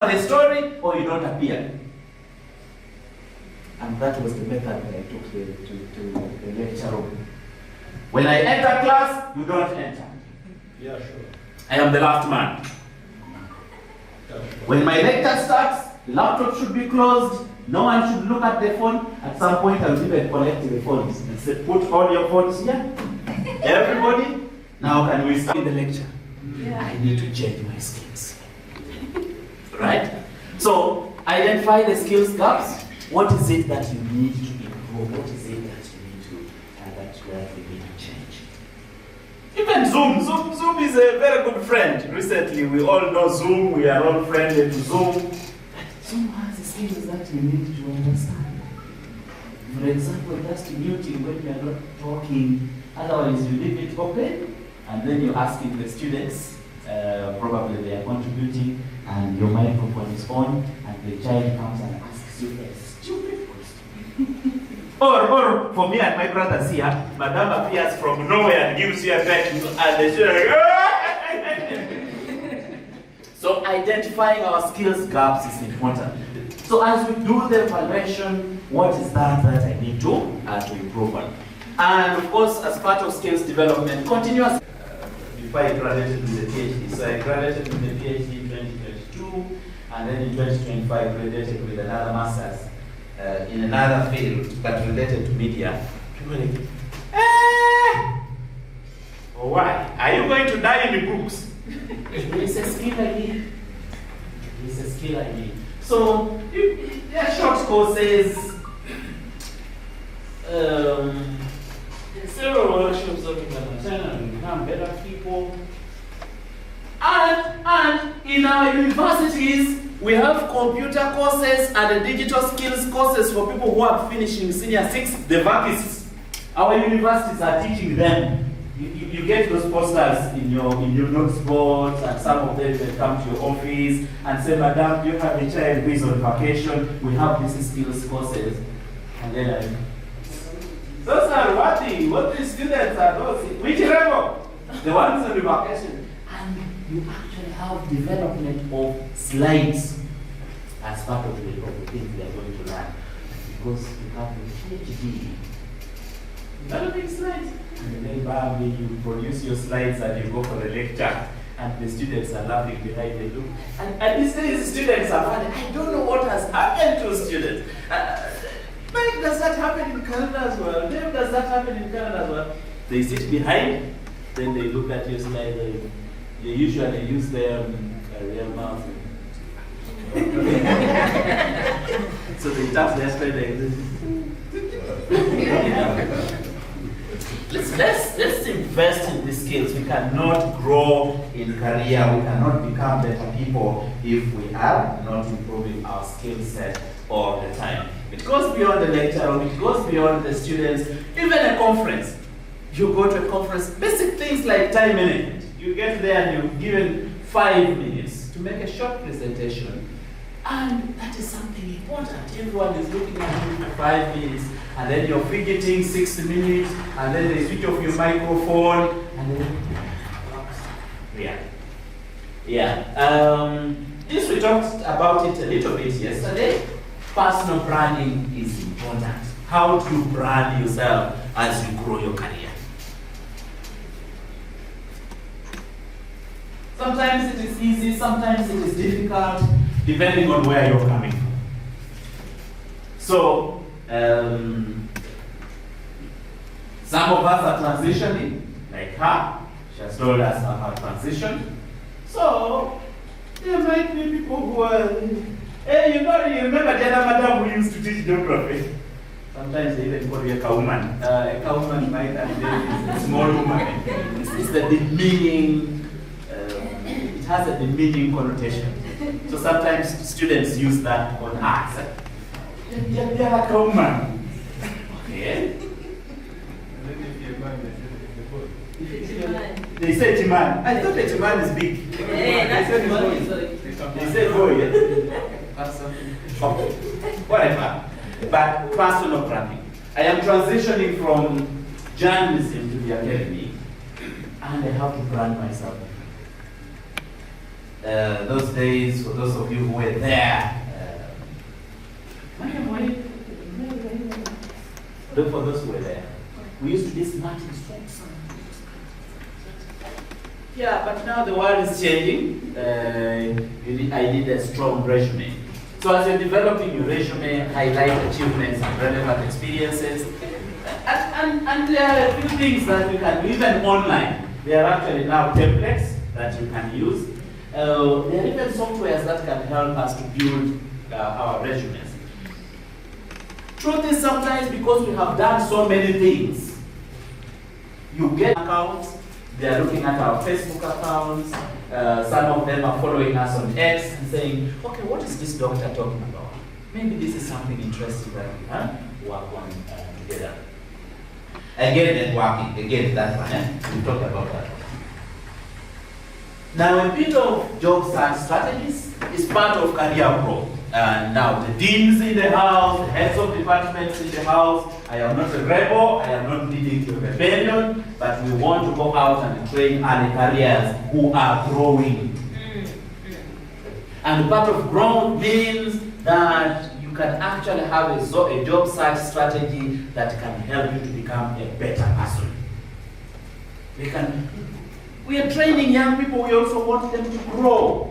the story or you don't appear. And that was the method that I took to the lecture room. When I enter class, you don't enter. Yeah, sure. I am the last man. When my lecture starts, the laptop should be closed. No one should look at the phone. At some point, I'll even collect the phones and say, put all your phones here. Everybody, now can we start the lecture? Yeah. I need to change my skills. Right? So, identify the skills gaps. What is it that you need to improve? What is it that you need to, that we need to change? Even Zoom. Zoom is a very good friend. Recently, we all know Zoom. We are all friendly to Zoom. Zoom has the skills that you need to understand. For example, just muting when you are not talking. Otherwise, you leave it open, and then you're asking the students, probably they are contributing, and your microphone is on, and the child comes and asks you a stupid question. Or for me and my brothers here, Madam appears from nowhere and gives you a back, and the children are like, So identifying our skills gaps is important. So as we do the evaluation, what is that I need to improve on? And of course, as part of skills development, continuous. Before I graduated with the PhD, so I graduated with the PhD in 2022, and then in 2025 graduated with another master's in another field, but related to media. People are like, why? Are you going to die in the books? It's a skill I need. It's a skill I need. So, there are short courses, several workshops that we can attend and become better people. And in our universities, we have computer courses and digital skills courses for people who are finishing senior 6, the VACIS. Our universities are teaching them. You get those posters in your notebooks, and some of them will come to your office and say, Madam, do you have a child who is on vacation? We have these skills courses. And then those are what the students are those. Which level? The ones on the vacation. And you actually have development of slides as part of the things they are going to learn. Because you have the PhD. Developing slides. And then bam, you produce your slides and you go for the lecture. And the students are laughing behind the look. And these days, students are funny. I don't know what has happened to students. Mike, does that happen in Canada as well? Dave, does that happen in Canada as well? They sit behind, then they look at your slide. They usually use their real mouth. So they tap their slide like this. Let's invest in these skills. We cannot grow in career. We cannot become better people if we are not improving our skill set all the time. It goes beyond the lecture room, it goes beyond the students, even a conference. You go to a conference, basic things like time management. You get there and you're given 5 minutes to make a short presentation. And that is something important. Everyone is looking at you for 5 minutes, and then you're fidgeting 6 minutes, and then they switch off your microphone, and then this we talked about it a little bit yesterday. Personal branding is important. How to brand yourself as you grow your career. Sometimes it is easy, sometimes it is difficult, depending on where you're coming from. So, some of us are transitioning, like her. She has told us about her transition. So, there might be people who are, hey, you remember the other madam who used to teach geography? Sometimes they even call you a cowman. A cowman might be a small woman. It's the demeaning, it has a demeaning connotation. So sometimes students use that on us. You're a cowman. Okay. They say Timan. I thought a Timan is big. They say boy. Okay. Whatever. But personal branding. I am transitioning from journalism to the academy, and I have to brand myself. Those days, for those of you who were there, look for those who were there. We used to be smart instructors. Yeah, but now the world is changing. I need a strong resume. So as you're developing your resume, highlight achievements and relevant experiences. And there are a few things that you can do, even online. There are actually now templates that you can use. There are even softwares that can help us to build our resumes. Truth is, sometimes because we have done so many things, you get accounts, they are looking at our Facebook accounts, some of them are following us on X and saying, okay, what is this doctor talking about? Maybe this is something interesting that we can work on together. Again, networking, again, that one, we talked about that. Now, a bit of job search strategies is part of career growth. And now the deans in the house, the heads of departments in the house, I am not a rebel, I am not leading to a rebellion, but we want to go out and train early careers who are growing. And part of growth means that you can actually have a job search strategy that can help you to become a better person. We are training young people, we also want them to grow.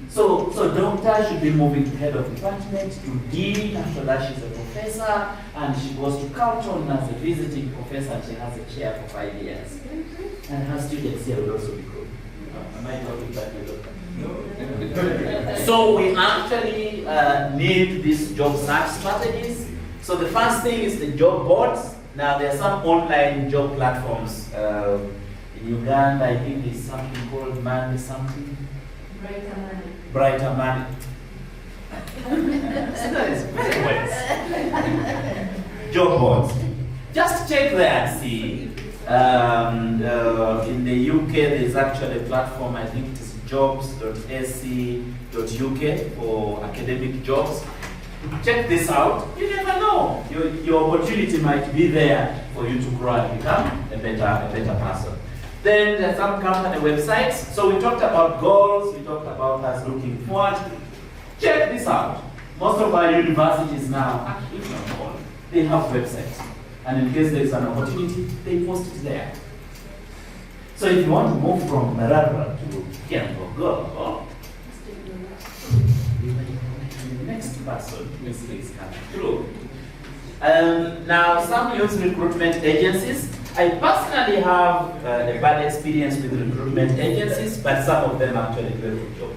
So doctor should be moving to head of department, to dean, after that she's a professor, and she goes to Carleton as a visiting professor, and she has a chair for 5 years. And her students here will also be good. Am I talking about the doctor? So we actually need these job search strategies. So the first thing is the job boards. Now there are some online job platforms. In Uganda, I think there's something called Money something. Brighter Money. That is very well. Job boards. Just check there and see. In the UK, there's actually a platform, I think it is jobs.ac.uk for academic jobs. Check this out. You never know. Your opportunity might be there for you to grow and become a better person. Then there are some company websites. So we talked about goals, we talked about us looking forward. Check this out. Most of our universities now, actually not all, they have websites. And in case there is an opportunity, they post it there. So if you want to move from Marara to Kiambogo, the next person is coming through. Now, some use recruitment agencies. I personally have a bad experience with recruitment agencies, but some of them actually do a good job.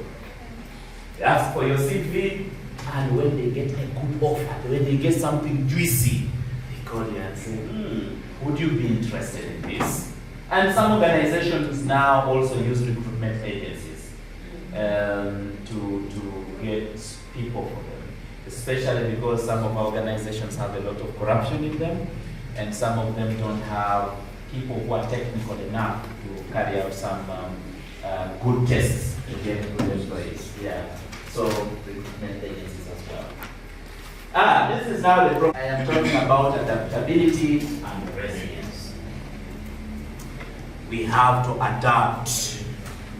They ask for your CV, and when they get a good offer, when they get something juicy, they call you and say, would you be interested in this? And some organizations now also use recruitment agencies to get people for them, especially because some of our organizations have a lot of corruption in them. And some of them don't have people who are technical enough to carry out some good tests to get good employees. Yeah. So recruitment agencies as well. This is now the program. I am talking about adaptability and resilience. We have to adapt.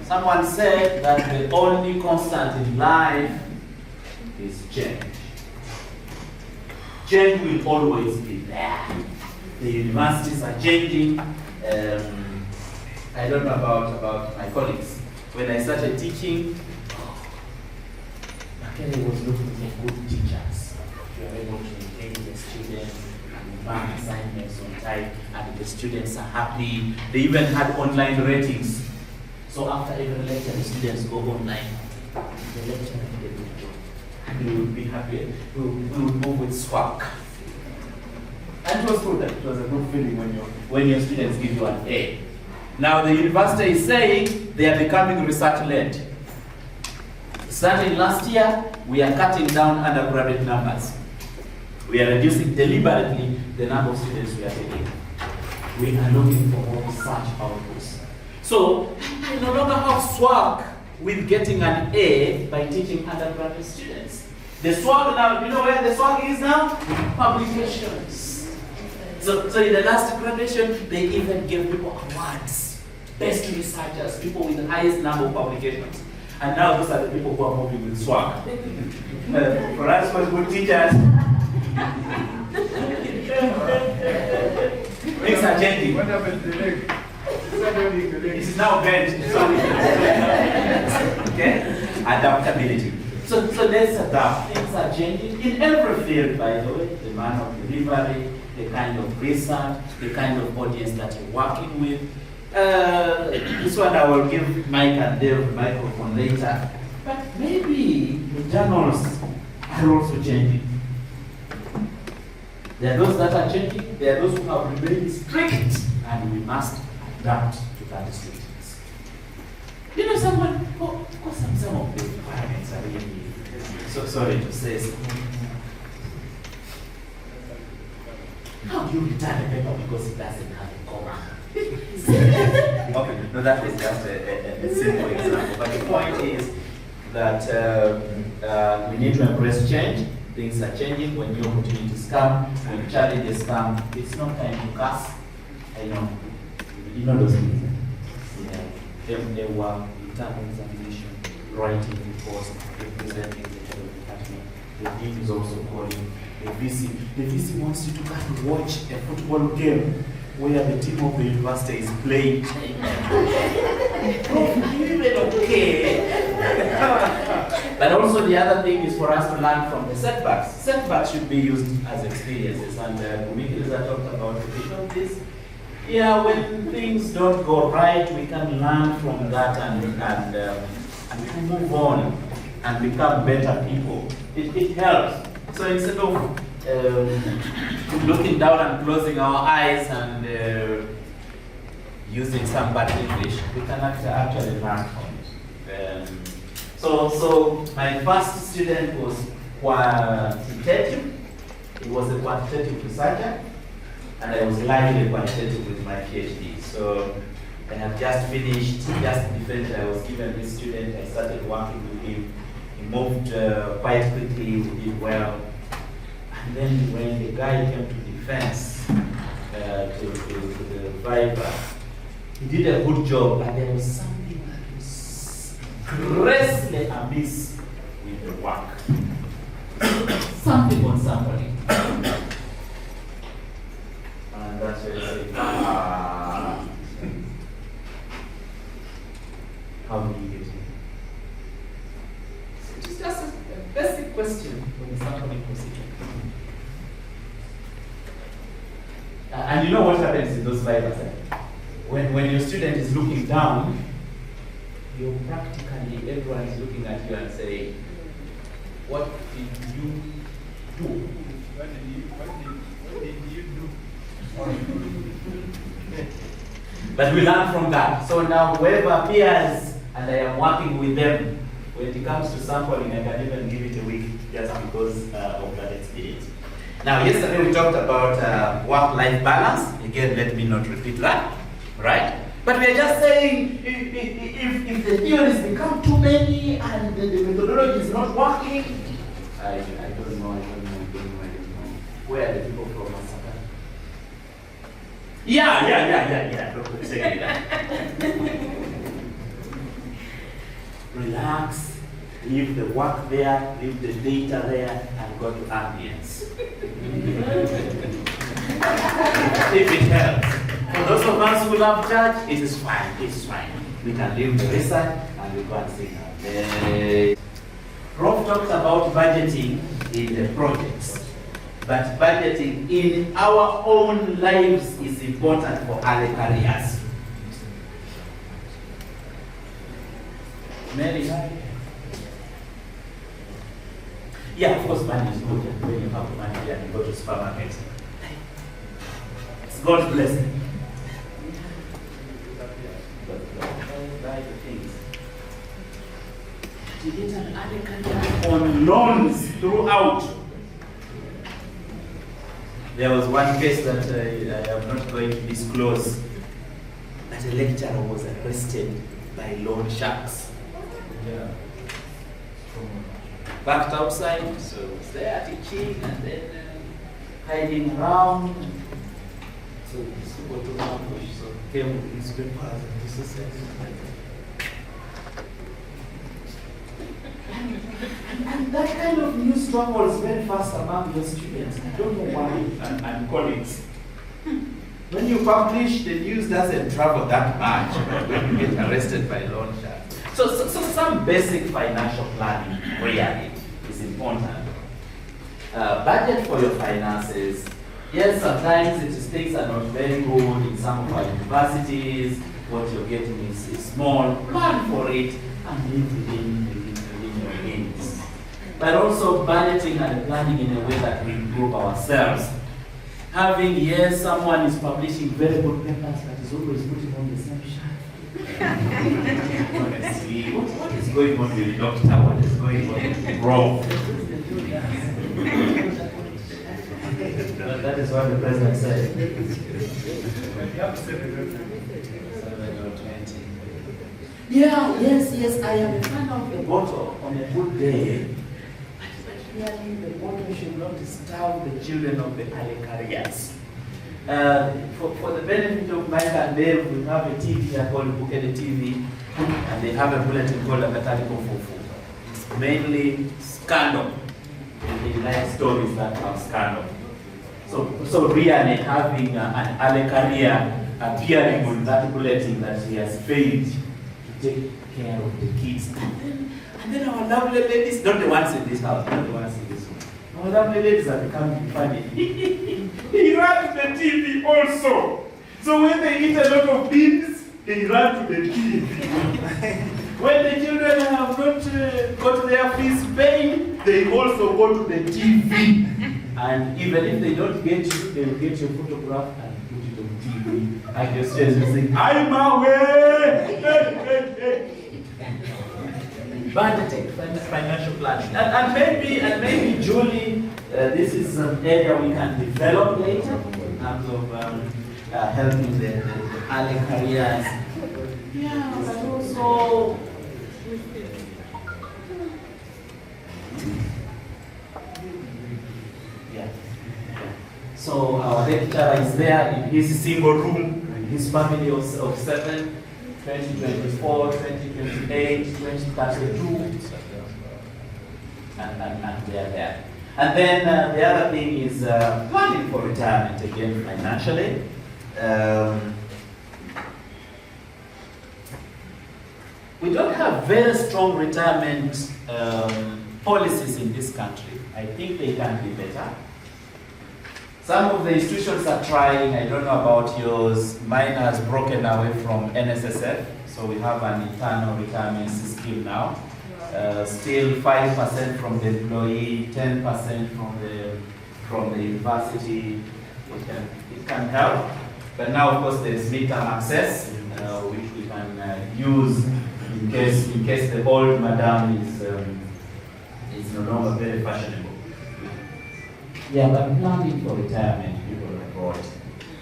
Someone said that the only constant in life is change. Change will always be there. The universities are changing. I don't know about my colleagues. When I started teaching, Makere was looking for good teachers. You are able to engage the students and mark assignments on time, and the students are happy. They even had online ratings. So after every lecture, the students go online. The lecturer did a good job. And we would be happy. We would move with swag. And it was good. It was a good feeling when your students give you an A. Now the university is saying they are becoming research-led. Starting last year, we are cutting down undergraduate numbers. We are reducing deliberately the number of students we are taking. We are looking for more research outputs. So we no longer have swag with getting an A by teaching undergraduate students. The swag now, you know where the swag is now? Publications. So in the last graduation, they even gave people awards. Best researchers, people with the highest number of publications. And now those are the people who are moving with swag. For us, for good teachers, things are changing. What happened to the leg? It is now bent. Okay? Adaptability. So let's adapt. Things are changing in every field, by the way. The manner of delivery, the kind of research, the kind of audience that you're working with. This one I will give Mike and Dave the microphone later. But maybe the journals are also changing. There are those that are changing, there are those who have remained strict, and we must adapt to that strictness. You know, some of the requirements are really, so sorry to say so. How do you return a paper because it doesn't have a comma? Okay, no, that is just a simple example. But the point is that we need to embrace change. Things are changing. When new opportunities come, when challenges come, it's not time to curse. I know. You know those things. They were internal examination, writing reports, representing the head of department. The dean is also calling. The VC wants you to come and watch a football game where the team of the university is playing. Okay. But also the other thing is for us to learn from the setbacks. Setbacks should be used as experiences, and Kumikiliza talked about the vision of this. Yeah, when things don't go right, we can learn from that and move on and become better people. It helps. So instead of looking down and closing our eyes and using some bad English, we can actually learn from it. So my first student was quantitative. He was a quantitative researcher, and I was largely quantitative with my PhD. So I have just finished, just defense. I was given this student. I started working with him. He moved quite quickly. We did well. And then when the guy came to defense, to the Viber, he did a good job, but there was something that was grossly amiss with the work. Something on somebody. And that's where I say, how do you get it? It's just a basic question when somebody puts it. And you know what happens in those Vibers? When your student is looking down, you're practically, everyone is looking at you and saying, what did you do? What did you do? But we learn from that. So now whoever appears, and I am working with them, when it comes to sampling, I can even give it a week just because of that experience. Now, yesterday we talked about work-life balance. Again, let me not repeat that, right? But we are just saying, if the theories become too many and the methodology is not working, I don't know. Where are the people from Masaka? Yeah. Dr. Segura. Relax, leave the work there, leave the data there, and go to ambience. If it helps. For those of us who love church, it is fine. It's fine. We can leave the research and we go and sing our Prof talked about budgeting in the projects, but budgeting in our own lives is important for early careers. Mary? Yeah, of course, money is good. When you have money and you go to supermarket, it's God's blessing. But buy the things. To get an early career on loans throughout. There was one case that I am not going to disclose, that a lecturer was arrested by loan sharks. Yeah. Backed outside, so was there teaching and then hiding around. So this people to ambush, so came with his papers and this is it. And that kind of news travels very fast among your students. I don't know why, and colleagues. When you publish, the news doesn't travel that much when you get arrested by loan sharks. So some basic financial planning really is important. Budget for your finances. Yes, sometimes things are not very good in some of our universities. What you're getting is small. Plan for it and live within your means. But also budgeting and planning in a way that we improve ourselves. Having, yes, someone is publishing very good papers, but is always putting on the same shirt. Honestly, what is going on with the doctor? What is going on with the bro? That is what the president said. 7 or 20. Yeah, yes, I am a fan of the bottle on a good day. Really, the bottle should not starve the children of the early careers. For the benefit of Mike and Dave, we have a TV here called Bukele TV, and they have a bulletin called Agatarico Fufu. It's mainly scandal. They like stories that have scandal. So really having an early career appearing on that bulletin that he has failed to take care of the kids. And then our lovely ladies, not the ones in this house, not the ones in this room. Our lovely ladies are becoming funny. He runs the TV also. So when they eat a lot of beans, they run to the TV. When the children have not got their fees paid, they also go to the TV. And even if they don't get you, they will get your photograph and put it on TV. And your students will say, I'm away! Budgeting, financial planning. And maybe Julie, this is an area we can develop later in terms of helping the early careers. Yeah, but also so our lecturer is there in his single room, his family of 7, 2024, 2028, 2032, and they are there. And then the other thing is planning for retirement, again financially. We don't have very strong retirement policies in this country. I think they can be better. Some of the institutions are trying. I don't know about yours. Mine has broken away from NSSF, so we have an internal retirement scheme now. Still 5% from the employee, 10% from the university. It can help. But now, of course, there is midterm access, which we can use in case the old madam is no longer very fashionable. Yeah, but planning for retirement, people abroad.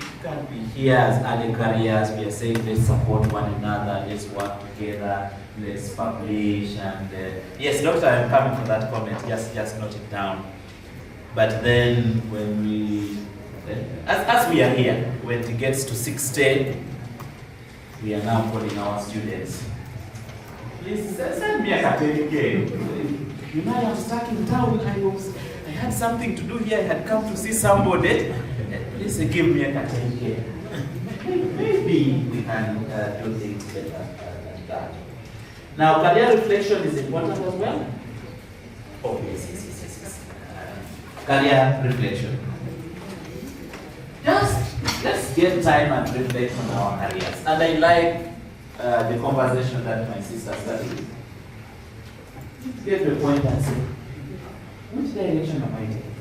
You can't be here as early careers. We are saying let's support one another, let's work together, let's publish. And yes, Doctor, I'm coming for that comment. Just note it down. But then when we, as we are here, when it gets to 16, we are now calling our students. Please send me a certificate. You know, I'm stuck in town. I had something to do here. I had come to see somebody. Please give me a certificate. Maybe we can do things better than that. Now, career reflection is important as well. Oh, yes. Career reflection. Just let's get time and reflect on our careers. And I like the conversation that my sister started. Get to a point and say, which direction am I taking?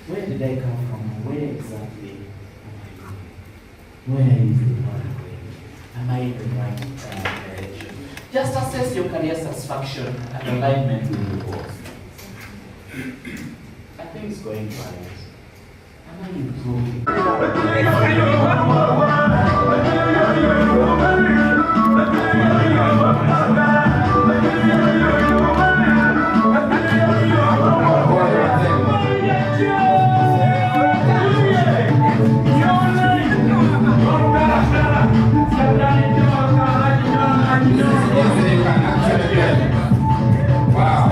Where did I come from? Where exactly am I going? Where is the path? Am I in the right direction? Just assess your career satisfaction and alignment with your goals. I think it's going right. Am I improving? Wow.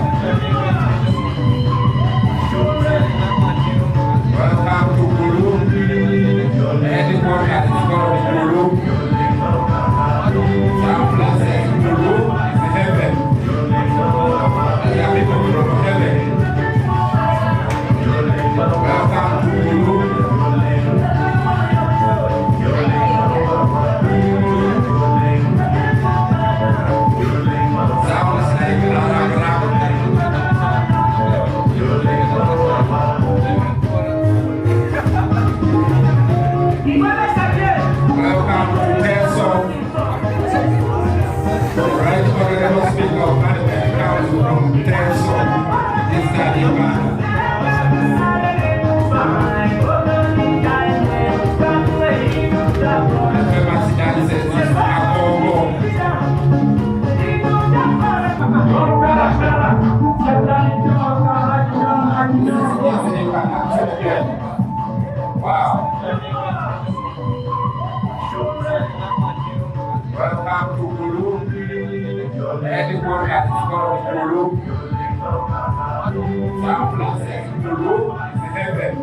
heaven.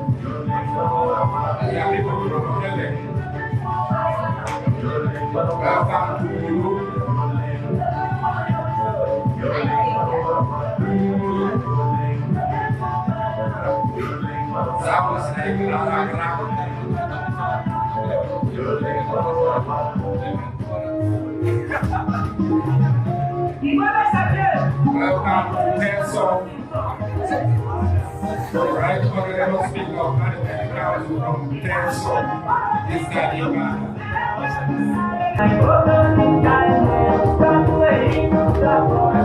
We are people from heaven. Welcome to you. Sounds like welcome to Tenso. Right Honorable Speaker of Carleton Council from Tenso, Eastern Uganda.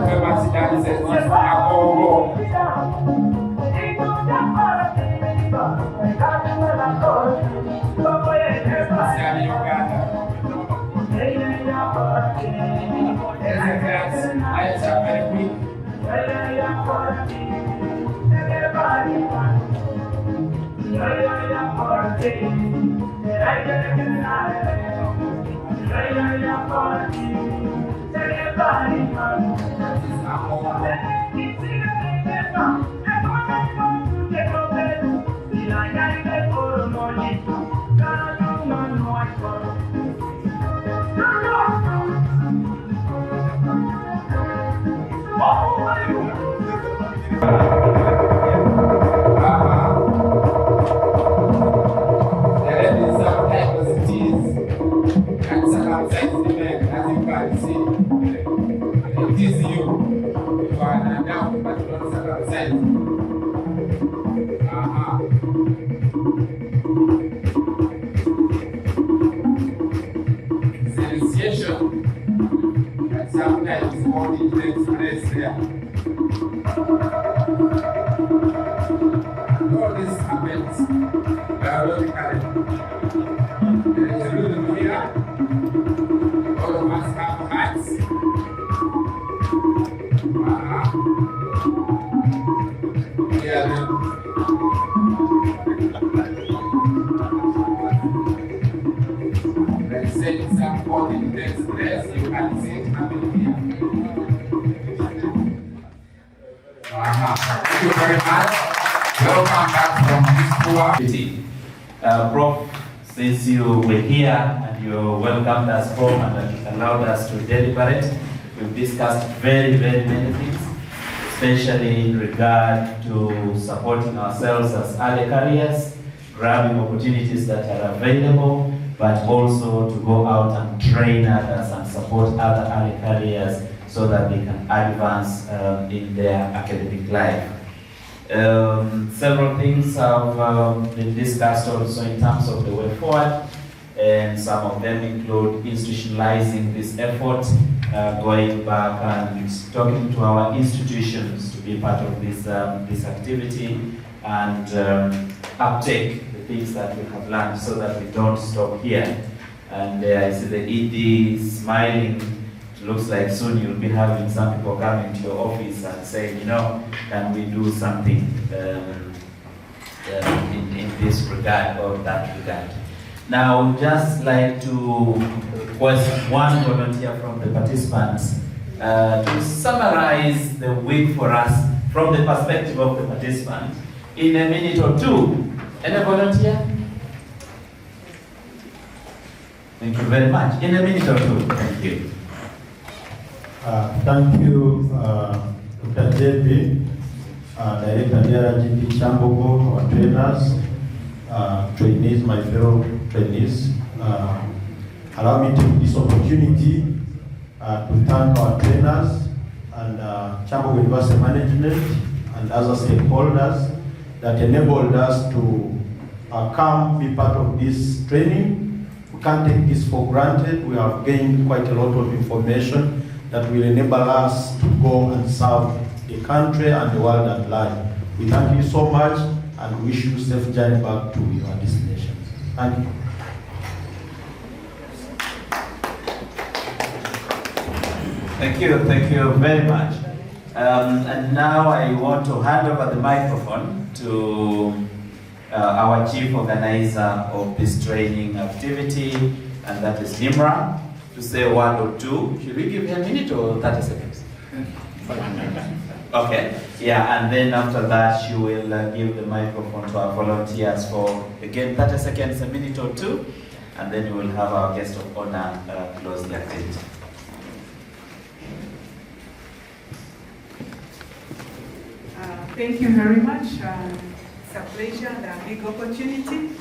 Famous dances is Agogo. Eastern Uganda. I are very quick. Sometimes only takes place there. All this happens biologically. There is a rhythm here. All of us have hearts. Let's say something takes place, you can see it happening here. Thank you very much. Welcome back from this tour. Prof, since you were here and you welcomed us home and allowed us to deliberate, we've discussed very many things, especially in regard to supporting ourselves as early careers, grabbing opportunities that are available, but also to go out and train others and support other early careers so that they can advance in their academic life. Several things have been discussed also in terms of the way forward, and some of them include institutionalizing this effort, going back and talking to our institutions to be part of this activity, and uptake the things that we have learned so that we don't stop here. And I see the ED smiling. It looks like soon you'll be having some people coming to your office and saying, you know, can we do something in this regard or that regard. Now, I would just like to request one volunteer from the participants to summarize the week for us from the perspective of the participant in a minute or two. Any volunteer? Thank you very much. In a minute or two. Thank you. Thank you, Dr. JP, Director DRGP Chambogo, our trainers, trainees, my fellow trainees. Allow me to take this opportunity to thank our trainers and Chambogo University management and other stakeholders that enabled us to come be part of this training. We can't take this for granted. We have gained quite a lot of information that will enable us to go and serve the country and the world at large. We thank you so much and wish you safe journey back to your destinations. Thank you. Thank you very much. And now I want to hand over the microphone to our chief organizer of this training activity, and that is NEMRA, to say one or two. Should we give him a minute or 30 seconds? Okay, yeah, and then after that, you will give the microphone to our volunteers for, again, 30 seconds, a minute or two, and then we will have our guest of honor close the activity. Thank you very much. It's a pleasure and a big opportunity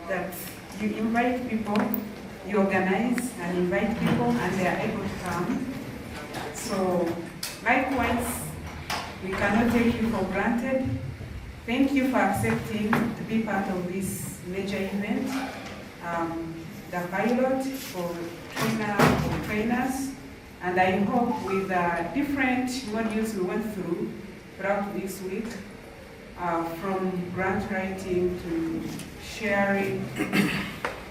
that you invite people, you organize and invite people, and they are able to come. So, likewise, we cannot take you for granted. Thank you for accepting to be part of this major event, the pilot for trainers. And I hope with the different modules we went through throughout this week, from grant writing to sharing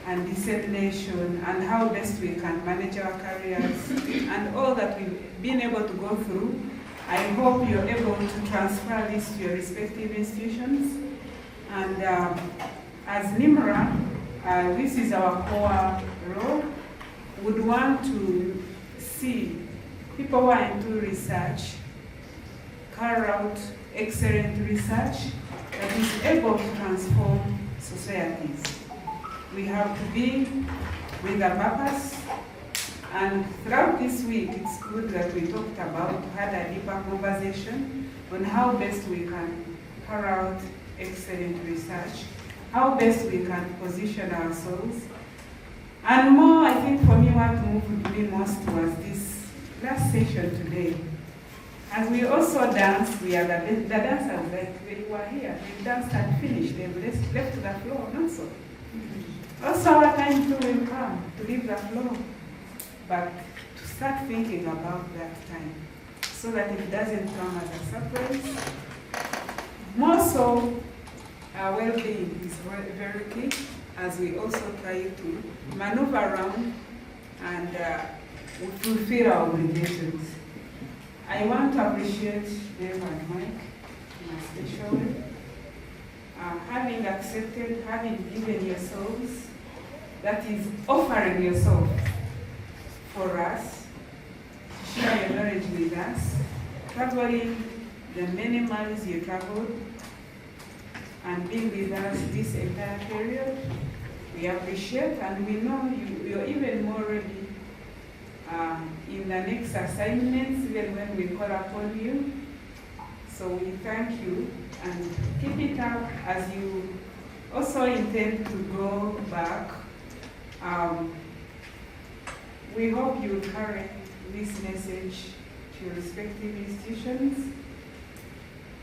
and dissemination and how best we can manage our careers and all that we've been able to go through, I hope you're able to transfer this to your respective institutions. And as NEMRA, this is our core role, would want to see people who are into research carry out excellent research that is able to transform societies. We have to be with a purpose, and throughout this week it's good that we talked about, had a deeper conversation on how best we can carry out excellent research, how best we can position ourselves. And more, I think for me, what moved me most was this last session today. As we also danced, we are the dancers, like they were here, they danced and finished, they've left the floor, not so. Also our time too will come to leave the floor, but to start thinking about that time, so that it doesn't come as a surprise. More so, our well-being is very key, as we also try to maneuver around and fulfill our obligations. I want to appreciate Dave and Mike in a special way. Having accepted, having given yourselves, that is offering yourself for us, to share your knowledge with us, traveling the many miles you traveled, and being with us this entire period. We appreciate, and we know you're even more ready in the next assignments, even when we call upon you. So we thank you, and keep it up as you also intend to go back. We hope you carry this message to your respective institutions.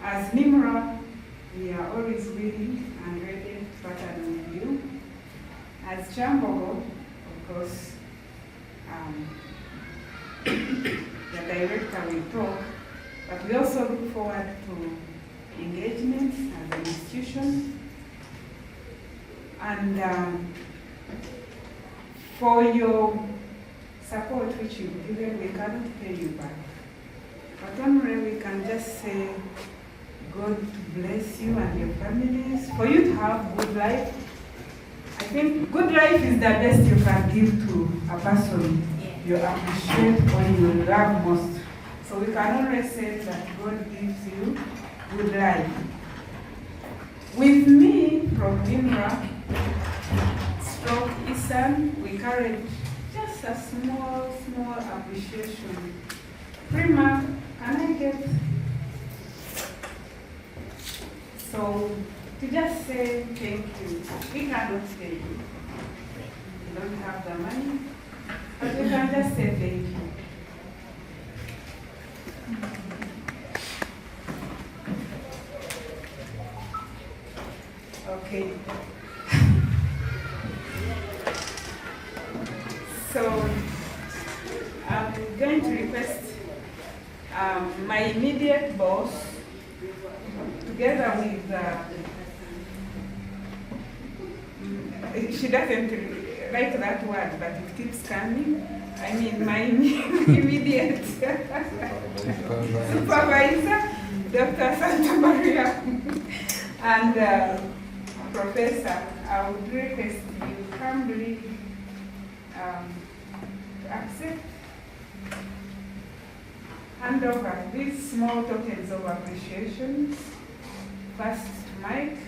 As NEMRA, we are always willing and ready to partner with you. As Chambogo, of course, the director will talk, but we also look forward to engagement as an institution. And for your support which you've given, we cannot pay you back. But only we can just say, God bless you and your families, for you to have good life. I think good life is the best you can give to a person you appreciate or you love most. So we can only say that God gives you good life. With me from NEMRA, stroke EASRN, we carried just a small appreciation. Prima, can I get? So, to just say thank you. We cannot pay you. We don't have the money, but we can just say thank you. Okay. So, I'm going to request my immediate boss, together with, she doesn't like that word, but it keeps coming. I mean, my immediate supervisor, Dr. Santa Maria, and Professor, I would request you humbly accept hand over these small tokens of appreciation. First to Mike.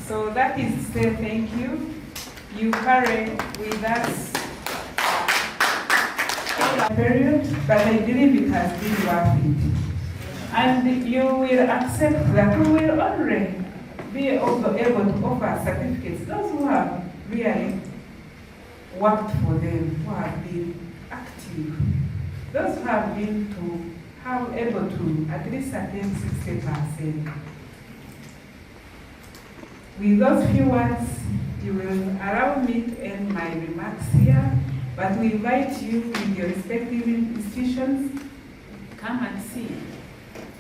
So that is to say thank you. You carried with us all a period, but I believe it has been worth it. And you will accept that we will only be able to offer certificates those who have really worked for them, who have been active, those who have been able to at least attain 60%. With those few words, you will allow me to end my remarks here, but we invite you with your respective institutions, come and see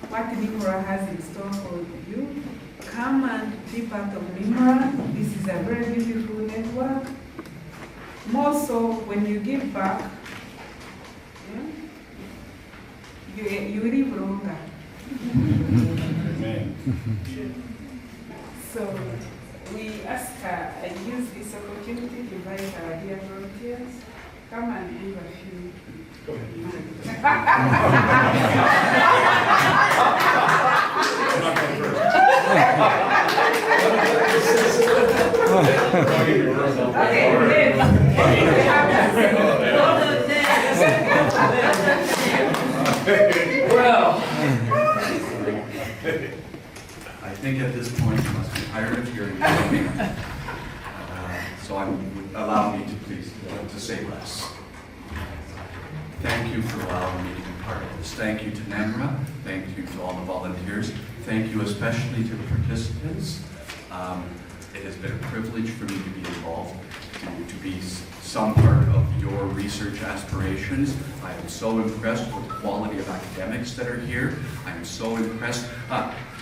what NEMRA has in store for you. Come and be part of NEMRA. This is a very beautiful network. More so when you give back, you live longer. Amen. So we ask, I use this opportunity to invite our dear volunteers, come and give a few. Well, I think at this point you must be tired of hearing me. So allow me to please to say less. Thank you for allowing me to be part of this. Thank you to NEMRA. Thank you to all the volunteers. Thank you especially to the participants. It has been a privilege for me to be involved, to be some part of your research aspirations. I am so impressed with the quality of academics that are here. I am so impressed.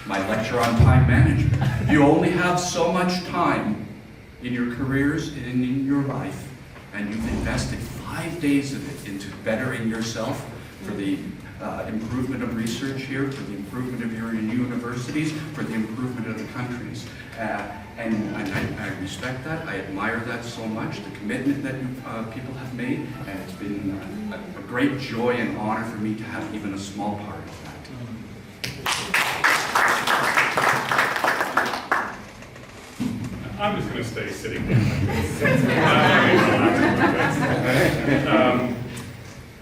My lecture on time management. You only have so much time in your careers and in your life, and you've invested 5 days of it into bettering yourself for the improvement of research here, for the improvement of your universities, for the improvement of the countries. And I respect that. I admire that so much, the commitment that people have made, and it's been a great joy and honor for me to have even a small part of that. I'm just going to stay sitting there.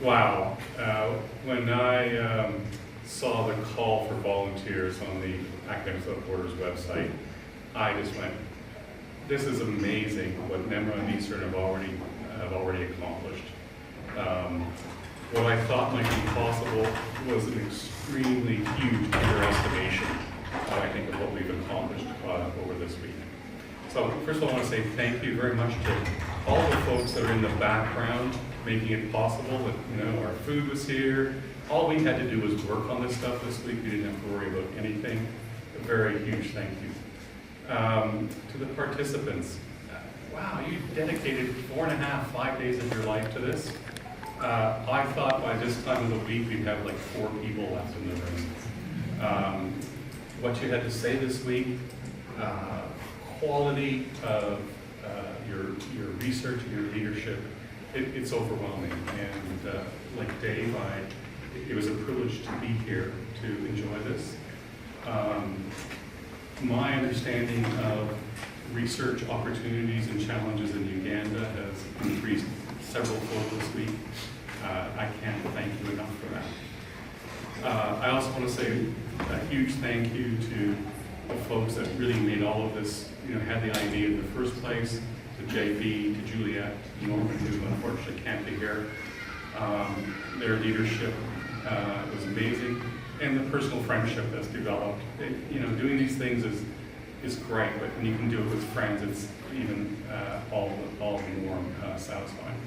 Wow. When I saw the call for volunteers on the Academics Without Borders website, I just went, this is amazing what NEMRA and EASRN have already accomplished. What I thought might be possible was an extremely huge underestimation, I think, of what we've accomplished over this week. So first of all, I want to say thank you very much to all the folks that are in the background making it possible that our food was here. All we had to do was work on this stuff this week. We didn't have to worry about anything. A very huge thank you. To the participants, wow, you dedicated 4.5, 5 days of your life to this. I thought by this time of the week we'd have like 4 people left in the room. What you had to say this week, quality of your research and your leadership, it's overwhelming. And like Dave, it was a privilege to be here to enjoy this. My understanding of research opportunities and challenges in Uganda has increased several-fold this week. I can't thank you enough for that. I also want to say a huge thank you to the folks that really made all of this, had the idea in the first place, to JB, to Juliet, to Norman, who unfortunately can't be here. Their leadership was amazing, and the personal friendship that's developed. Doing these things is great, but when you can do it with friends, it's even all the more satisfying.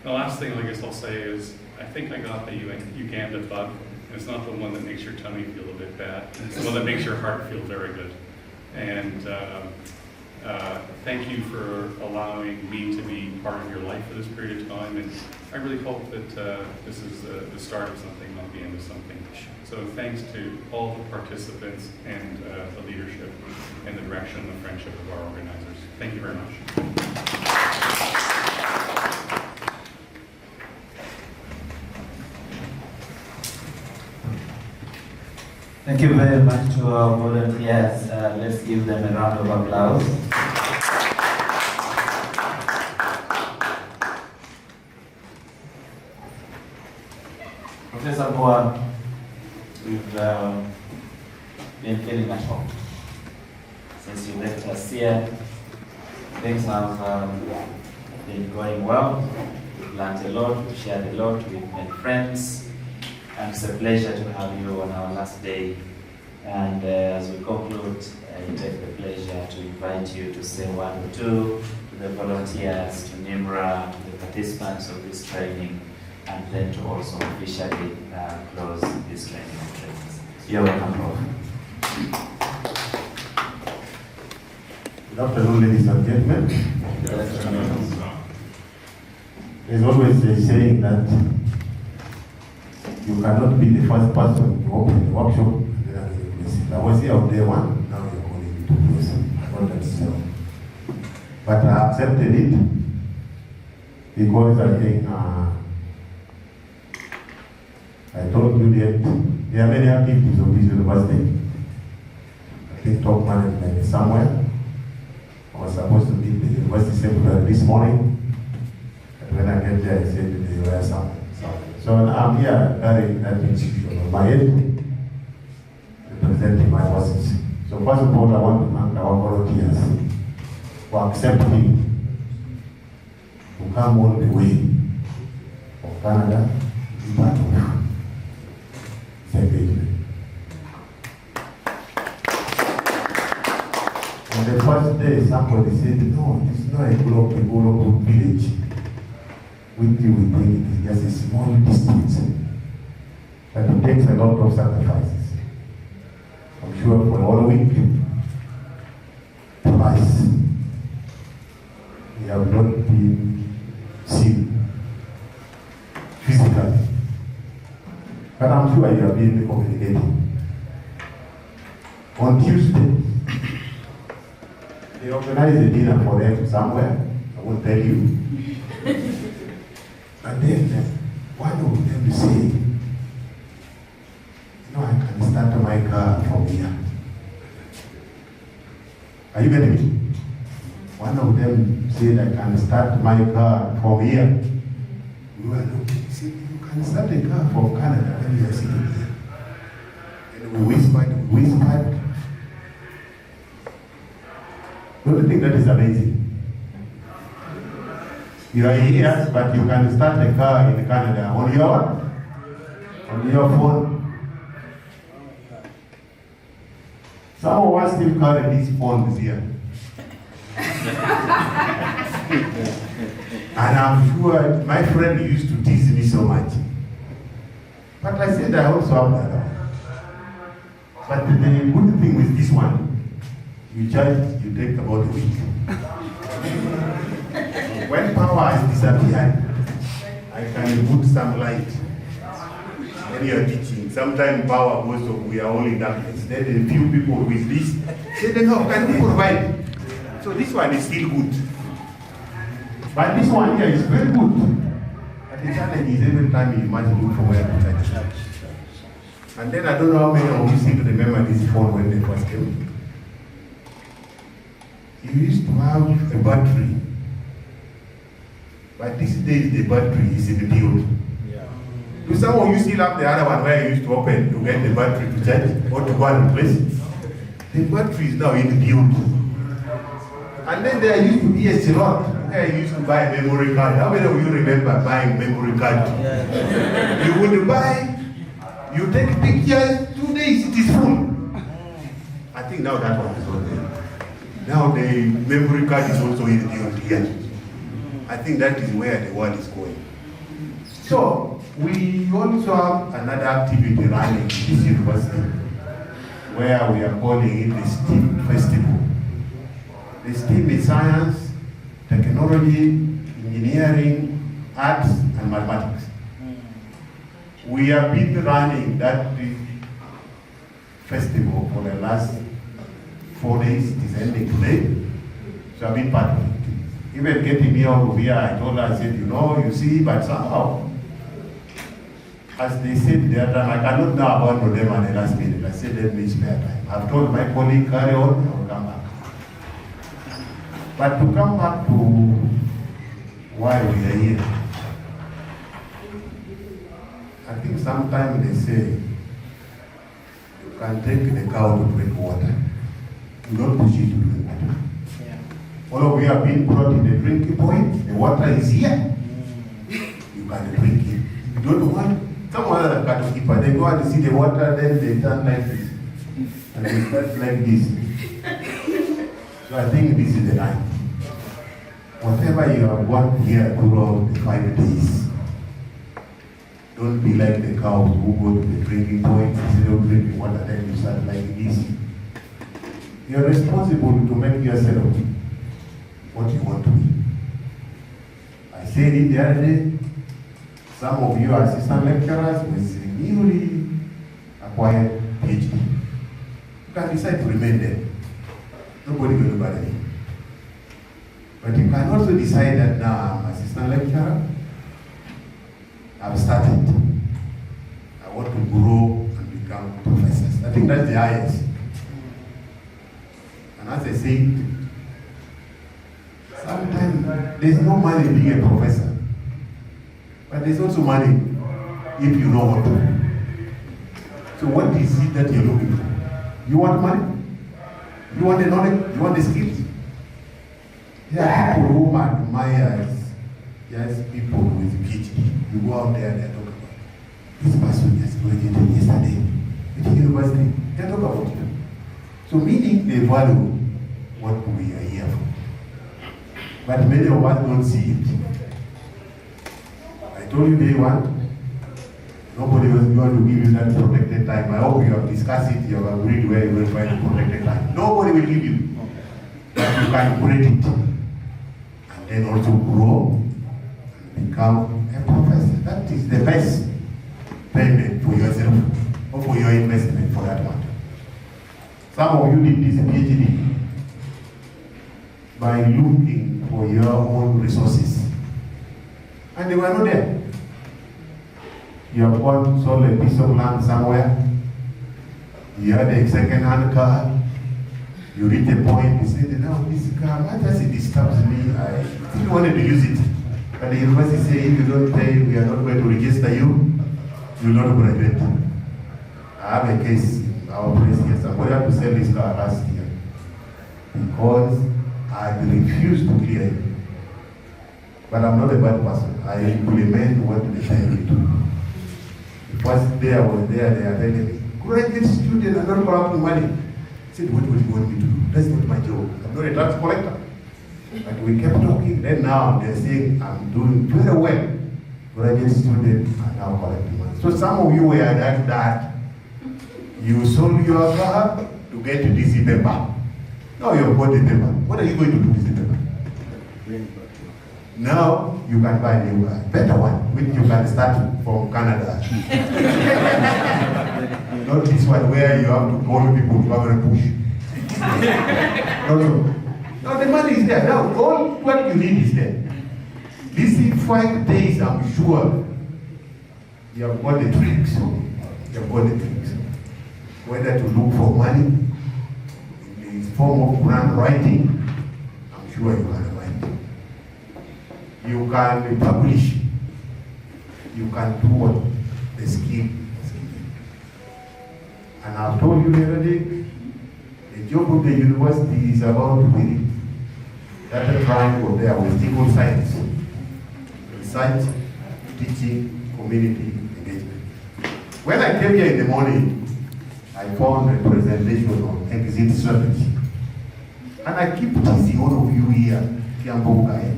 The last thing I guess I'll say is, I think I got the Uganda bug And it's not the one that makes your tummy feel a bit bad. It's the one that makes your heart feel very good. And thank you for allowing me to be part of your life for this period of time. And I really hope that this is the start of something, not the end of something. So thanks to all the participants and the leadership and the direction and the friendship of our organizers. Thank you very much. Thank you very much to our volunteers. Let's give them a round of applause. Professor Moa, we've been feeling at home since you left us here. Things have been going well. We've learned a lot, we've shared a lot, we've made friends. And it's a pleasure to have you on our last day. And as we conclude, I take the pleasure to invite you to say one or two to the volunteers, to NEMRA, to the participants of this training, and then to also officially close this training. You're welcome, Prof. Good afternoon, ladies and gentlemen. There's always a saying that you cannot be the first person to open the workshop. I was here on day one, now you're calling me to close. I thought that's so. But I accepted it because I think I told you that there are many activities of this university. I think top management is somewhere. I was supposed to meet the university secretary this morning. And when I get there, I said they were somewhere. So I'm here carrying that institution on my head, representing my bosses. So first of all, I want to thank our volunteers for accepting to come all the way from Canada to be part of this engagement. On the first day, somebody said, no, it's not a global village. With you, we think it is just a small distance, but it takes a lot of sacrifices. I'm sure for all week, twice, we have not been seen physically, but I'm sure you have been communicating. On Tuesday, they organized a dinner for them somewhere, I won't tell you. And then one of them say, I can start my car from here. Are you getting me? One of them said, I can start my car from here. We were looking, he said, you can start a car from Canada when you are sitting here. And we whispered. Don't you think that is amazing? You are here, but you can start a car in Canada on your phone. Some of us still carry these phones here. And I'm sure my friend used to tease me so much. But I said I also have the other one. But the good thing with this one, you charge, you take about a week. When power has disappeared, I can put some light. When you are teaching, sometimes power goes off, we are all in darkness. Then a few people with this, they don't know, can we provide? So this one is still good. But this one here is very good. But the challenge is every time you imagine look for where to charge. And then I don't know how many of you still remember this phone when they first came. You used to have a battery. But these days the battery is in the build. Do some of you still have the other one where you used to open to get the battery to charge or to go and replace it? The battery is now in the build. And then there used to be a slot where you used to buy a memory card. How many of you remember buying memory card? You would buy, you take pictures, 2 days it is full. I think now that one is not there. Now the memory card is also in the build here. I think that is where the world is going. So, We also have another activity running in this university where we are calling it the STEAM Festival. The STEAM is science, technology, engineering, arts, and mathematics. We have been running that festival for the last 4 days. It is ending today. So I've been part of it. Even getting me out of here, I told her, I said, you see, but somehow, as they said the other time, I cannot now abandon them at the last minute. I said, let me spare time. I've told my colleague, carry on, I'll come back. But to come back to why we are here, I think sometimes they say, you can take the cow to drink water. You don't push it to drink water. All of you have been brought in the drinking point, the water is here. You can drink it. You don't want someone else can keep it. They go and see the water, then they turn like this. And they start like this. So I think this is the line. Whatever you have worked here throughout the 5 days, don't be like the cows who go to the drinking point, instead of drinking water, then you start like this. You are responsible to make yourself what you want to be. I said it the other day, some of you are assistant lecturers with newly acquired PhD. You can decide to remain there. Nobody will bother you. But you can also decide that now I'm assistant lecturer, I've started. I want to grow and become professors. I think that's the highest. And as I said, sometimes there's no money being a professor. But there's also money if you know what to do. So what is it that you're looking for? You want money? You want the knowledge? You want the skills? There are people who admire yes, people with PhD. You go out there and they talk about this person just graduated yesterday at the university. They talk about you. So meaning they value what we are here for. But many of us don't see it. I told you day one, nobody was going to give you that protected time. I hope you have discussed it, you have agreed where you will find the protected time. Nobody will give you. But you can create it. And then also grow and become a professor. That is the best payment for yourself or for your investment for that matter. Some of you did this PhD by looking for your own resources. And they were not there. You have gone, sold a piece of land somewhere, you had a second-hand car, you reach a point, you say, now this car, why does it disturbs me? I still wanted to use it. But the university say, if you don't pay, we are not going to register you, you will not graduate. I have a case in our place here. Somebody had to sell his car last year because I refused to clear it. But I'm not a bad person. I implement what they tell me to do. The first day I was there, they are telling me, graduate student, I'm not collecting money. I said, what would you want me to do? That's not my job. I'm not a tax collector. But we kept talking. Then now they're saying, I'm doing very well. Graduate students are now collecting money. So some of you were like that. You sold your car to get this paper. Now you've got the paper. What are you going to do with the paper? Now you can buy a better one, which you can start from Canada. Not this one where you have to call people to have a push. No, the money is there. Now all what you need is there. These 5 days, I'm sure you have got the tricks. You have got the tricks. Whether to look for money in the form of grant writing, I'm sure you can find it. You can publish. You can do what the skill. And I've told you the other day, the job of the university is about the data triangle there with equal science. Research, teaching, community engagement. When I came here in the morning, I found a presentation on exit strategy. And I keep teasing all of you here, Kiambo guy.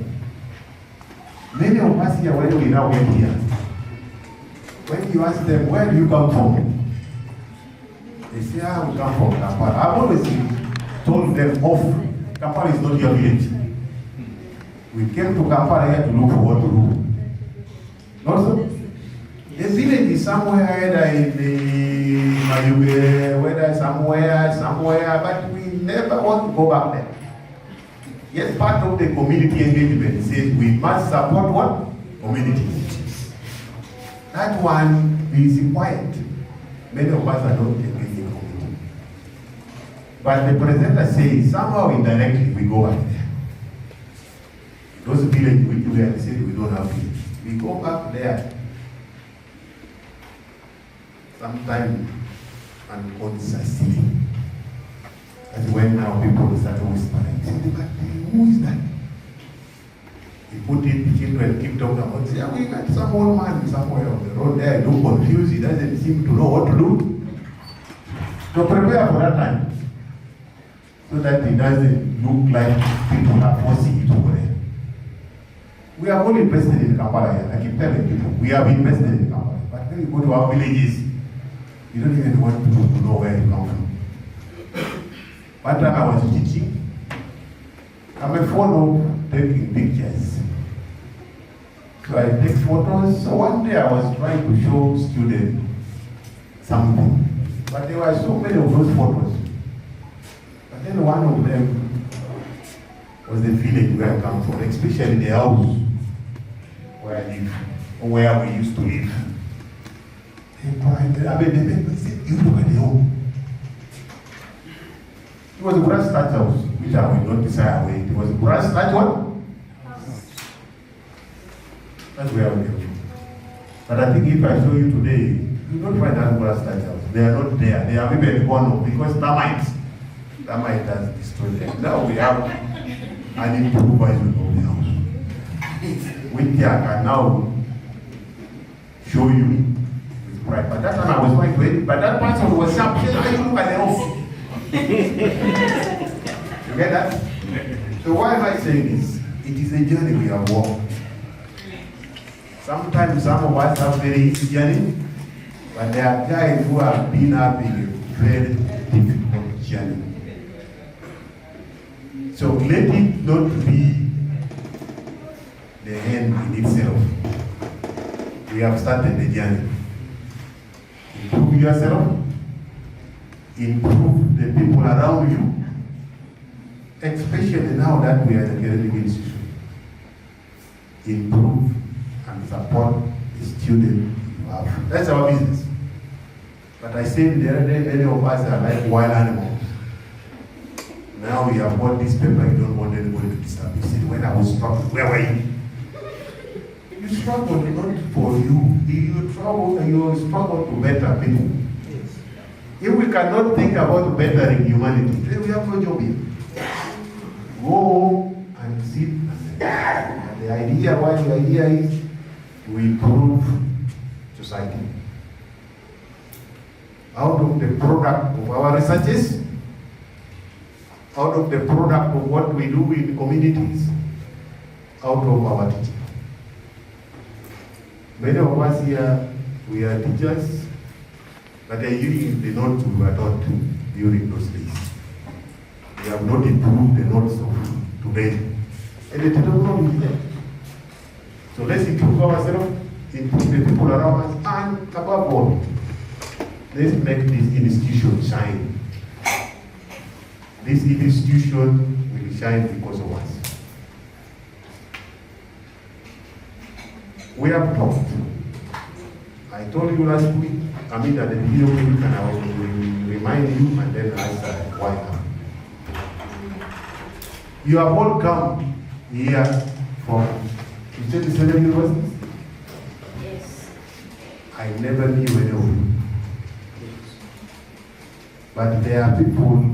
Many of us here, when we now get here, when you ask them, where do you come from? They say, we come from Kampala. I've always told them off, Kampala is not your village. We came to Kampala here to look for what to do. Also, the village is somewhere either in the Mayube, whether somewhere, but we never want to go back there. Yes, part of the community engagement says we must support what? Communities. That one is quiet. Many of us are not engaged in community. But the presenter says somehow indirectly we go back there. Those villages which we have said we don't have village. We go back there sometime unconsciously. That's when now people start whispering. But who is that? He put it, the children keep talking about, say, we got some old man somewhere on the road there, look confused, he doesn't seem to know what to do. So prepare for that time. So that it doesn't look like people are forcing it over there. We have all invested in Kampala here. I keep telling people, we have invested in Kampala. But when you go to our villages, you don't even want people to know where you come from. One time I was teaching, I'm a fond of taking pictures. So I take photos. So one day I was trying to show students something. But there were so many of those photos. But then one of them was the village where I come from, especially the house where I live, or where we used to live. They said, you look at the home. It was a grass thatch house, which I will not desire away. It was a grass thatch one. That's where we came from. But I think if I show you today, you don't find that grass thatch house. They are not there. They are maybe gone because termite has destroyed them. Now we have an improvisation of the house, which I can now show you with pride. But that time I was quite ready, but that person was sharp. He said, I look at the house. You get that? So why am I saying this? It is a journey we have walked. Sometimes some of us have very easy journey, but there are guys who have been having a very difficult journey. So let it not be the end in itself. We have started the journey. Improve yourself. Improve the people around you. Especially now that we are in a academic institution. Improve and support the student you have. That's our business. But I said the other day, many of us are like wild animals. Now we have bought this paper, you don't want anybody to disturb. You said, when I was struggling, where were you? You struggled not for you. You struggle to better people. Yes. If we cannot think about bettering humanity, then we have no job here. Go home and sit and the idea, why the idea is to improve society. Out of the product of our researches, out of the product of what we do in communities, out of our teaching. Many of us here, we are teachers, but they using the notes we were taught during those days. We have not improved the notes of today. And the technology is there. So let's improve ourselves, improve the people around us, and above all, let's make this institution shine. This institution will shine because of us. We have talked. I told you last week, at the video week, and I will remind you and then ask why now. You have all come here from 27 universities? Yes. I never knew any of you. But there are people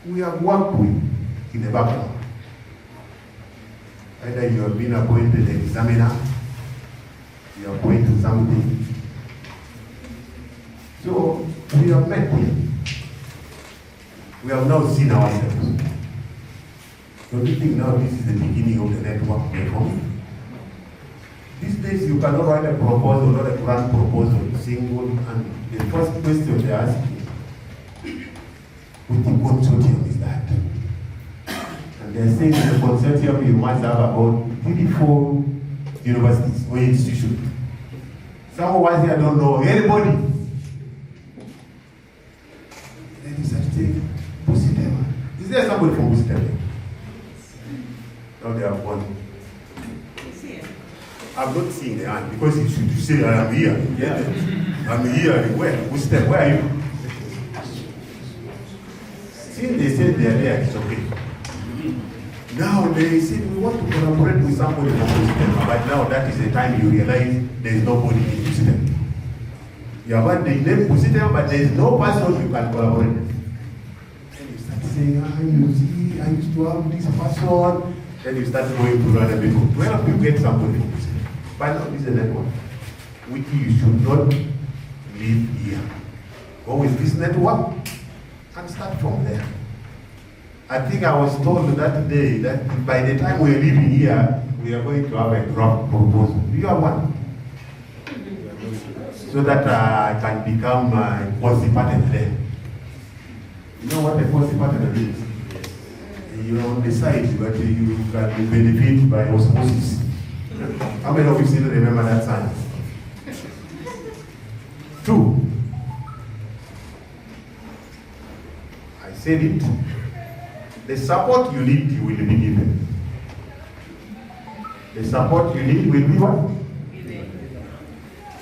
we have worked with in the background. Either you have been appointed an examiner, you are appointed something. So we have met here. We have now seen ourselves. Don't you think now this is the beginning of the network we're forming? These days you cannot write a proposal, not a grant proposal, single, and the first question they ask you, which consortium is that? And they're saying in the consortium you must have about 34 universities or institutions. Some of us here don't know anybody. There is such thing, Busitema. Is there somebody from Busitema? No, they are one. I'm not seeing the hand because you should say I am here. Yeah. I'm here. Where? Busitema, where are you? Since they said they are there, it's okay. Now they said we want to collaborate with somebody from Busitema, but now that is the time you realize there is nobody in Busitema. You have had the name Busitema, but there is no person you can collaborate with. Then you start saying, you see, I used to have this person. Then you start going to other people. Where do you get somebody from Busitema? But now this is a network, which you should not leave here. Go with this network and start from there. I think I was told that day that by the time we're leaving here, we are going to have a draft proposal. Do you have one? So that I can become a policy partner there. You know what a policy partner is? You're on the side, but you can benefit by osmosis. How many of you still remember that sign? 2. I said it. The support you need, you will be given. The support you need will be what?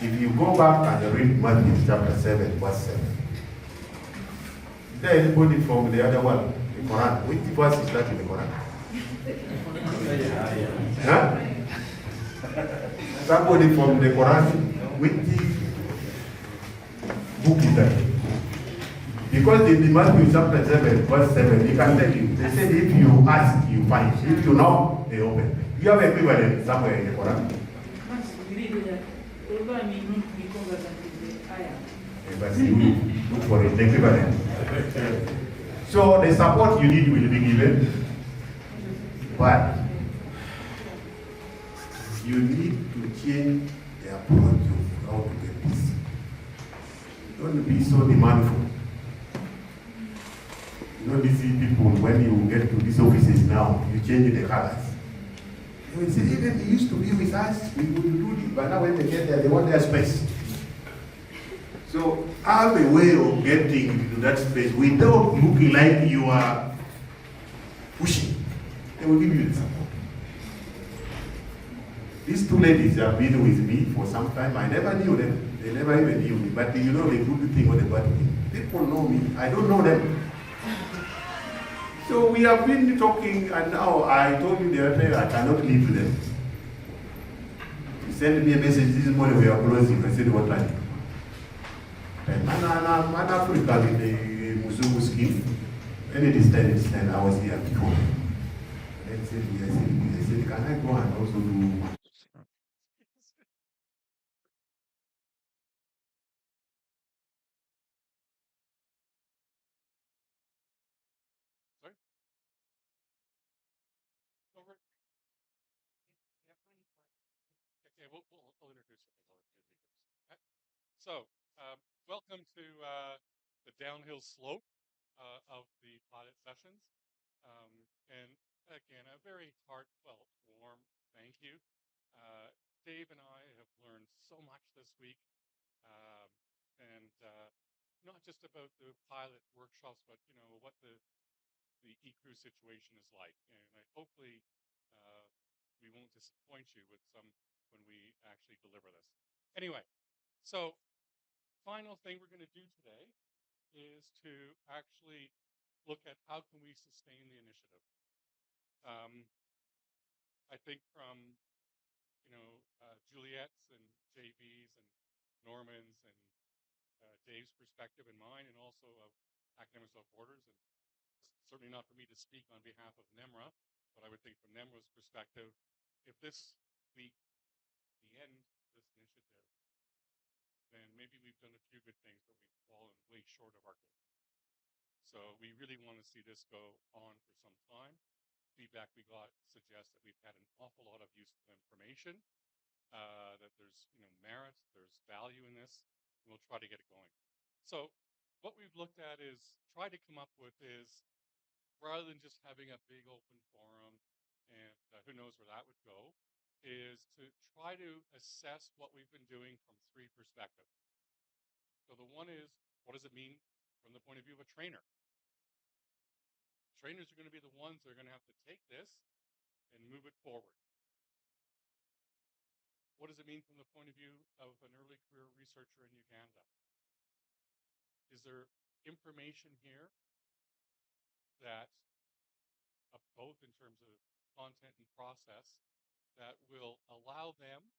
If you go back and read Matthew chapter 7, verse 7. Is there anybody from the other one? The Quran. Which verse is that in the Quran? Huh? Somebody from the Quran. Which book is that? Because in Matthew chapter 7, verse 7, you can tell you, they said if you ask, you find. If you knock, they open. You have equivalent somewhere in the Quran. But you look for it, the equivalent. So the support you need will be given, but you need to change the approach of how to get this. Don't be so demandful. You know, these people, when you get to these offices now, you change the colors. You will say, even they used to be with us, we would do this, but now when they get there, they want their space. So, have a way of getting into that space without looking like you are pushing. They will give you the support. These 2 ladies have been with me for some time. I never knew them. They never even knew me. But you know the good thing or the bad thing. People know me. I don't know them. So we have been talking, and now I told you the other day I cannot leave them. He sent me a message this morning, we are closing. I said, what time? Man Africa with the Muzungu scheme. When it is 10, I was here before. I said, can I go and also do? Sorry? Over. Okay, I'll introduce it. So, welcome to the downhill slope of the pilot sessions. And again, a very heartfelt, warm thank you. Dave and I have learned so much this week, and not just about the pilot workshops, but you know what the ECRU situation is like. And hopefully we won't disappoint you with some when we actually deliver this. Anyway, so final thing we're going to do today is to actually look at how can we sustain the initiative. I think from Juliet's and JB's and Norman's and Dave's perspective and mine, and also of Academics Without Borders, and certainly not for me to speak on behalf of NEMRA, but I would think from NEMRA's perspective, if this week we end this initiative, then maybe we've done a few good things, but we've fallen way short of our goal. So we really want to see this go on for some time. Feedback we got suggests that we've had an awful lot of useful information. that there's merit, there's value in this, and we'll try to get it going. So what we've looked at is try to come up with is rather than just having a big open forum and who knows where that would go, is to try to assess what we've been doing from three perspectives. So the one is, what does it mean from the point of view of a trainer? Trainers are going to be the ones that are going to have to take this and move it forward. What does it mean from the point of view of an early career researcher in Uganda? Is there information here that, both in terms of content and process, that will allow them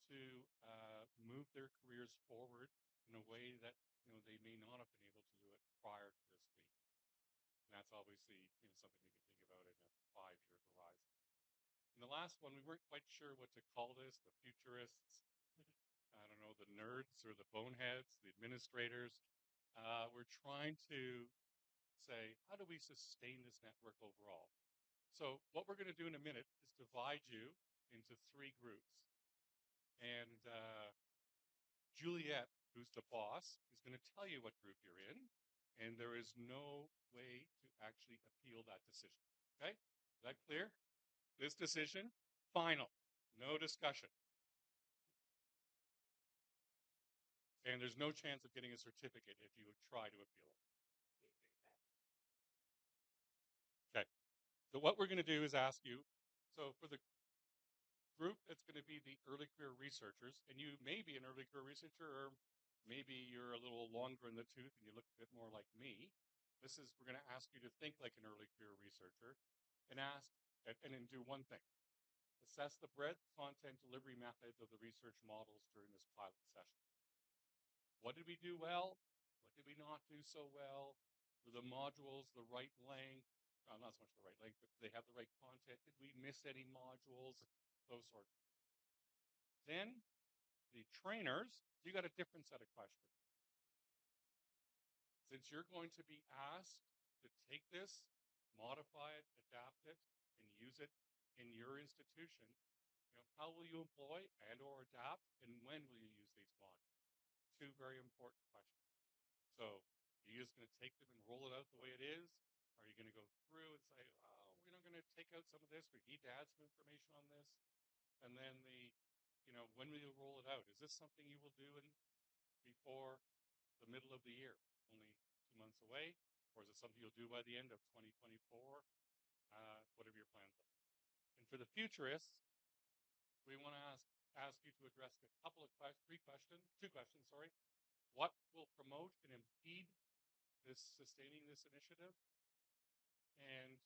to move their careers forward in a way that they may not have been able to do it prior to this week? And that's obviously something we can think about in a 5-year horizon. And the last one, we weren't quite sure what to call this, the futurists, I don't know, the nerds or the boneheads, the administrators. We're trying to say, how do we sustain this network overall? So what we're going to do in a minute is divide you into 3 groups. And Juliet, who's the boss, is going to tell you what group you're in. And there is no way to actually appeal that decision. Okay? Is that clear? This decision, final. No discussion. And there's no chance of getting a certificate if you would try to appeal it. Okay. So what we're going to do is ask you, so for the group that's going to be the early career researchers, and you may be an early career researcher, or maybe you're a little longer in the tooth and you look a bit more like me. We're going to ask you to think like an early career researcher and then do one thing. Assess the breadth, content, delivery methods of the research models during this pilot session. What did we do well? What did we not do so well? Were the modules the right length? Not so much the right length, but they have the right content. Did we miss any modules? Those sorts. Then the trainers, you got a different set of questions. Since you're going to be asked to take this, modify it, adapt it, and use it in your institution, how will you employ and or adapt, and when will you use these modules? 2 very important questions. So are you just going to take them and roll it out the way it is? Are you going to go through and say, oh, we're not going to take out some of this, we need to add some information on this? And then when will you roll it out? Is this something you will do before the middle of the year, only 2 months away? Or is it something you'll do by the end of 2024? Whatever your plans are. And for the futurists, we want to ask you to address a couple of two questions, sorry. What will promote and impede sustaining this initiative? And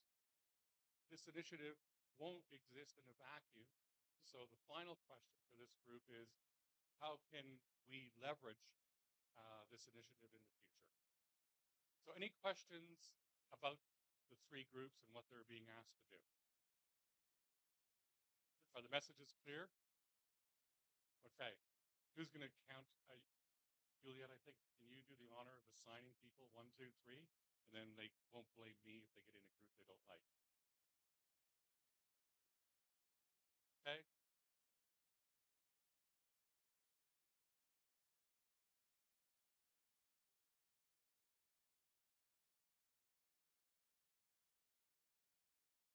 this initiative won't exist in a vacuum. So the final question for this group is, how can we leverage this initiative in the future? So any questions about the 3 groups and what they're being asked to do? Are the messages clear? Okay. Who's going to count? Juliet, I think, can you do the honor of assigning people 1, 2, 3? And then they won't blame me if they get in a group they don't like. Okay?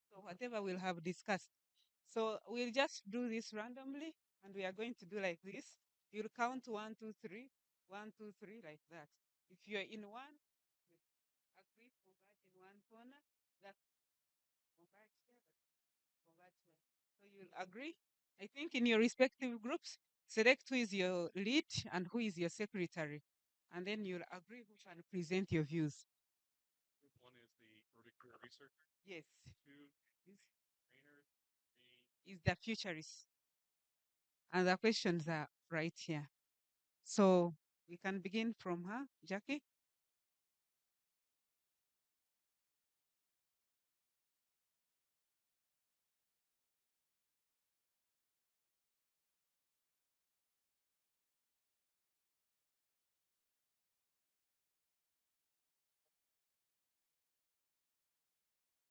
So whatever we'll have discussed. So we'll just do this randomly, and we are going to do like this. You'll count 1, 2, 3, 1, 2, 3, like that. If you're in one, you agree, convert in one corner, that convert here, convert here. So you'll agree. I think in your respective groups, select who is your lead and who is your secretary. And then you'll agree who shall present your views. Group 1 is the early career researcher. Yes. 2 is trainer. 3 is the futurist. And the questions are right here. So we can begin from her, Jackie.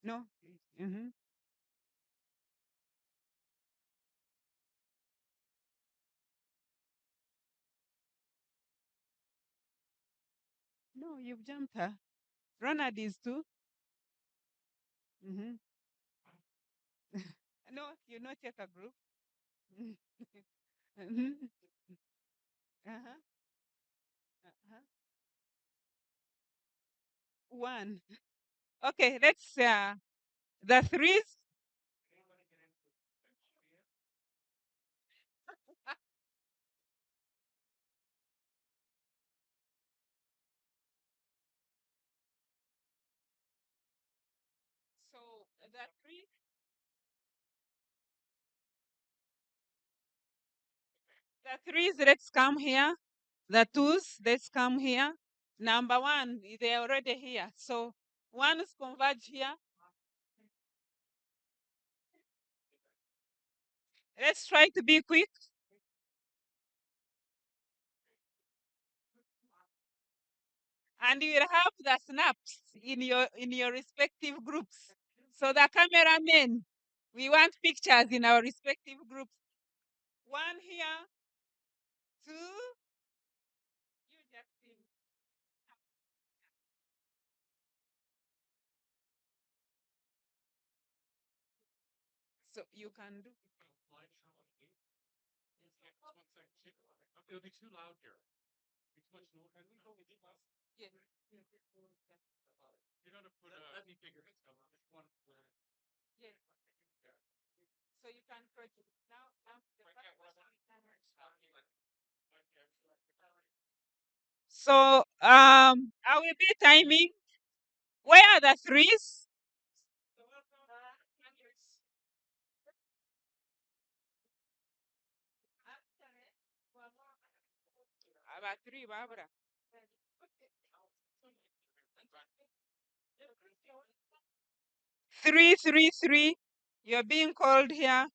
No. Mm-hmm. No, you've jumped her. Ronald is too. Mm-hmm. No, you not take a group. Mhm. Uh-huh. Uh-huh. One. Okay, let's the threes. So the three, the threes, let's come here. The twos, let's come here. Number one, they're already here. So ones converge here. Let's try to be quick. And you will have the snaps in your respective groups. So the cameramen, we want pictures in our respective groups. One here, two. You just see. So you can do. It'll be too loud here. It's much more. Can we go with it? Yes. You're gonna put a figure. One. Yes. So you can project now. So I will be timing. Where are the threes? About three, Barbara. 333. You're being called here.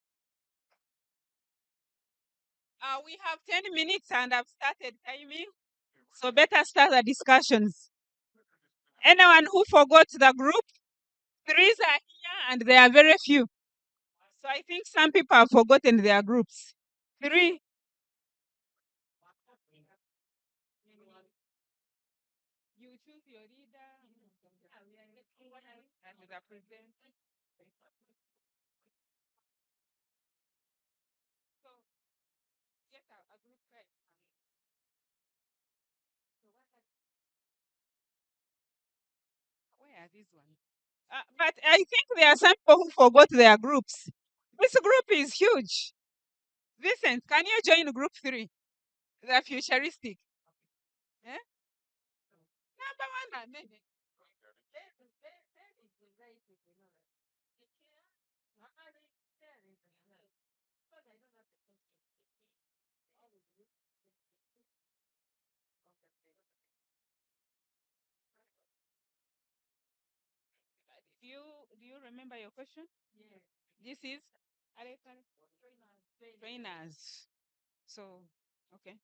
We have 10 minutes and I've started timing. So better start the discussions. Anyone who forgot the group, threes are here and there are very few. So I think some people have forgotten their groups. Three. You choose your leader and the present. So get a group right. Where are these ones? But I think there are some people who forgot their groups. This group is huge. Vincent, can you join group 3? The futuristic. Eh? Number one. Do you remember your question? Yes. This is trainers. So okay.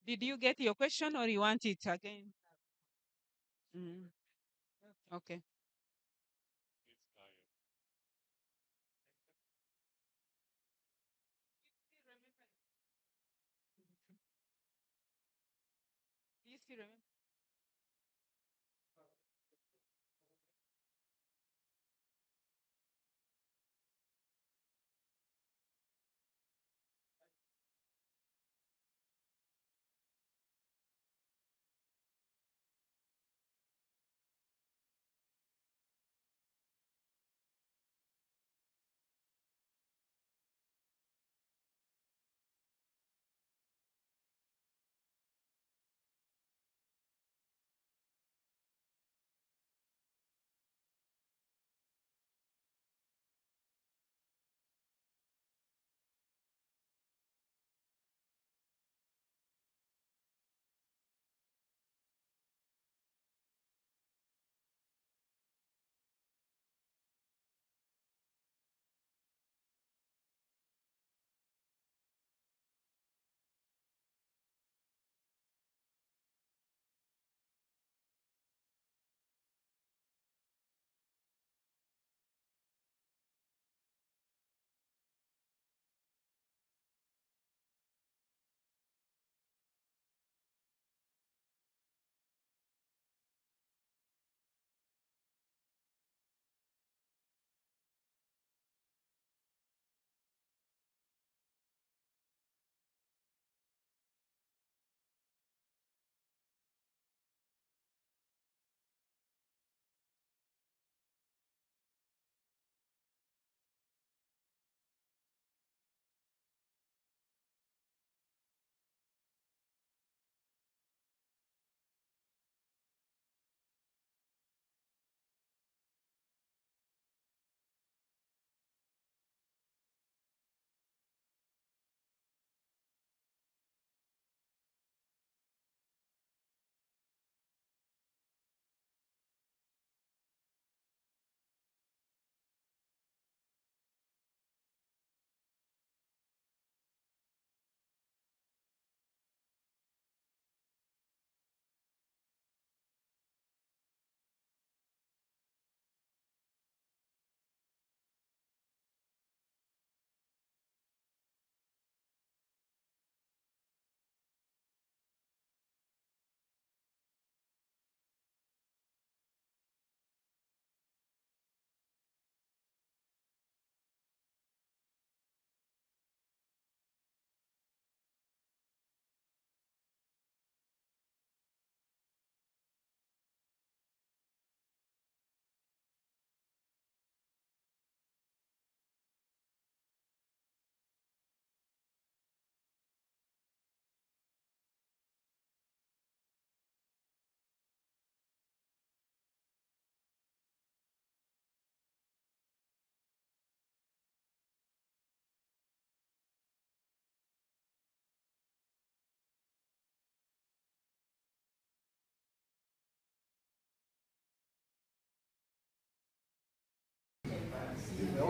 Did you get your question or you want it again? Mm. Okay. Do you still remember?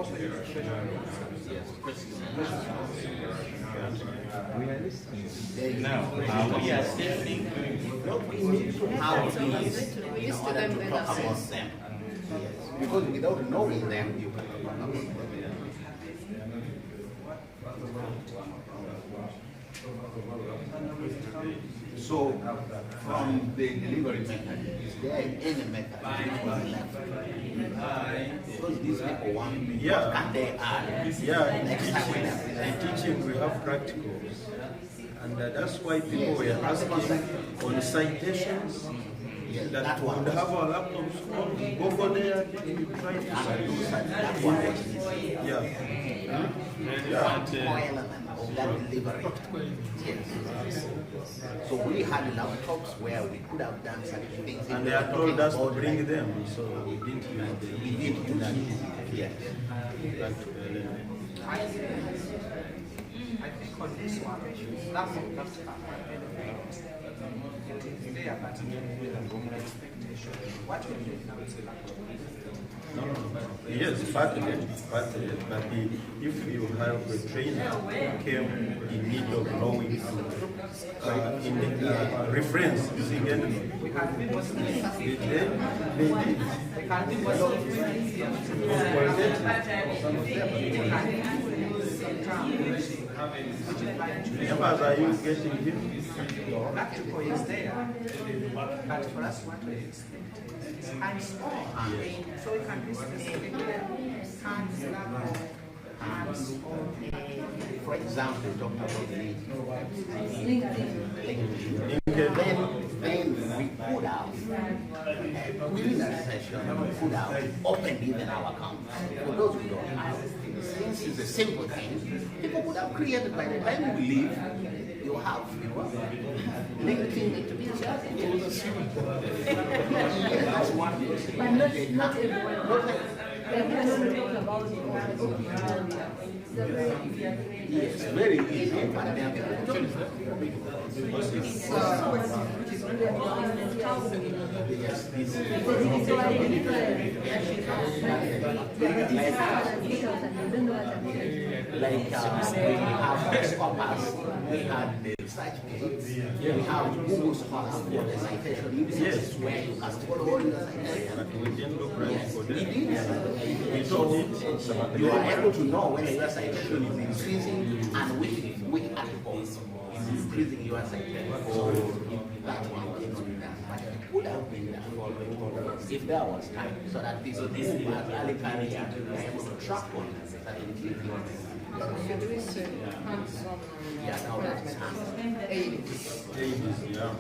Now, we are sending how these in order to talk about them. Because without knowing them, you cannot talk about them. So, from the delivery method, is there any method which was left? Because these people want, what can they add? Next time when in teaching we have practicals, and that's why people were asking on citations. That we would have our laptops on, go for there, you try to cite. That delivery. Yes. So we had laptops where we could have done such things. And they had told us to bring them, so we didn't use them. We did do that. Yes. I think on this one, that's there, but with expectation. What will you now say? No. Yes, partly. But if you have a trainer who came in need of knowing in reference using anything, We can be more specific. they can be more Members, are you getting him? Practical is there, but for us, what we expect is hands-on. So we can be specific. Hands-on. For example, talk about then we put out, within a session, we put out, open even our account. For those who don't have, since it's a simple thing, people could have created by the time we leave, you have, linking it to each other. Yeah, that's one thing. But not everyone. Everyone talk about Yes, very easy, but there are people who like we have Scopus, we have the research page, we have Google Scholar for the citation. Yes, where you can follow all your citations. But we didn't look right for them. We told it. You are able to know when your citation is increasing and which article is increasing your citation. So that one cannot be done. But it would have been done if there was time, so that people who have early career are able to track on certain things. Yeah, now that's hands-on. 80s, yeah.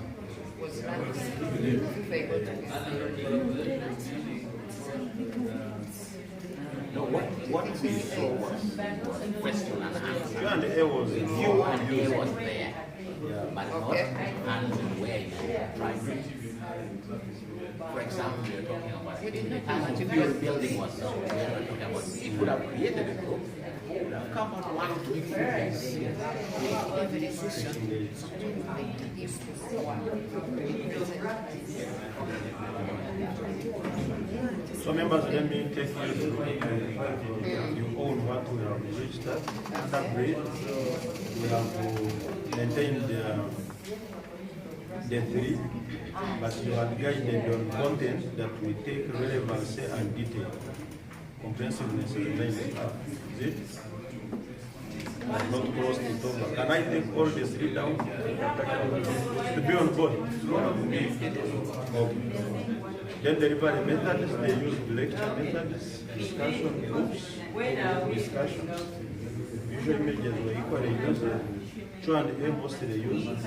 No, what we saw was question and answer. Q and A was in Q and A was there, but not and where you try to. For example, we are talking about the building was so we are talking about it would have created a group. Come on, 1, 2, 3. So members, let me take you through you own what we have registered. Under grade, we have maintained the 3, but you are guided on content that we take relevancy and detail. Comprehensiveness remains up. Is it? Not close to over. Can I take all the 3 down? To be on board. Okay. Then delivery methods, they use lecture methods, discussion groups, discussions. Visual images were equally used. Q and A mostly used.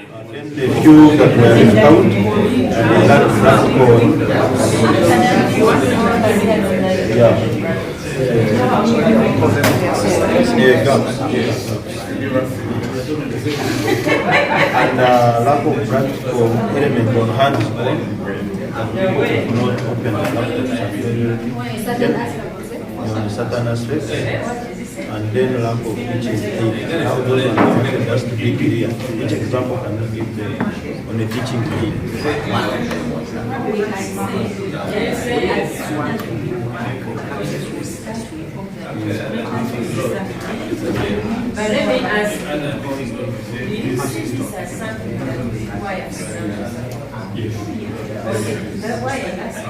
And then the few that were left out, and that's called. And lack of practical element on hands-on, not open the laptops, certain aspects, and then lack of teaching aid. How those are wanted just to be clear. Each example can give them on a teaching aid. But let me ask, do you see this as something that requires? That's why I asked.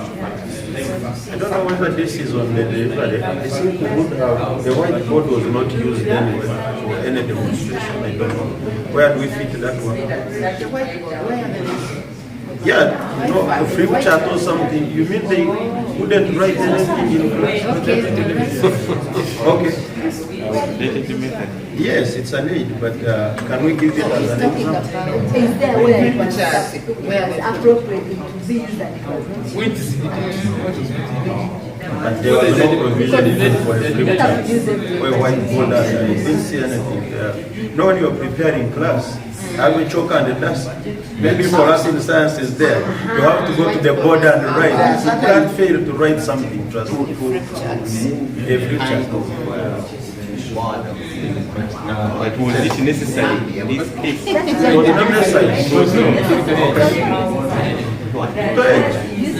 I don't know whether this is on the delivery. I think we would have, the whiteboard was not used anyway for any demonstration. I don't know. Where do we fit that one? Yeah, you know, a flip chart or something. You mean they wouldn't write anything in class? Okay. Yes, it's an aid, but can we give it as an example? Is there where it's appropriate to be used? But there was no provision for a flip chart or a whiteboard. I didn't see anything there. No, when you're preparing class, have a chalk and a dust. Maybe for us in science is there. You have to go to the board and write. You can't fail to write something, trust me. A flip chart. But was it necessary in this case? Not necessary.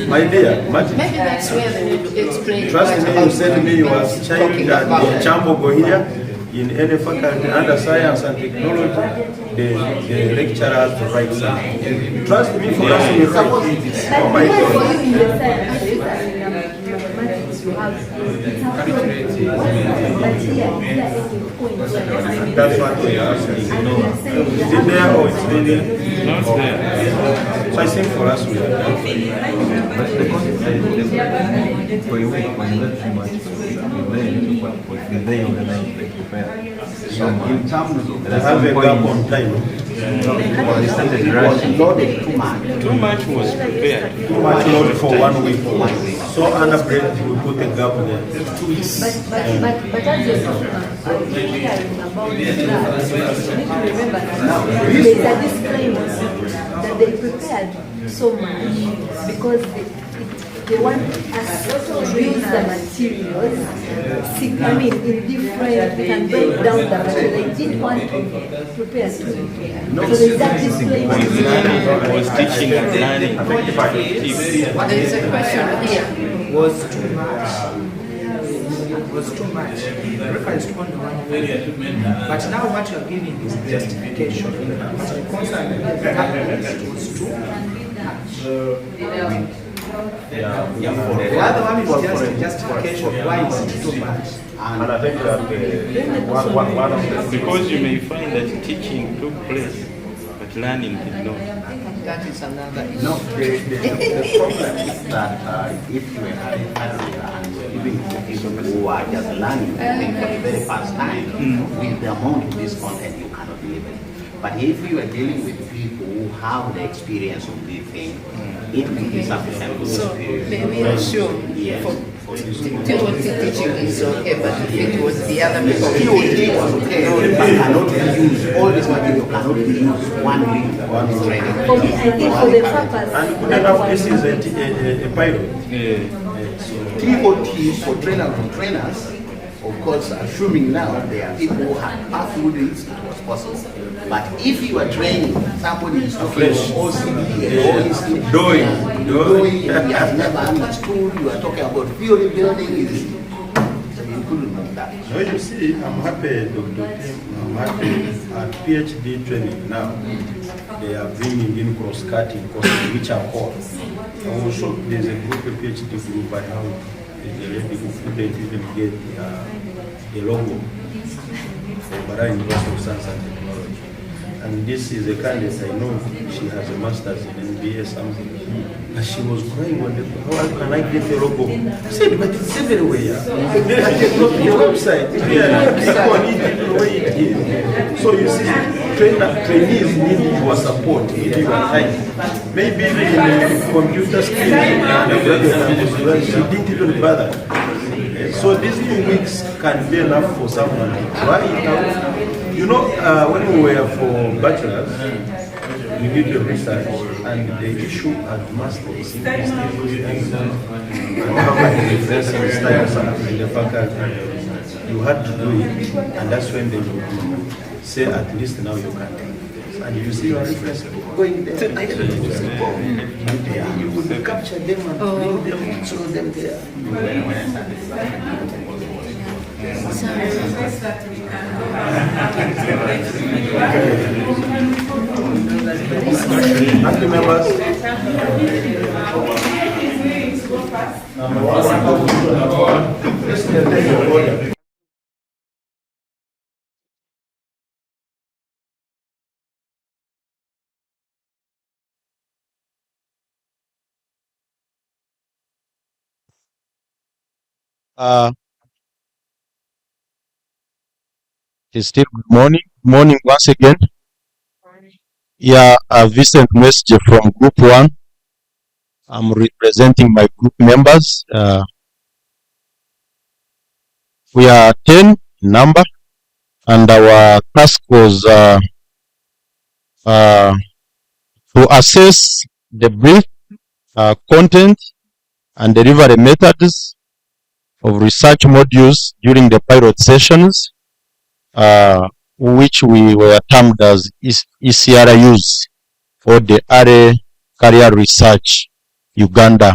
My dear, Martin. Maybe that's where they need to explain. Trust me, you said to me you was child at Chambogo here in any faculty under science and technology. The lecturer has to write something. Trust me, for us we write. Oh my God. In the sciences and mathematics, you have That's what we are asking. Is it there or it's not there? Not there. So I think for us we are there. But the concept is for you when you learn too much, you then organize like prepare. So in terms of I have a gap on time. Too much was prepared. Too much load for 1 week. So under break we put a gap there. 2 weeks. But as you're hearing about that, you need to remember that there's a disclaimer that they prepared so much because they want us to use the materials. I mean, in different, we can break down the material. They didn't want to prepare too. So there's that disclaimer. Was teaching and learning. There is a question here. Was too much. Was too much. Reference to only one thing. But now what you are giving is justification. But the concern was too much. The other one is just justification why it's too much. And I think that one of the... Because you may find that teaching took place, but learning did not. That is another issue. No, the problem is that if you are and even for people who are just learning for the very first time, with the amount of this content, you cannot deliver it. But if you are dealing with people who have the experience of this thing, it will be sufficient. So maybe I'm sure for teaching is okay, but if it was the other people who teaching was okay, but cannot be used. All this material cannot be used one training. For me, I think for the purpose. And good enough, this is a pilot. TOT for trainers, of course, assuming now there are people who have passed through this, it was possible. But if you are training somebody is talking all doing, he has never understood, you are talking about theory building, you couldn't know that. So you see, I'm happy, Dr. Tim, I'm happy at PhD training now. They are bringing in cross-cutting courses which are core. Also, there's a group, a PhD group, I have a lady who couldn't even get a logo for Valliere University of Science and Technology. And this is a candidate I know, she has a master's in MBA something. And she was crying on the how can I get a logo? I said, but it's everywhere. The website. Yeah, click on it the way it is. So you see, trainees need your support, need your time. Maybe in computer skills and she didn't even bother. So these 2 weeks can be enough for someone to try it out. You know, when we were for bachelor's, we did the research and the issue at masters in the faculty, you had to do it, and that's when they would say at least now you can. and you see your reference going there directly to say, oh, and there you would capture them and bring them, show them there. I request that we can go back. Thank you, members. It's still good morning. Morning once again. Yeah, Vincent message from Group 1. I'm representing my group members. We are 10 in number, and our task was to assess the brief content and delivery methods of research modules during the pilot sessions, which we were termed as ECRUs, or the Early Career Research Uganda.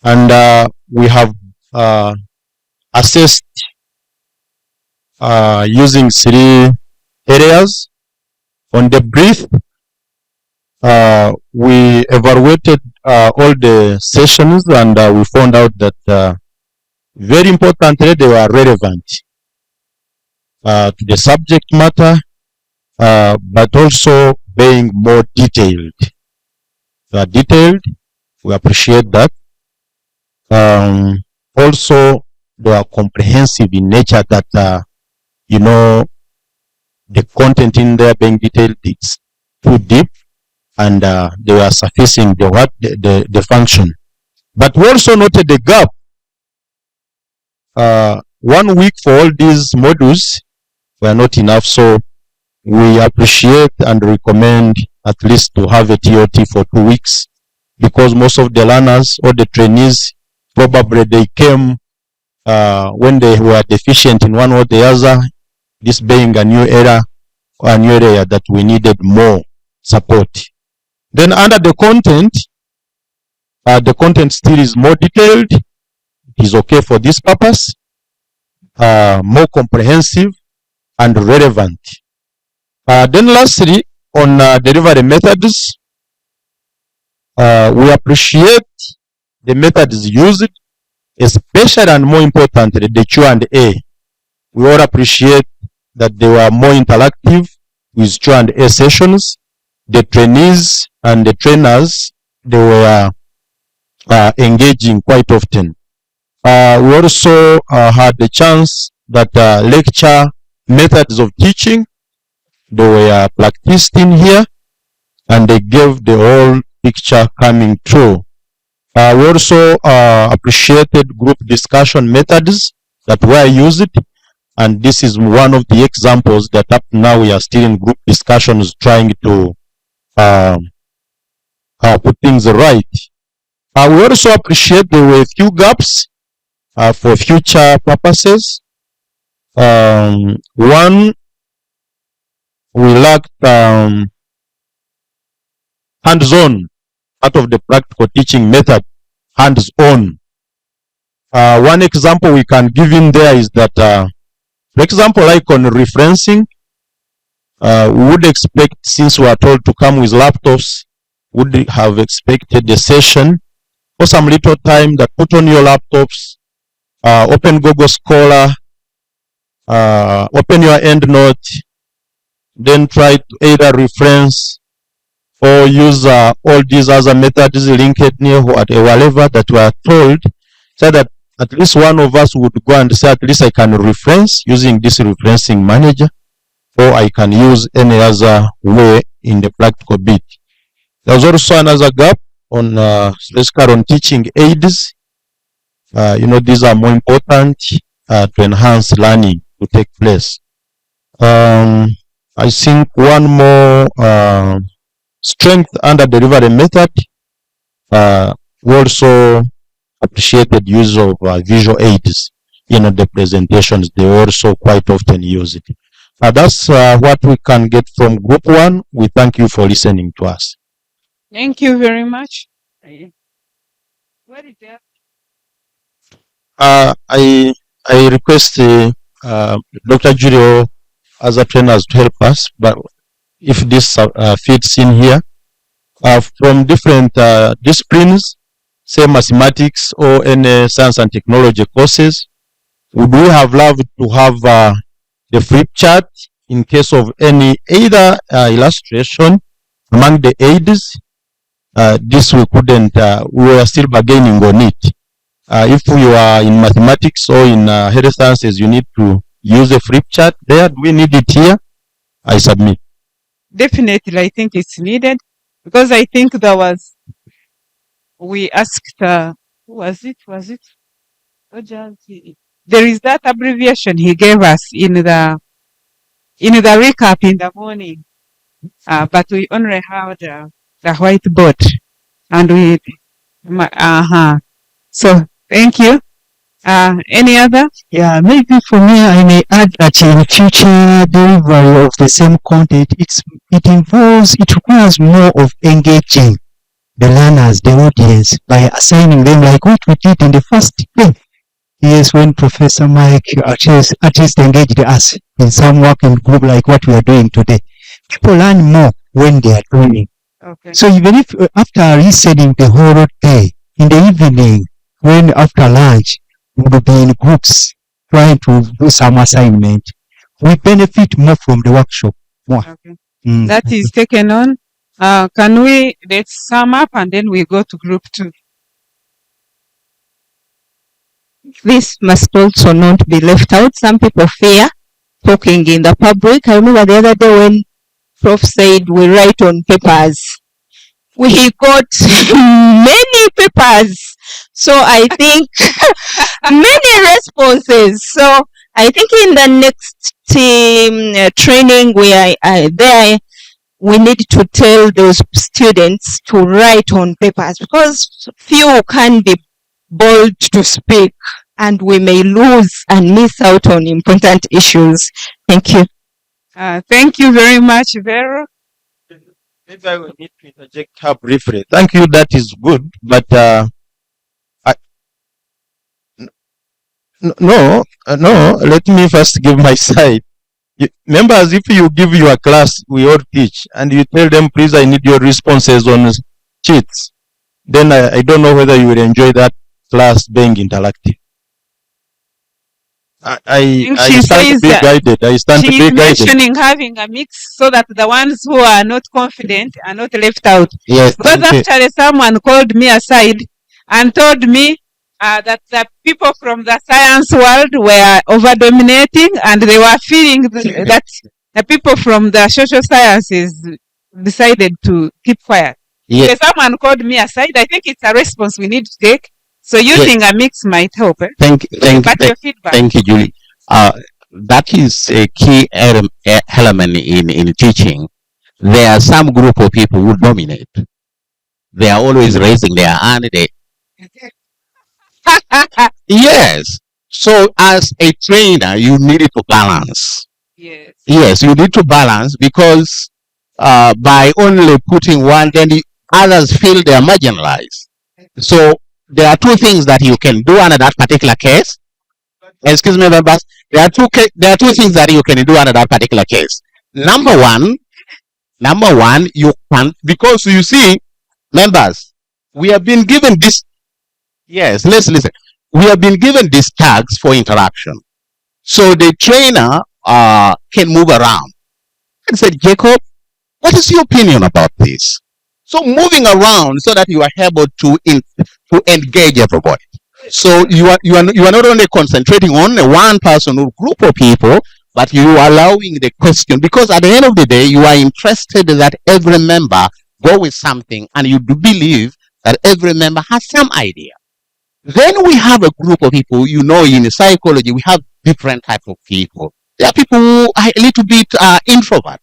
And we have assessed using 3 areas. On the brief, we evaluated all the sessions, and we found out that very importantly, they were relevant to the subject matter, but also being more detailed. They are detailed. We appreciate that. Also, they are comprehensive in nature, that you know, the content in there being detailed, it's too deep, and they were sufficing the function. But we also noted the gap. 1 week for all these modules were not enough, so we appreciate and recommend at least to have a TOT for 2 weeks, because most of the learners or the trainees, probably they came when they were deficient in one or the other, this being a new era or a new area that we needed more support. Then under the content still is more detailed. It is okay for this purpose, more comprehensive and relevant. Then lastly, on delivery methods, we appreciate the methods used, especially and more importantly, the Q&A. We all appreciate that they were more interactive with Q&A sessions. The trainees and the trainers, they were engaging quite often. We also had the chance that lecture methods of teaching, they were practiced in here, and they gave the whole picture coming through. We also appreciated group discussion methods that were used, and this is one of the examples that up now we are still in group discussions trying to put things right. We also appreciate there were a few gaps for future purposes. One, we lacked hands-on, part of the practical teaching method, hands-on. One example we can give in there is that, for example, like on referencing, we would expect, since we are told to come with laptops, would have expected the session for some little time that put on your laptops, open Google Scholar, open your EndNote, then try to either reference or use all these other methods, LinkedIn or whatever that we are told, so that at least one of us would go and say, at least I can reference using this referencing manager, or I can use any other way in the practical bit. There's also another gap on, especially on teaching aids. You know, these are more important to enhance learning to take place. I think one more strength under delivery method, we also appreciated use of visual aids in the presentations. They also quite often use it. That's what we can get from Group 1. We thank you for listening to us. Thank you very much. What is that? I request Dr. Julio as a trainers to help us, but if this fits in here, from different disciplines, say mathematics or any science and technology courses, would we have loved to have the flip chart in case of any either illustration among the aids? This we couldn't, we were still bargaining on it. If you are in mathematics or in health sciences, you need to use a flip chart there. Do we need it here? I submit. Definitely, I think it's needed because I think we asked, was it? There is that abbreviation he gave us in the recap in the morning, but we only have the whiteboard, and so thank you. Any other? Yeah, maybe for me, I may add that in future delivery of the same content, it requires more of engaging the learners, the audience, by assigning them like what we did in the first day. Yes, when Professor Mike at least engaged us in some working group like what we are doing today. People learn more when they are doing. Okay. So even if after listening the whole day, in the evening, when after lunch, we will be in groups trying to do some assignment, we benefit more from the workshop. More. Okay. That is taken on. Let's sum up and then we go to group 2. This must also not be left out. Some people fear talking in the public. I remember the other day when Prof said we write on papers. We got many papers. So I think many responses. So I think in the next team training we need to tell those students to write on papers because few can be bold to speak and we may lose and miss out on important issues. Thank you. Thank you very much, Vero. Maybe I will need to interject her briefly. Thank you, that is good, but no, let me first give my side. Members, if you give your class, we all teach, and you tell them, please, I need your responses on sheets, then I don't know whether you will enjoy that class being interactive. I stand to be guided. I stand to be guided. She's mentioning having a mix so that the ones who are not confident are not left out. Yes. Because actually someone called me aside and told me that the people from the science world were over-dominating and they were feeling that the people from the social sciences decided to keep quiet. Yes. So someone called me aside. I think it's a response we need to take. So using a mix might help. Thank you, Julie. That is a key element in teaching. There are some group of people who dominate. They are always raising their hand. Yes. So as a trainer, you need to balance. Yes. Yes, you need to balance because by only putting one, then others feel they are marginalized. So there are two things that you can do under that particular case. Excuse me, members. There are two things that you can do under that particular case. Number one, you can, because you see, members, we have been given this. Yes, let's listen. We have been given these tags for interaction, so the trainer can move around and say, Jacob, what is your opinion about this? So moving around so that you are able to engage everybody. So you are not only concentrating on one person or group of people, but you are allowing the question, because at the end of the day, you are interested that every member go with something, and you do believe that every member has some idea. Then we have a group of people, in psychology, we have different types of people. There are people who are a little bit introvert.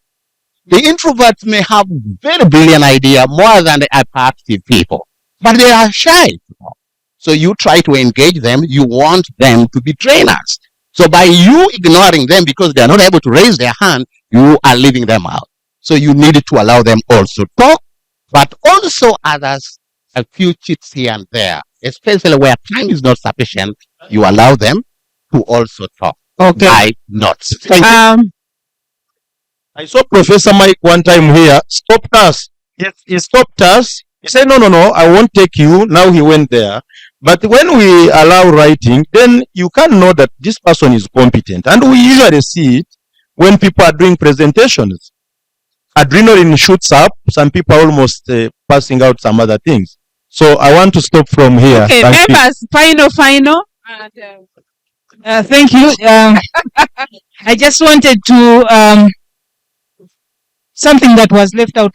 The introverts may have very brilliant idea more than the hyperactive people, but they are shy. So you try to engage them. You want them to be trainers. So by you ignoring them because they are not able to raise their hand, you are leaving them out. So you need to allow them also talk, but also others, a few cheats here and there, especially where time is not sufficient, you allow them to also talk. Okay. By notes. I saw Professor Mike one time here, stopped us. Yes, he stopped us. He said, no, I won't take you. Now he went there. But when we allow writing, then you can know that this person is competent. And we usually see it when people are doing presentations. Adrenaline shoots up. Some people are almost passing out some other things. So I want to stop from here. Okay, Thank members, final. And, thank you. I just wanted to, something that was left out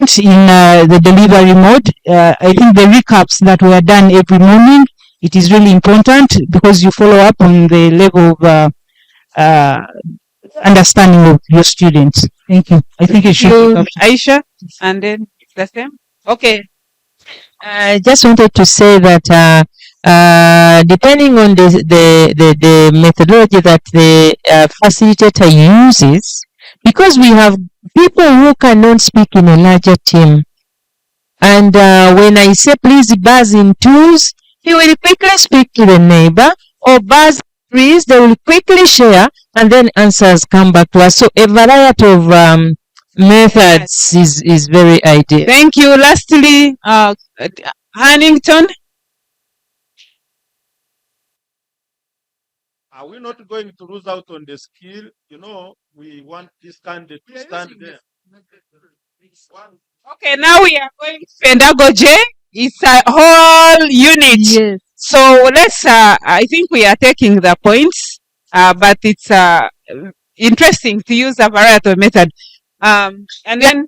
in the delivery mode. I think the recaps that were done every morning, it is really important because you follow up on the level of understanding of your students. Thank you. I think it should be Aisha, and then the same. Okay. I just wanted to say that depending on the methodology that the facilitator uses, because we have people who cannot speak in a larger team, and when I say please buzz in twos, he will quickly speak to the neighbor, or buzz threes, they will quickly share, and then answers come back to us. So a variety of methods is very ideal. Thank you. Lastly, Huntington. Are we not going to lose out on the skill? You know, we want this candidate to stand there. Okay, now we are going to pedagogy. It's a whole unit. Yes. So let's, I think we are taking the points, but it's interesting to use a variety of method. And then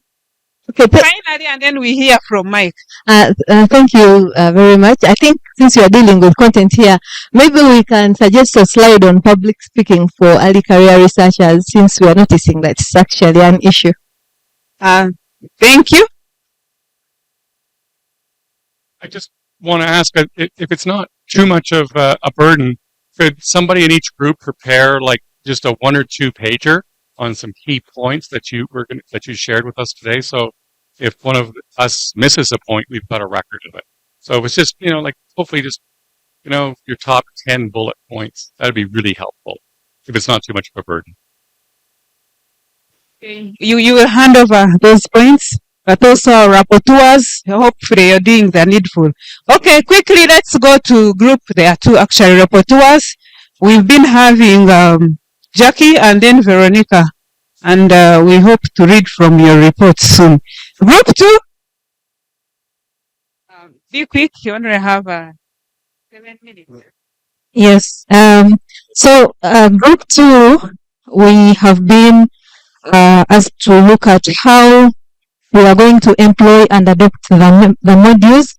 finally, and then we hear from Mike. Thank you very much. I think since you are dealing with content here, maybe we can suggest a slide on public speaking for early career researchers, since we are noticing that it's actually an issue. Thank you. I just want to ask if it's not too much of a burden, could somebody in each group prepare like just a 1 or 2 pager on some key points that you shared with us today? So if one of us misses a point, we've got a record of it. So if it's just, like hopefully just, your top 10 bullet points, that'd be really helpful if it's not too much of a burden. Okay. You will hand over those points, but also rapporteurs. Hopefully you're doing the needful. Okay, quickly, let's go to group. There are 2 actually rapporteurs. We've been having Jackie and then Veronica, and we hope to read from your reports soon. Group 2, be quick, you only have 7 minutes. Yes. So group 2, we have been asked to look at how we are going to employ and adopt the modules,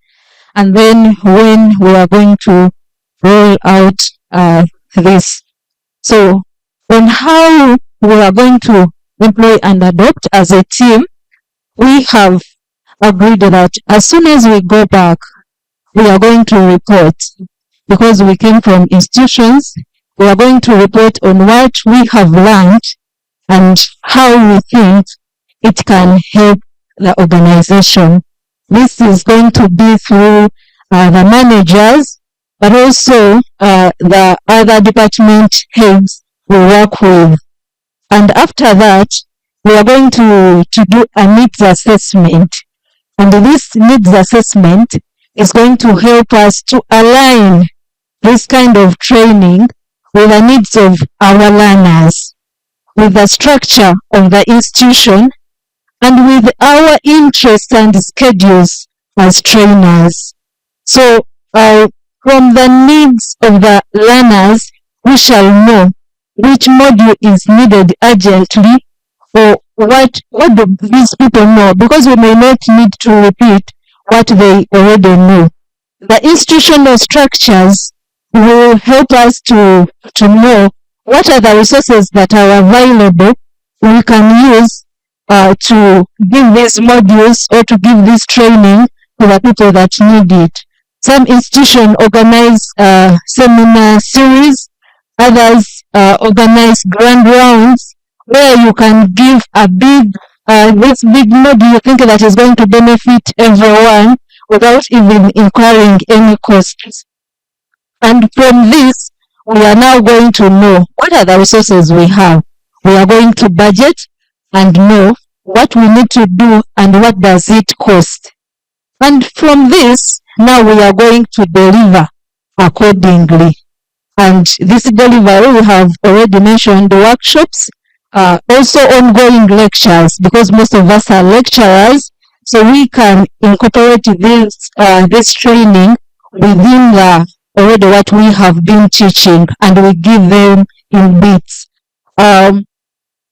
and then when we are going to roll out this. So on how we are going to employ and adopt as a team, we have agreed that as soon as we go back, we are going to report, because we came from institutions, we are going to report on what we have learned and how we think it can help the organization. This is going to be through the managers, but also the other department heads we work with. And after that, we are going to do a needs assessment. And this needs assessment is going to help us to align this kind of training with the needs of our learners, with the structure of the institution, and with our interests and schedules as trainers. So from the needs of the learners, we shall know which module is needed urgently, or what do these people know, because we may not need to repeat what they already know. The institutional structures will help us to know what are the resources that are available we can use to give these modules or to give this training to the people that need it. Some institutions organize seminar series, Others organize grand rounds where you can give a big, this big module you think that is going to benefit everyone without even incurring any costs. And from this, we are now going to know what are the resources we have. We are going to budget and know what we need to do and what does it cost. And from this, now we are going to deliver accordingly. And this delivery, we have already mentioned the workshops, also ongoing lectures, because most of us are lecturers, so we can incorporate this training within the already what we have been teaching, and we give them in bits.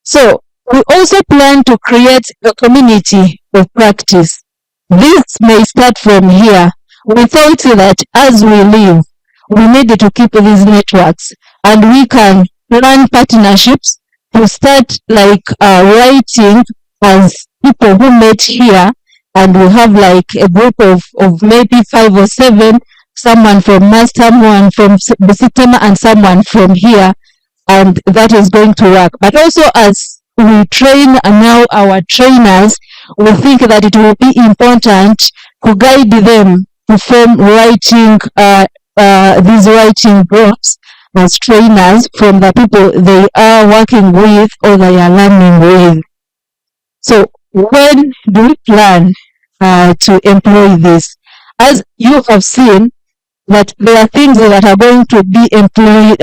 So we also plan to create a community of practice. This may start from here. We thought that as we live, we need to keep these networks, and we can plan partnerships to start like writing as people who met here, and we have like a group of maybe 5 or 7, someone from Master, someone from Busitama, and someone from here, and that is going to work. But also as we train now our trainers, we think that it will be important to guide them to form writing, these writing groups as trainers from the people they are working with or they are learning with. So when do we plan to employ this? As you have seen, that there are things that are going to be employed,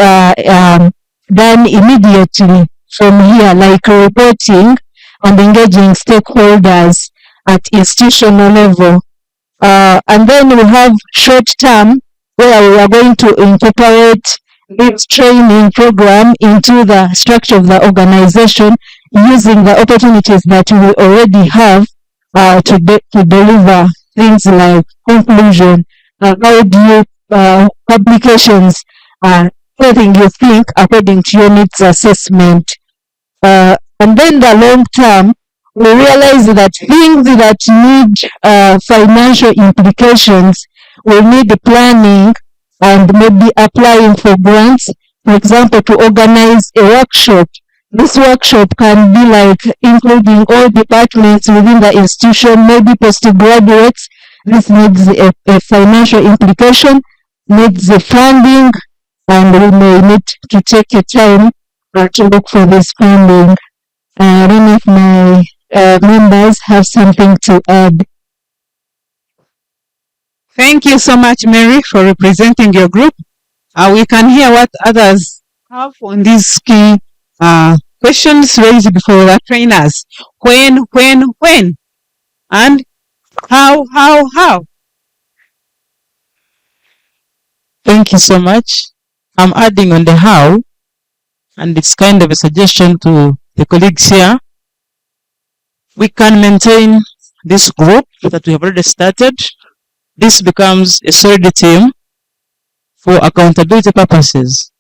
done immediately from here, like reporting and engaging stakeholders at institutional level. And then we have short term, where we are going to incorporate this training program into the structure of the organization, using the opportunities that we already have to deliver things like conclusion, how do you publications, everything you think according to your needs assessment. And then the long term, we realize that things that need financial implications will need planning and maybe applying for grants. For example, to organize a workshop. This workshop can be like including all departments within the institution, maybe postgraduates. This needs a financial implication, needs the funding, and we may need to take a time to look for this funding. I don't know if my members have something to add. Thank you so much, Mary, for representing your group. We can hear what others have on these key questions raised before the trainers. When, and how. Thank you so much. I'm adding on the how, and it's kind of a suggestion to the colleagues here. We can maintain this group that we have already started. This becomes a solid team for accountability purposes.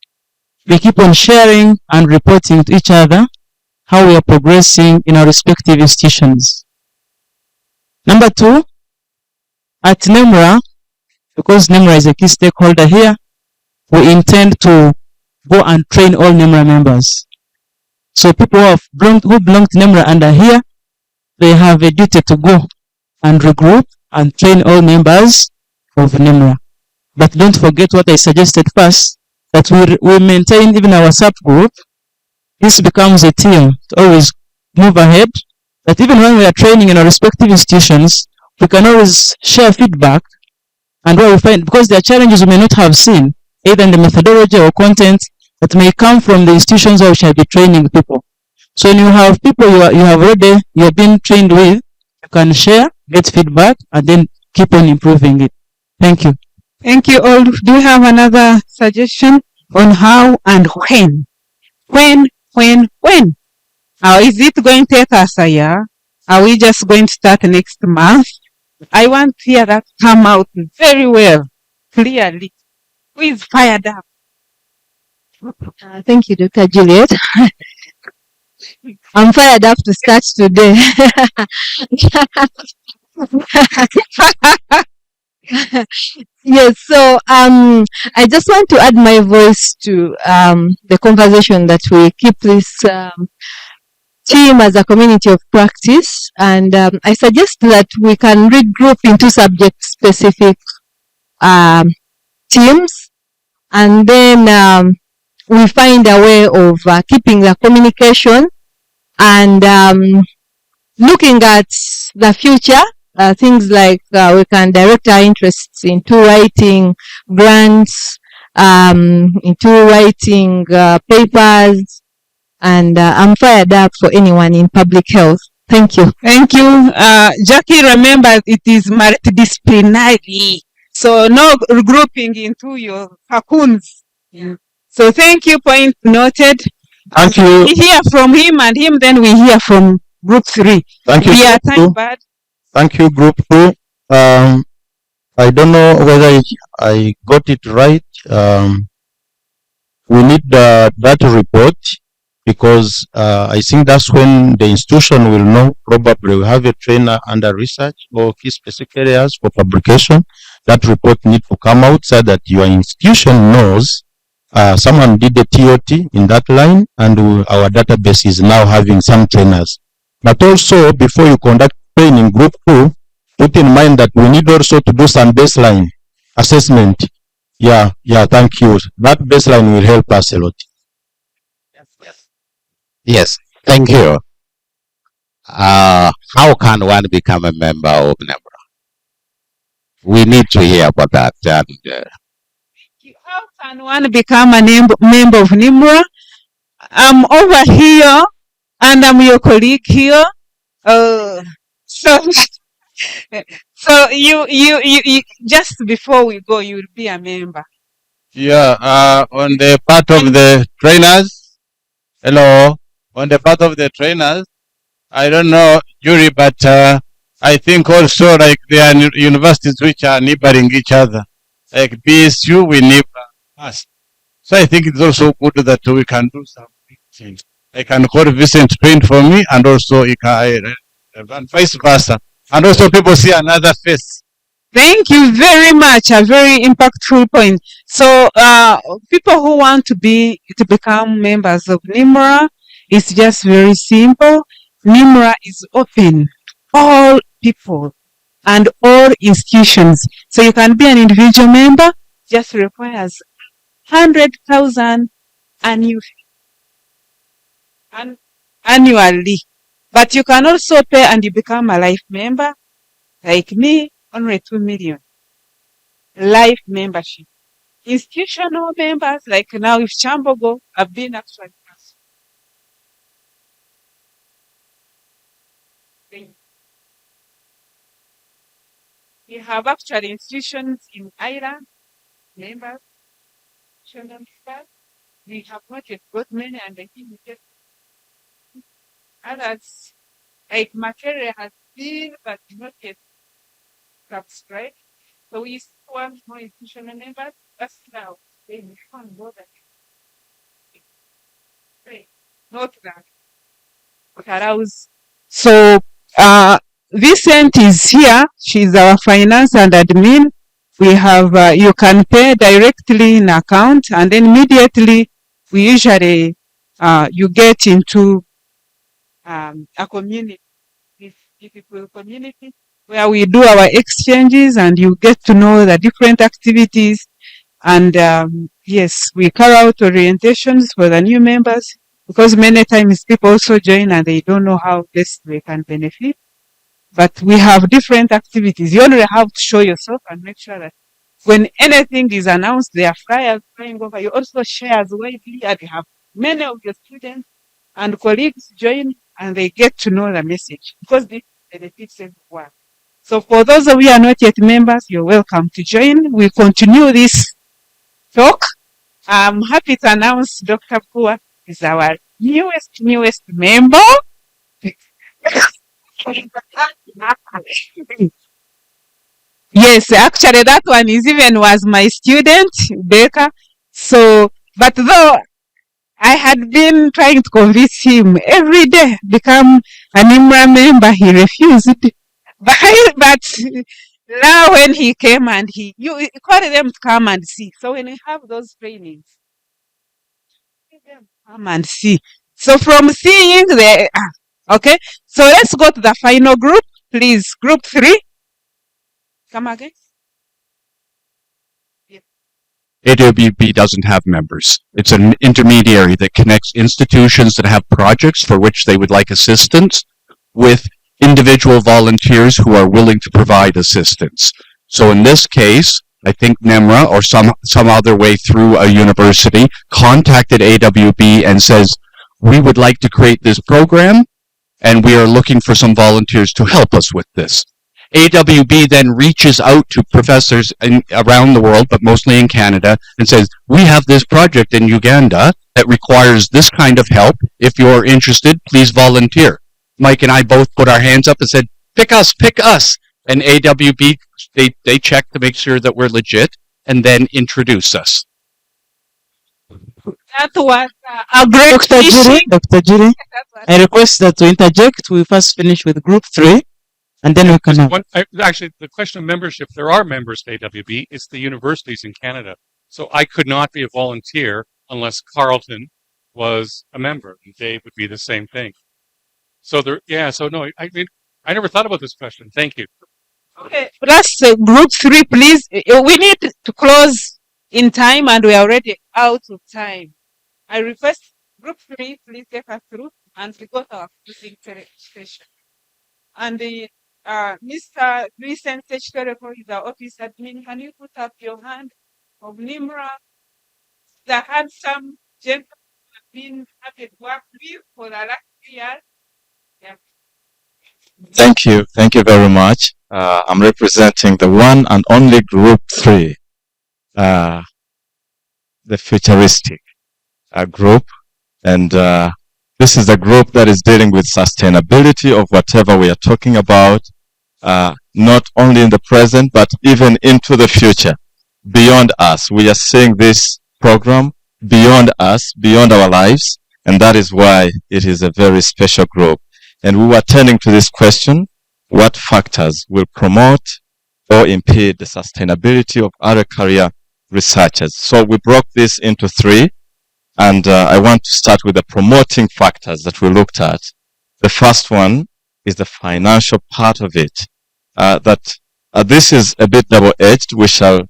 We keep on sharing and reporting to each other how we are progressing in our respective institutions. Number 2, at NEMRA, because NEMRA is a key stakeholder here, we intend to go and train all NEMRA members. So people who belong to NEMRA under here, they have a duty to go and regroup and train all members of NEMRA. But don't forget what I suggested first, that we maintain even our subgroup. This becomes a team to always move ahead, that even when we are training in our respective institutions, we can always share feedback and what we find, because there are challenges we may not have seen, either in the methodology or content, that may come from the institutions where we shall be training people. So when you have people you have been trained with, you can share, get feedback, and then keep on improving it. Thank you. Thank you all. Do you have another suggestion on how and when? When? Is it going to take us a year? Are we just going to start next month? I want to hear that come out very well, clearly. Who is fired up? Thank you, Dr. Juliet. I'm fired up to start today. Yes, so I just want to add my voice to the conversation that we keep this team as a community of practice, and I suggest that we can regroup into subject-specific teams, and then we find a way of keeping the communication and looking at the future. Things like we can direct our interests into writing grants, into writing papers, and I'm fired up for anyone in public health. Thank you. Thank you. Jackie, remember it is multidisciplinary. So no grouping into your cocoons. Yeah. So thank you, point noted. Thank you. We hear from him and him, then we hear from group 3. Thank you. We are time bad. Thank you, group 2. I don't know whether I got it right. We need that report, because I think that's when the institution will know. Probably we have a trainer under research or key specific areas for publication. That report needs to come out so that your institution knows someone did the TOT in that line, and our database is now having some trainers. But also, before you conduct training group 2, put in mind that we need also to do some baseline assessment. Yeah, thank you. That baseline will help us a lot. Yes, thank you. How can one become a member of NEMRA? We need to hear about that. How can one become a member of NEMRA? I'm over here, and I'm your colleague here. So you just before we go, you will be a member. Yeah, on the part of the trainers. Hello. On the part of the trainers, I don't know, Jury, but I think also like there are universities which are neighboring each other. Like BSU, we neighbor us. So I think it's also good that we can do something. I can call Vincent Print for me, and also and vice versa. And also people see another face. Thank you very much. A very impactful point. So people who want to become members of NEMRA, it's just very simple. NEMRA is open to all people and all institutions. So you can be an individual member, just requires 100,000 annually. But you can also pay and you become a life member, like me, only 2 million. Life membership. Institutional members, like now if Chambogo, have been actually. We have actually institutions in Ireland, members, we have not yet got many, and I think we get others, like material has been, but not yet subscribed. So we still want more institutional members. That's now. Then we can't go that. Not that. It allows. So, Vincent is here. She's our finance and admin. We have, you can pay directly in account, and then immediately we usually, you get into a community, people community, where we do our exchanges, and you get to know the different activities. And yes, we carry out orientations for the new members, because many times people also join and they don't know how best they can benefit. But we have different activities. You only have to show yourself and make sure that when anything is announced, there are flyers flying over. You also share as widely, and you have many of your students and colleagues join, and they get to know the message, because this benefits everyone. So for those of you who are not yet members, you're welcome to join. We continue this talk. I'm happy to announce Dr. Pua is our newest member. Yes, actually that one was my student, Becca. So, but though I had been trying to convince him every day become an NEMRA member, he refused. But Now when he came and you call them to come and see. So when we have those trainings, come and see. So from seeing the, okay. So let's go to the final group, please. Group 3. Come again. AWB doesn't have members. It's an intermediary that connects institutions that have projects for which they would like assistance with individual volunteers who are willing to provide assistance. So in this case, I think NEMRA or some other way through a university contacted AWB and says, we would like to create this program and we are looking for some volunteers to help us with this. AWB then reaches out to professors around the world, but mostly in Canada, and says, we have this project in Uganda that requires this kind of help. If you're interested, please volunteer. Mike and I both put our hands up and said, pick us. And AWB, they check to make sure that we're legit and then introduce us. That was a great Dr. Jiri, I request that to interject. We first finish with group 3. And then we can actually, the question of membership, there are members at AWB. It's the universities in Canada. So I could not be a volunteer unless Carleton was a member. And Dave would be the same thing. So no, I never thought about this question. Thank you. Okay, plus group 3, please. We need to close in time and we are already out of time. I request group 3, please take us through and we go to our closing session. And the Mr. Recent Secretary is our office admin. Can you put up your hand of NEMRA, the handsome gentleman who has been having work with for the last 3 years? Yeah. Thank you very much. I'm representing the one and only group 3, the futuristic group. And this is a group that is dealing with sustainability of whatever we are talking about, not only in the present, but even into the future, beyond us. We are seeing this program beyond us, beyond our lives, and that is why it is a very special group. And we were turning to this question, what factors will promote or impede the sustainability of early career researchers? So we broke this into 3. And I want to start with the promoting factors that we looked at. The first one is the financial part of it. This is a bit double-edged. We shall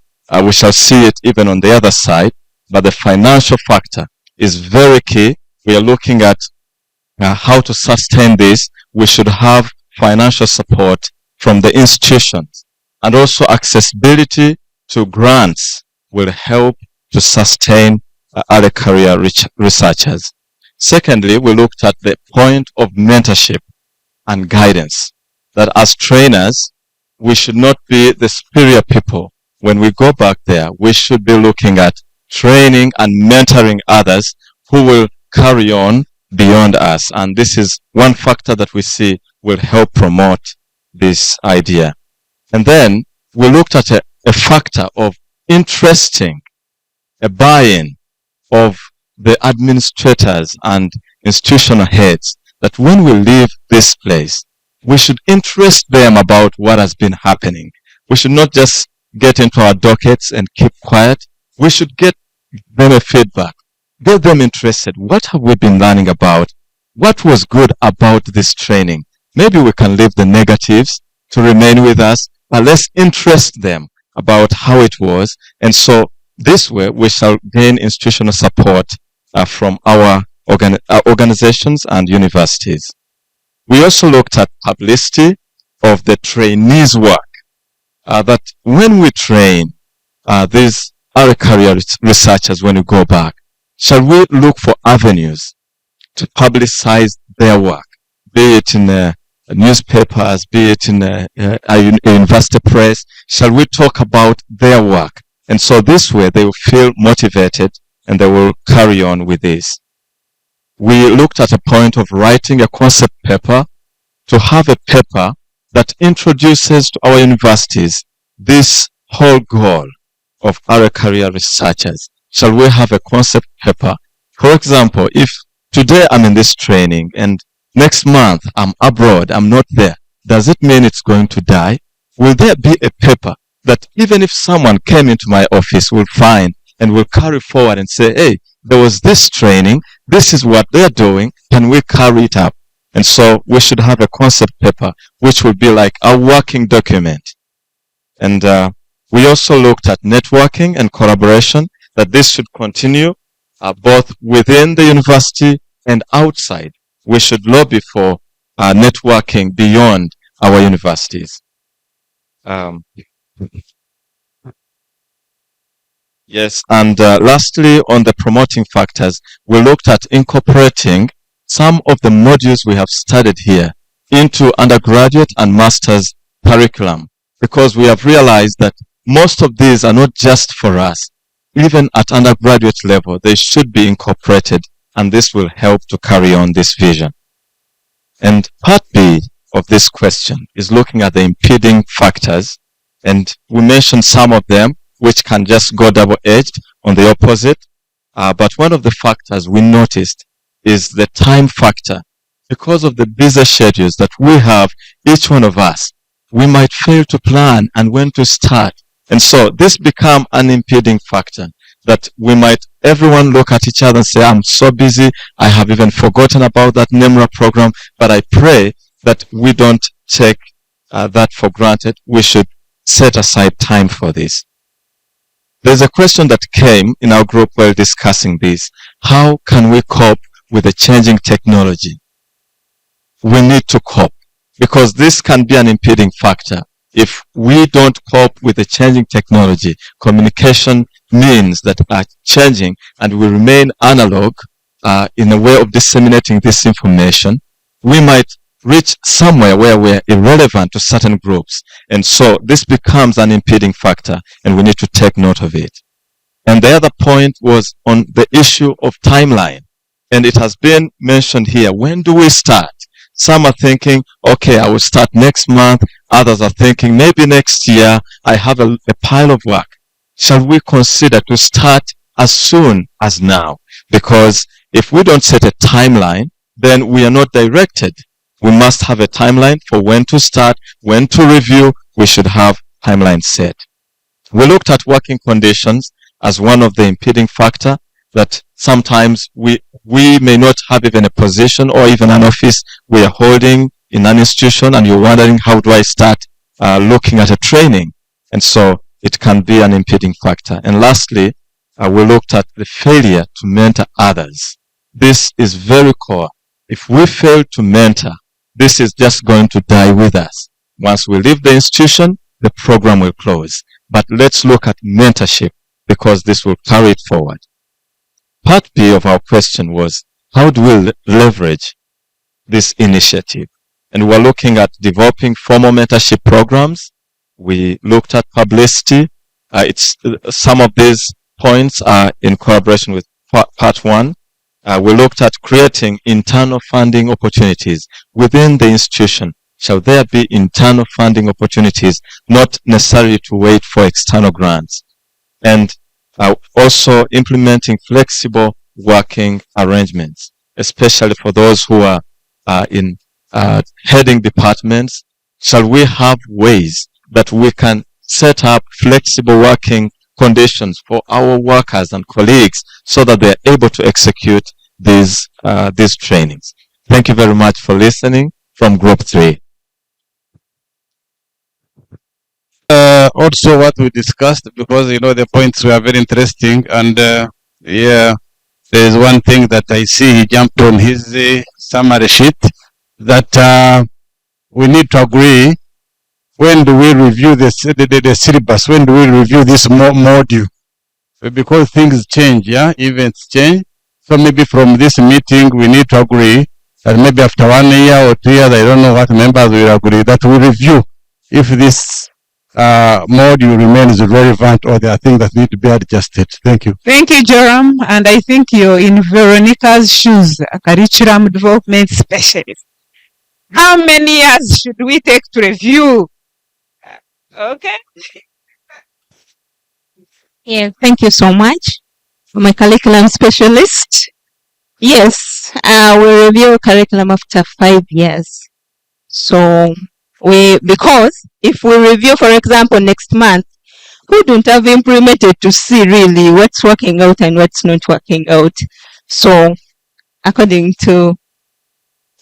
see it even on the other side. But the financial factor is very key. We are looking at how to sustain this. We should have financial support from the institutions. And also accessibility to grants will help to sustain early career researchers. Secondly, we looked at the point of mentorship and guidance, that as trainers, we should not be the superior people. When we go back there, we should be looking at training and mentoring others who will carry on beyond us. And this is one factor that we see will help promote this idea. And then we looked at a factor of interesting, a buy-in of the administrators and institutional heads, that when we leave this place, we should interest them about what has been happening. We should not just get into our dockets and keep quiet. We should get them a feedback, get them interested. What have we been learning about? What was good about this training? Maybe we can leave the negatives to remain with us, but let's interest them about how it was. And so this way, we shall gain institutional support from our organizations and universities. We also looked at publicity of the trainees' work, that when we train these early career researchers, when we go back, shall we look for avenues to publicize their work, be it in newspapers, be it in a university press? Shall we talk about their work? And so this way they will feel motivated and they will carry on with this. We looked at a point of writing a concept paper, to have a paper that introduces to our universities this whole goal of early career researchers. Shall we have a concept paper? For example, if today I'm in this training and next month I'm abroad, I'm not there, does it mean it's going to die? will there be a paper that even if someone came into my office will find and will carry forward and say, hey, there was this training, this is what they're doing, can we carry it up? And so we should have a concept paper, which will be like a working document. And we also looked at networking and collaboration, that this should continue both within the university and outside. We should lobby for networking beyond our universities. Yes, and lastly, on the promoting factors, we looked at incorporating some of the modules we have studied here into undergraduate and master's curriculum, because we have realized that most of these are not just for us. Even at undergraduate level, they should be incorporated, and this will help to carry on this vision. And part B of this question is looking at the impeding factors, and we mentioned some of them which can just go double-edged on the opposite. But one of the factors we noticed is the time factor. Because of the busy schedules that we have, each one of us, we might fail to plan and when to start. And so this become an impeding factor, that we might, everyone look at each other and say, I'm so busy, I have even forgotten about that NEMRA program. But I pray that we don't take that for granted. We should set aside time for this. There's a question that came in our group while discussing this. How can we cope with the changing technology? We need to cope, because this can be an impeding factor. If we don't cope with the changing technology, communication means that are changing, and we remain analog in a way of disseminating this information, we might reach somewhere where we're irrelevant to certain groups. And so this becomes an impeding factor, and we need to take note of it. And the other point was on the issue of timeline. And it has been mentioned here. When do we start? Some are thinking, okay, I will start next month. Others are thinking, maybe next year. I have a pile of work. Shall we consider to start as soon as now? Because if we don't set a timeline, then we are not directed. We must have a timeline for when to start, when to review. We should have timelines set. We looked at working conditions as one of the impeding factor, that sometimes we may not have even a position or even an office we are holding in an institution, and you're wondering, how do I start looking at a training? And so it can be an impeding factor. And lastly, we looked at the failure to mentor others. This is very core. If we fail to mentor, this is just going to die with us. Once we leave the institution, the program will close. But let's look at mentorship, because this will carry it forward. Part B of our question was, how do we leverage this initiative? And we're looking at developing formal mentorship programs. We looked at publicity. Some of these points are in collaboration with part 1. We looked at creating internal funding opportunities within the institution. Shall there be internal funding opportunities, not necessarily to wait for external grants? And also implementing flexible working arrangements, especially for those who are in heading departments. Shall we have ways that we can set up flexible working conditions for our workers and colleagues so that they're able to execute these trainings? Thank you very much for listening from Group 3. Also what we discussed, because the points were very interesting, and yeah, there is one thing that I see he jumped on his summary sheet, that we need to agree, when do we review the syllabus, when do we review this module, because things change, yeah, events change. So maybe from this meeting we need to agree that maybe after 1 year or 2 years, I don't know what members will agree, that we review if this module remains relevant or there are things that need to be adjusted. Thank you. Thank you, Joram. And I think you're in Veronica's shoes, a curriculum development specialist. How many years should we take to review? Okay. Yeah, thank you so much. I'm a curriculum specialist. Yes, we review curriculum after 5 years. So Because if we review, for example, next month, who don't have implemented to see really what's working out and what's not working out. So according to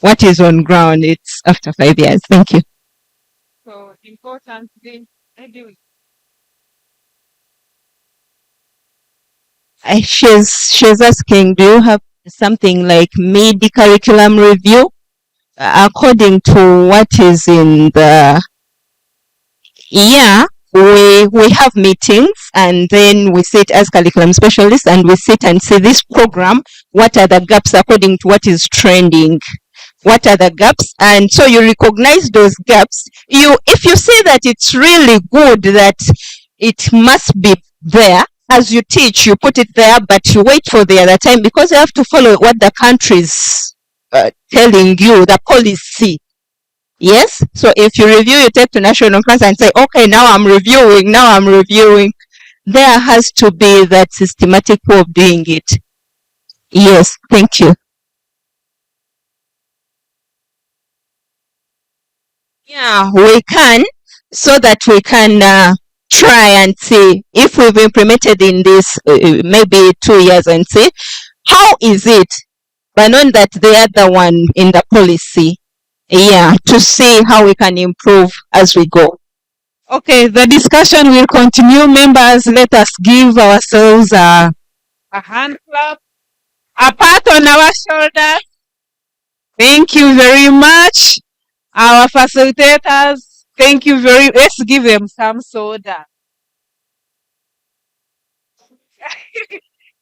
what is on ground, it's after 5 years. Thank you. So importantly, She's asking, do you have something like mid-curriculum review? According to what is in the we have meetings, and then we sit as curriculum specialists and we sit and see this program, what are the gaps according to what is trending, what are the gaps, and so you recognize those gaps. If you say that it's really good, that it must be there, as you teach, you put it there, but you wait for the other time, because you have to follow what the country's telling you, the policy. Yes? So if you review, you take to national class and say, okay, now I'm reviewing. There has to be that systematic way of doing it. Yes, thank you. Yeah, we can, so that we can try and see if we've implemented in this maybe 2 years, and see how is it, but not that the other one in the policy. Yeah, to see how we can improve as we go. Okay, the discussion will continue. Members, let us give ourselves a hand clap, a pat on our shoulders. Thank you very much. Our facilitators, thank you very much. Let's give them some soda.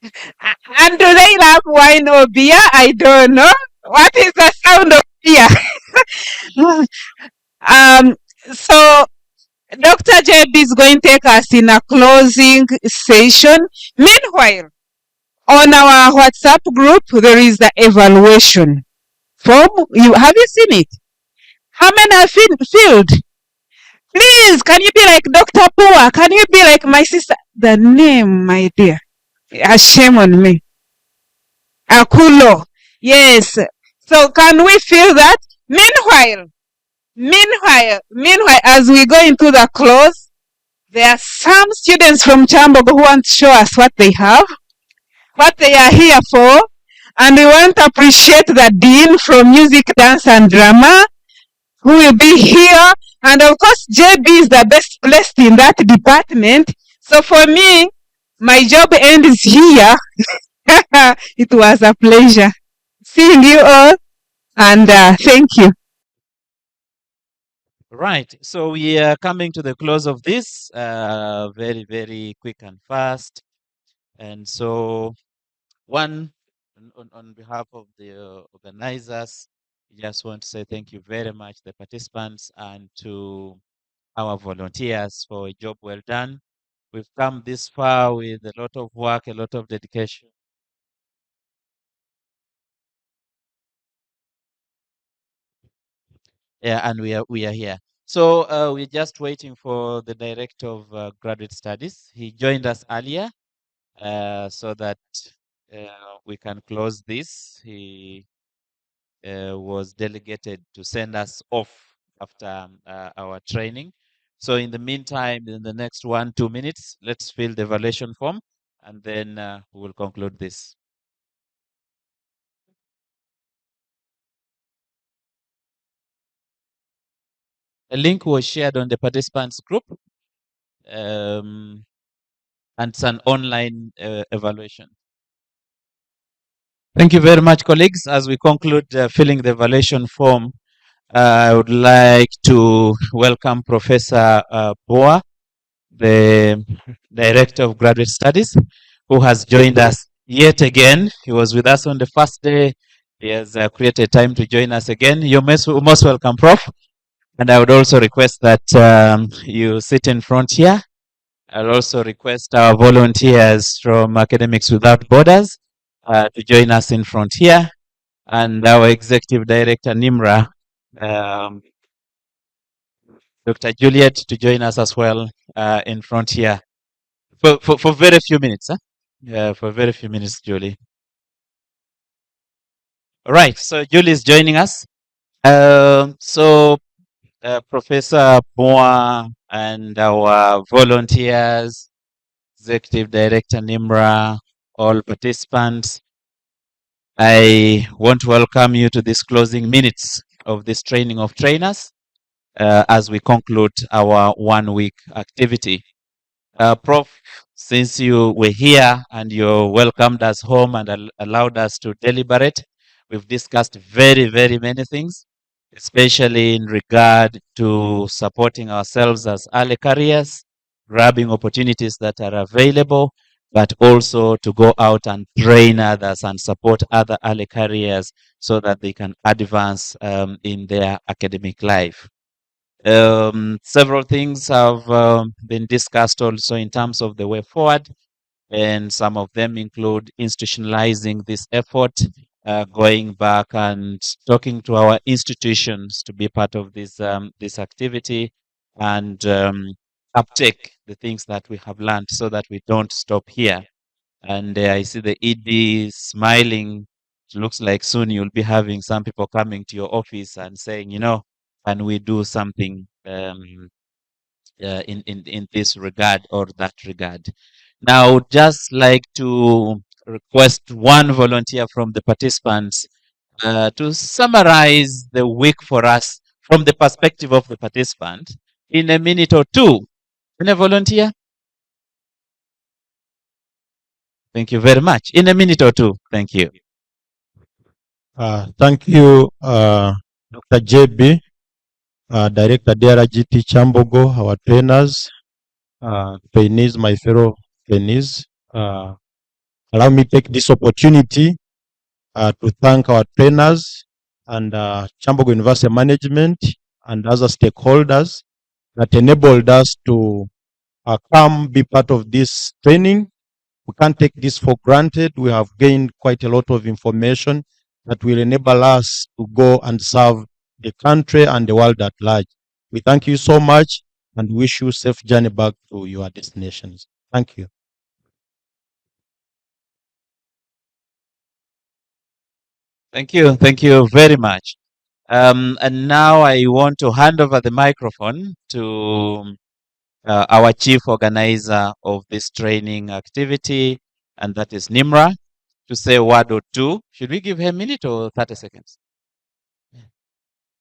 And do they love wine or beer? I don't know. What is the sound of beer? So Dr. JB is going to take us in a closing session. Meanwhile, on our WhatsApp group, there is the evaluation form. Have you seen it? How many are filled? Please, can you be like Dr. Pua? Can you be like my sister? The name, my dear. A shame on me. Akulo. Yes. So can we feel that? Meanwhile, as we go into the close, there are some students from Chambogo who want to show us what they have, what they are here for, and we want to appreciate the Dean from Music, Dance and Drama, who will be here, and of course JB is the best placed in that department. So for me, my job ends here. It was a pleasure seeing you all, and thank you. Right, so we are coming to the close of this, very, very quick and fast. And so, on behalf of the organizers, we just want to say thank you very much, the participants, and to our volunteers for a job well done. We've come this far with a lot of work, a lot of dedication. Yeah, and we are here. So we're just waiting for the Director of Graduate Studies. He joined us earlier so that we can close this. He was delegated to send us off after our training. So in the meantime, in the next 1-2 minutes, let's fill the evaluation form, and then we will conclude this. A link was shared on the participants group, and it's an online evaluation. Thank you very much, colleagues. As we conclude filling the evaluation form, I would like to welcome Professor Boa, the Director of Graduate Studies, who has joined us yet again. He was with us on the first day. He has created time to join us again. You're most welcome, Prof. And I would also request that you sit in front here. I'll also request our volunteers from Academics Without Borders to join us in front here, and our Executive Director, NEMRA, Dr. Juliet, to join us as well in front here for very few minutes. Huh? Yeah, for very few minutes, Julie. All right, so Julie is joining us. So Professor Boa and our volunteers, Executive Director NEMRA, all participants, I want to welcome you to this closing minutes of this training of trainers as we conclude our 1 week activity. Prof, since you were here and you welcomed us home and allowed us to deliberate, we've discussed very, very many things, especially in regard to supporting ourselves as early careers, grabbing opportunities that are available, but also to go out and train others and support other early careers so that they can advance in their academic life. Several things have been discussed also in terms of the way forward, and some of them include institutionalizing this effort, going back and talking to our institutions to be part of this activity, and uptake the things that we have learned so that we don't stop here. And I see the ED smiling. It looks like soon you'll be having some people coming to your office and saying, can we do something in this regard or that regard? Now, just like to request one volunteer from the participants to summarize the week for us from the perspective of the participant in a minute or two. Can a volunteer? Thank you very much. In a minute or two. Thank you. Thank you, Dr. JB, Director DRGT Chambogo, our trainers, trainees, my fellow trainees. Allow me to take this opportunity to thank our trainers and Chambogo University Management and other stakeholders that enabled us to come be part of this training. We can't take this for granted. We have gained quite a lot of information that will enable us to go and serve the country and the world at large. We thank you so much and wish you safe journey back to your destinations. Thank you. Thank you. Thank you very much. And now I want to hand over the microphone to our chief organizer of this training activity, and that is NEMRA, to say a word or two. Should we give her a minute or 30 seconds?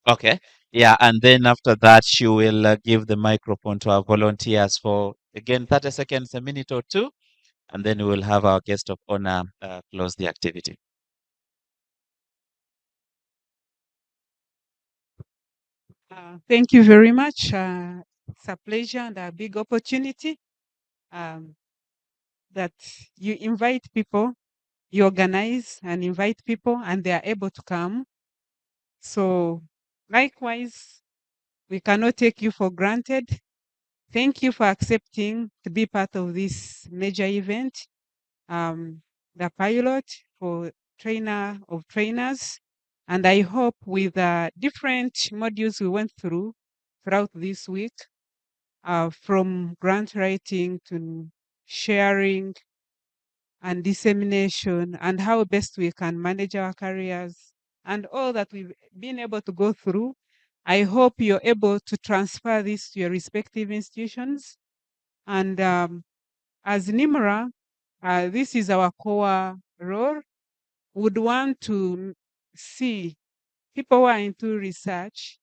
Okay. Yeah, and then after that, she will give the microphone to our volunteers for, again, 30 seconds, a minute or two, and then we will have our guest of honor close the activity. Thank you very much. It's a pleasure and a big opportunity that you invite people, you organize and invite people, and they are able to come. So, likewise, we cannot take you for granted. Thank you for accepting to be part of this major event, the pilot for trainer of trainers. And I hope with different modules we went through throughout this week, from grant writing to sharing and dissemination and how best we can manage our careers and all that we've been able to go through, I hope you're able to transfer this to your respective institutions. And as NEMRA, this is our core role. Would want to see people who are into research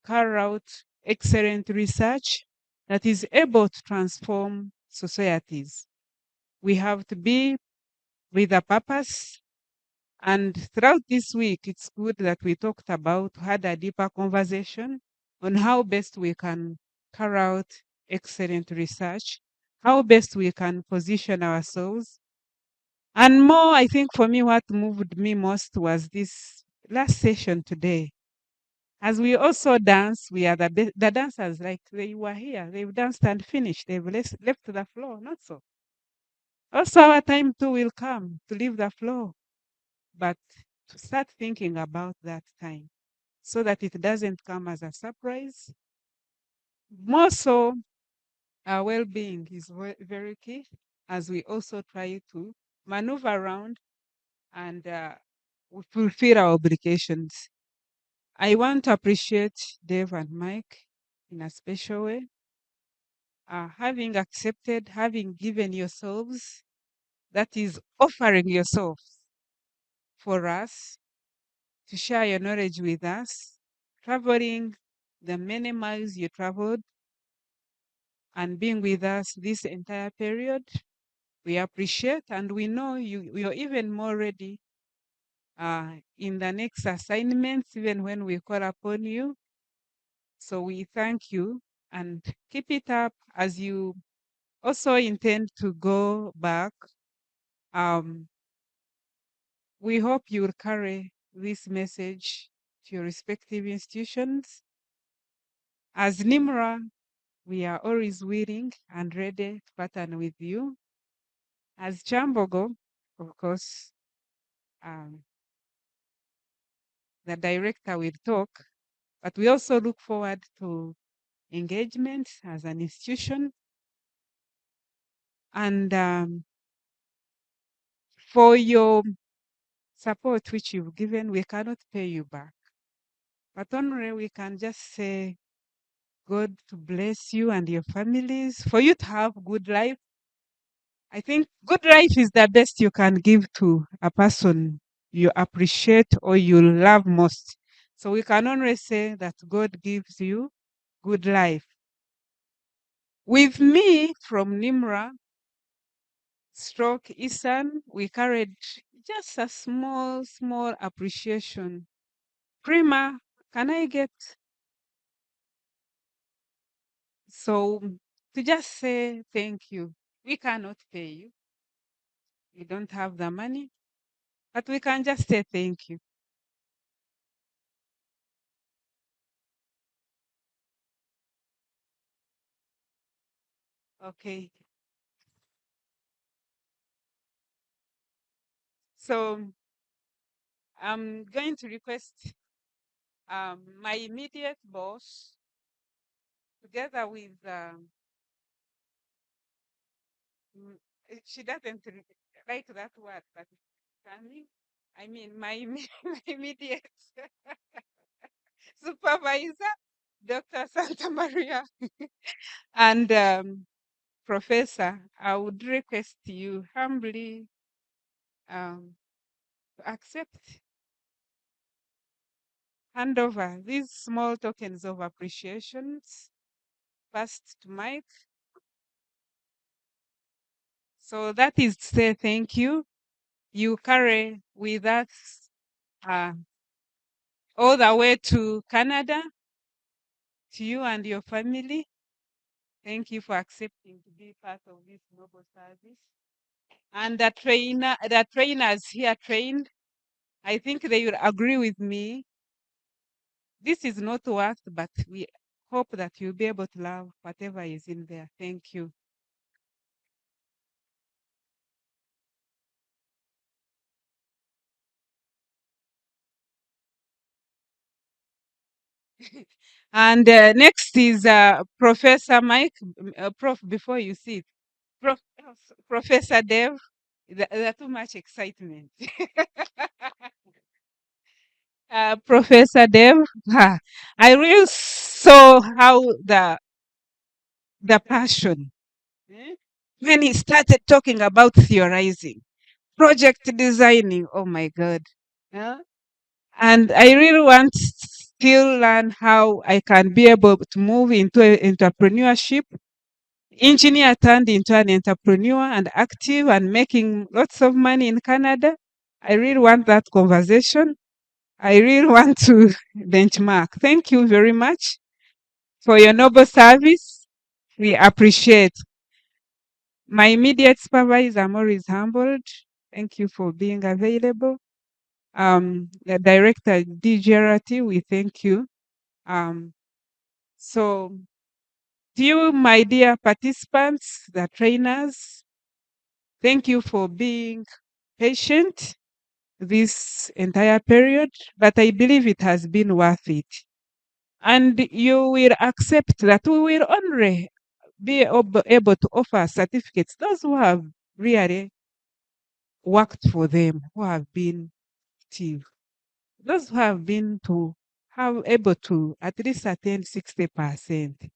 carry out excellent research that is able to transform societies. We have to be with a purpose. And throughout this week, it's good that we talked about, had a deeper conversation on how best we can carry out excellent research, how best we can position ourselves. And more, I think for me, what moved me most was this last session today. As we also dance, we are the dancers, like they were here. They've danced and finished. They've left the floor, not so. Also, our time too will come to leave the floor, but to start thinking about that time so that it doesn't come as a surprise. More so, our well-being is very key as we also try to maneuver around and fulfill our obligations. I want to appreciate Dave and Mike in a special way. Having accepted, having given yourselves, that is offering yourself for us to share your knowledge with us, traveling the many miles you traveled and being with us this entire period. We appreciate, and we know you're even more ready in the next assignments, even when we call upon you. So we thank you and keep it up as you also intend to go back. We hope you will carry this message to your respective institutions. As NEMRA, we are always willing and ready to partner with you. As Chambogo, of course, the director will talk, but we also look forward to engagement as an institution. And for your support which you've given, we cannot pay you back. But only we can just say, God to bless you and your families, for you to have good life. I think good life is the best you can give to a person you appreciate or you love most. So we can only say that God gives you good life. With me from NEMRA, stroke EASRN, we carried just a small appreciation. Prima, can I get so to just say thank you? We cannot pay you. We don't have the money, but we can just say thank you. Okay. So I'm going to request my immediate boss, together with she doesn't like that word, but coming. I mean, my immediate supervisor, Dr. Santa Maria, and Professor, I would request you humbly to accept, hand over these small tokens of appreciations first to Mike. So that is to say thank you. You carry with us all the way to Canada, to you and your family. Thank you for accepting to be part of this noble service. And the trainers here trained, I think they will agree with me. This is not worth, but we hope that you'll be able to love whatever is in there. Thank you. And next is Professor Mike. Prof, before you sit, Professor Dev. There's too much excitement. Professor Dev, I really saw how the passion when he started talking about theorizing, project designing. Oh my God. And I really want to still learn how I can be able to move into entrepreneurship. Engineer turned into an entrepreneur and active and making lots of money in Canada. I really want that conversation. I really want to benchmark. Thank you very much for your noble service. We appreciate. My immediate supervisor, I'm always humbled. Thank you for being available. The director, DGRT, we thank you. So, to you, my dear participants, the trainers, thank you for being patient this entire period, but I believe it has been worth it. And you will accept that we will only be able to offer certificates those who have really worked for them, who have been active, those who have been to have able to at least attain 60%.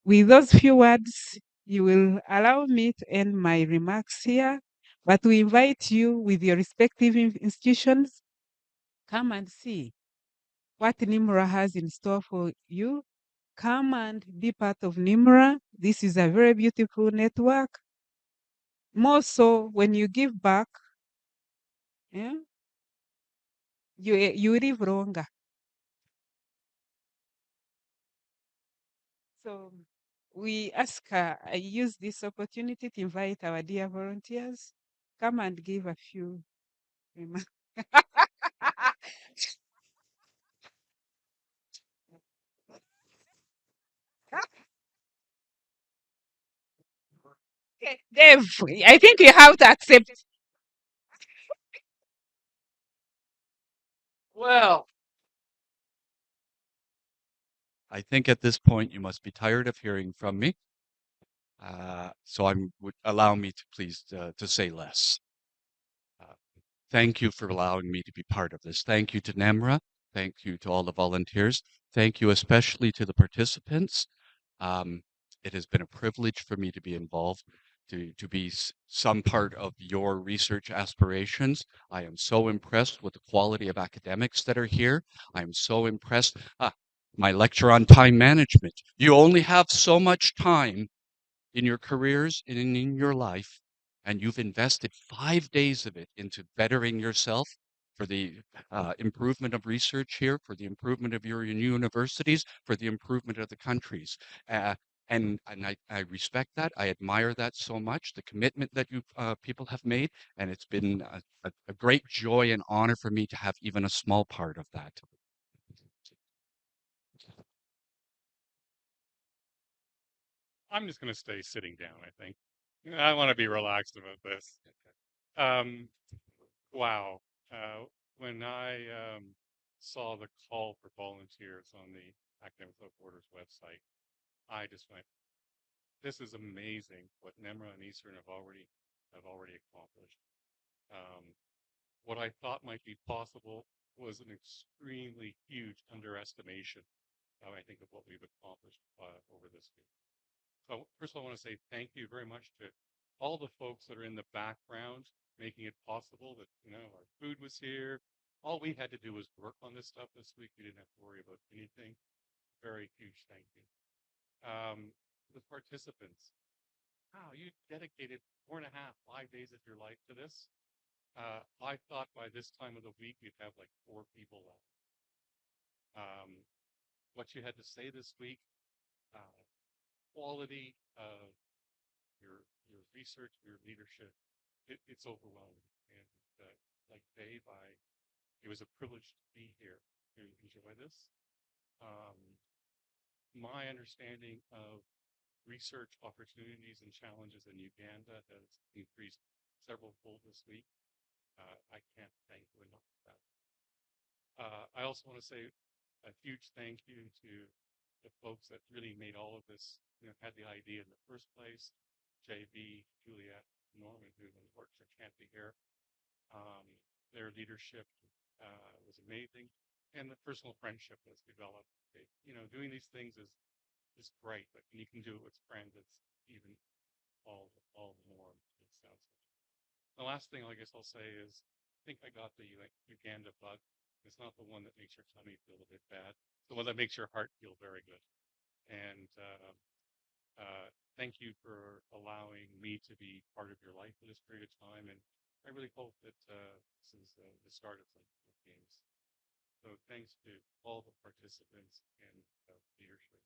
With those few words, you will allow me to end my remarks here, but we invite you with your respective institutions, come and see what NEMRA has in store for you. Come and be part of NEMRA. This is a very beautiful network. More so when you give back, yeah, you live longer. So we I use this opportunity to invite our dear volunteers, come and give a few remarks. Okay, Dave, I think you have to accept. Well, I think at this point you must be tired of hearing from me. So would allow me to please to say less. Thank you for allowing me to be part of this. Thank you to NEMRA. Thank you to all the volunteers. Thank you especially to the participants. It has been a privilege for me to be involved, to be some part of your research aspirations. I am so impressed with the quality of academics that are here. I am so impressed. My lecture on time management. You only have so much time in your careers and in your life, and you've invested 5 days of it into bettering yourself for the improvement of research here, for the improvement of your universities, for the improvement of the countries. And I respect that. I admire that so much, the commitment that you people have made, and it's been a great joy and honor for me to have even a small part of that. I'm just going to stay sitting down, I think. I want to be relaxed about this. Wow. When I saw the call for volunteers on the Academics Without Borders website, I just went, this is amazing what NEMRA and EASRN have already accomplished. What I thought might be possible was an extremely huge underestimation, I think, of what we've accomplished over this week. So first of all, I want to say thank you very much to all the folks that are in the background making it possible that, our food was here. All we had to do was work on this stuff this week. We didn't have to worry about anything. Very huge thank you. The participants. Wow, you dedicated 4.5, 5 days of your life to this. I thought by this time of the week you'd have like 4 people left. What you had to say this week, quality of your research, your leadership, it's overwhelming. And like Dave, it was a privilege to be here to enjoy this. My understanding of research opportunities and challenges in Uganda has increased several-fold this week. I can't thank you enough for that. I also want to say a huge thank you to the folks that really made all of this, had the idea in the first place. JB, Juliet, Norman, who unfortunately can't be here. Their leadership was amazing, and the personal friendship that's developed. Doing these things is great, but when you can do it with friends, it's even all more. The last thing I guess I'll say is, I think I got the Uganda bug. It's not the one that makes your tummy feel a bit bad. It's the one that makes your heart feel very good. And thank you for allowing me to be part of your life for this period of time. And I really hope that this is the start of some games. So thanks to all the participants and leadership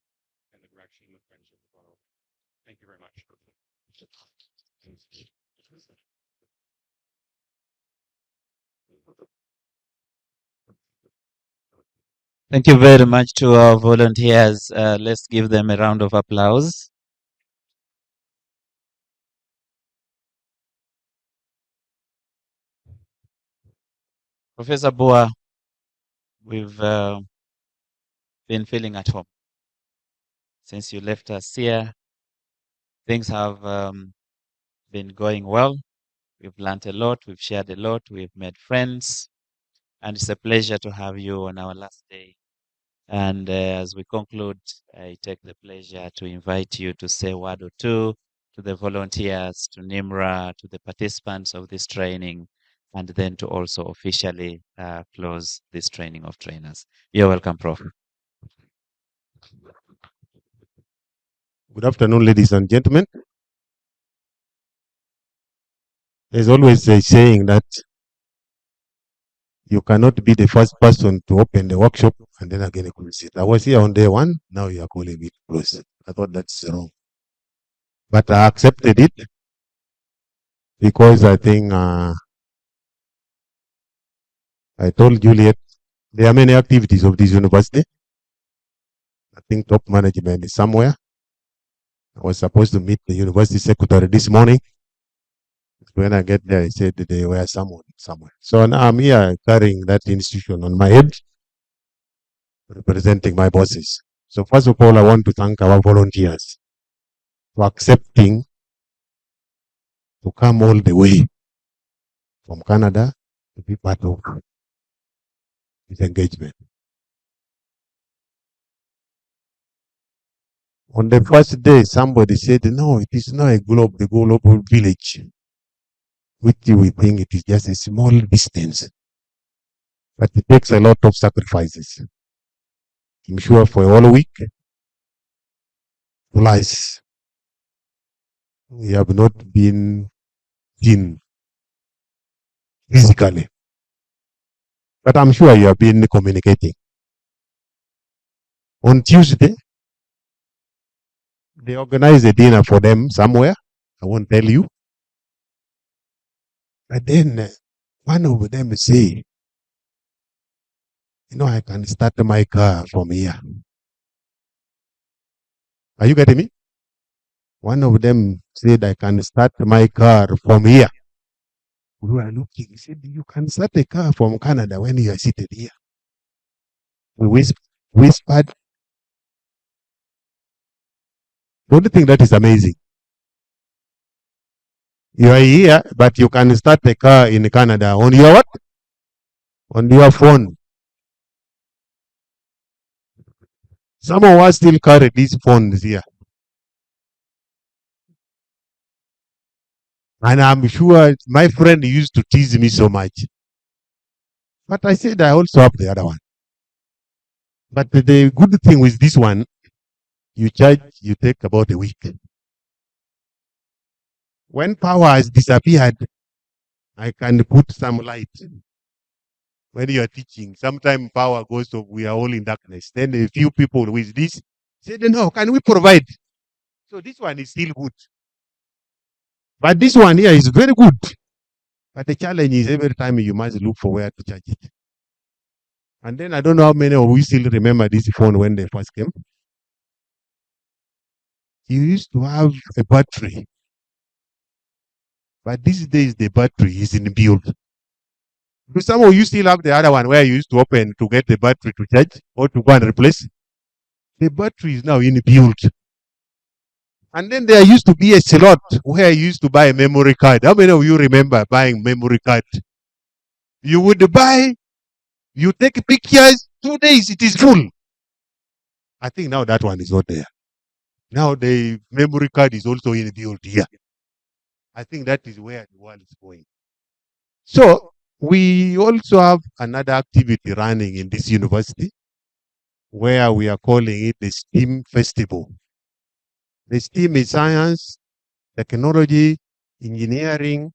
and the direction and the friendship of our. Thank you very much. Thank you very much to our volunteers. Let's give them a round of applause. Professor Boa, we've been feeling at home since you left us here. Things have been going well. We've learned a lot. We've shared a lot. We've made friends. and it's a pleasure to have you on our last day. And as we conclude, I take the pleasure to invite you to say a word or two to the volunteers, to NEMRA, to the participants of this training, and then to also officially close this training of trainers. You're welcome, Prof. Good afternoon, ladies and gentlemen. There's always a saying that you cannot be the first person to open the workshop and then again close it. I was here on day one, now you are calling me to close it. I thought that's wrong. But I accepted it because I think I told Juliet there are many activities of this university. I think top management is somewhere. I was supposed to meet the university secretary this morning. When I get there, he said they were somewhere. So now I'm here carrying that institution on my head, representing my bosses. So first of all, I want to thank our volunteers for accepting to come all the way from Canada to be part of this engagement. On the first day, somebody said, no, it is not a global village, which we think it is just a small distance. But it takes a lot of sacrifices. I'm sure for a whole week, plus, we have not been seen physically. But I'm sure you have been communicating. On Tuesday, they organized a dinner for them somewhere. I won't tell you. But then one of them say, I can start my car from here. Are you getting me? One of them said, I can start my car from here. We were looking. He said, you can start a car from Canada when you are seated here. We whispered. Don't you think that is amazing? You are here, but you can start a car in Canada on your what? On your phone. Some of us still carry these phones here. And I'm sure my friend used to tease me so much. But I said I also have the other one. But the good thing with this one, you take about a week. When power has disappeared, I can put some light. When you are teaching, sometimes power goes off, we are all in darkness. Then a few people with this said, no, can we provide? So this one is still good. But this one here is very good. But the challenge is every time you must look for where to charge it. And then I don't know how many of you still remember this phone when they first came. You used to have a battery. But these days the battery is inbuilt. Do some of you still have the other one where you used to open to get the battery to charge or to go and replace? The battery is now inbuilt. And then there used to be a slot where you used to buy a memory card. How many of you remember buying memory card? You would buy, you take pictures, 2 days, it is full. I think now that one is not there. Now the memory card is also inbuilt here. I think that is where the world is going. So we also have another activity running in this university where we are calling it the STEAM Festival. The STEAM is science, technology, engineering,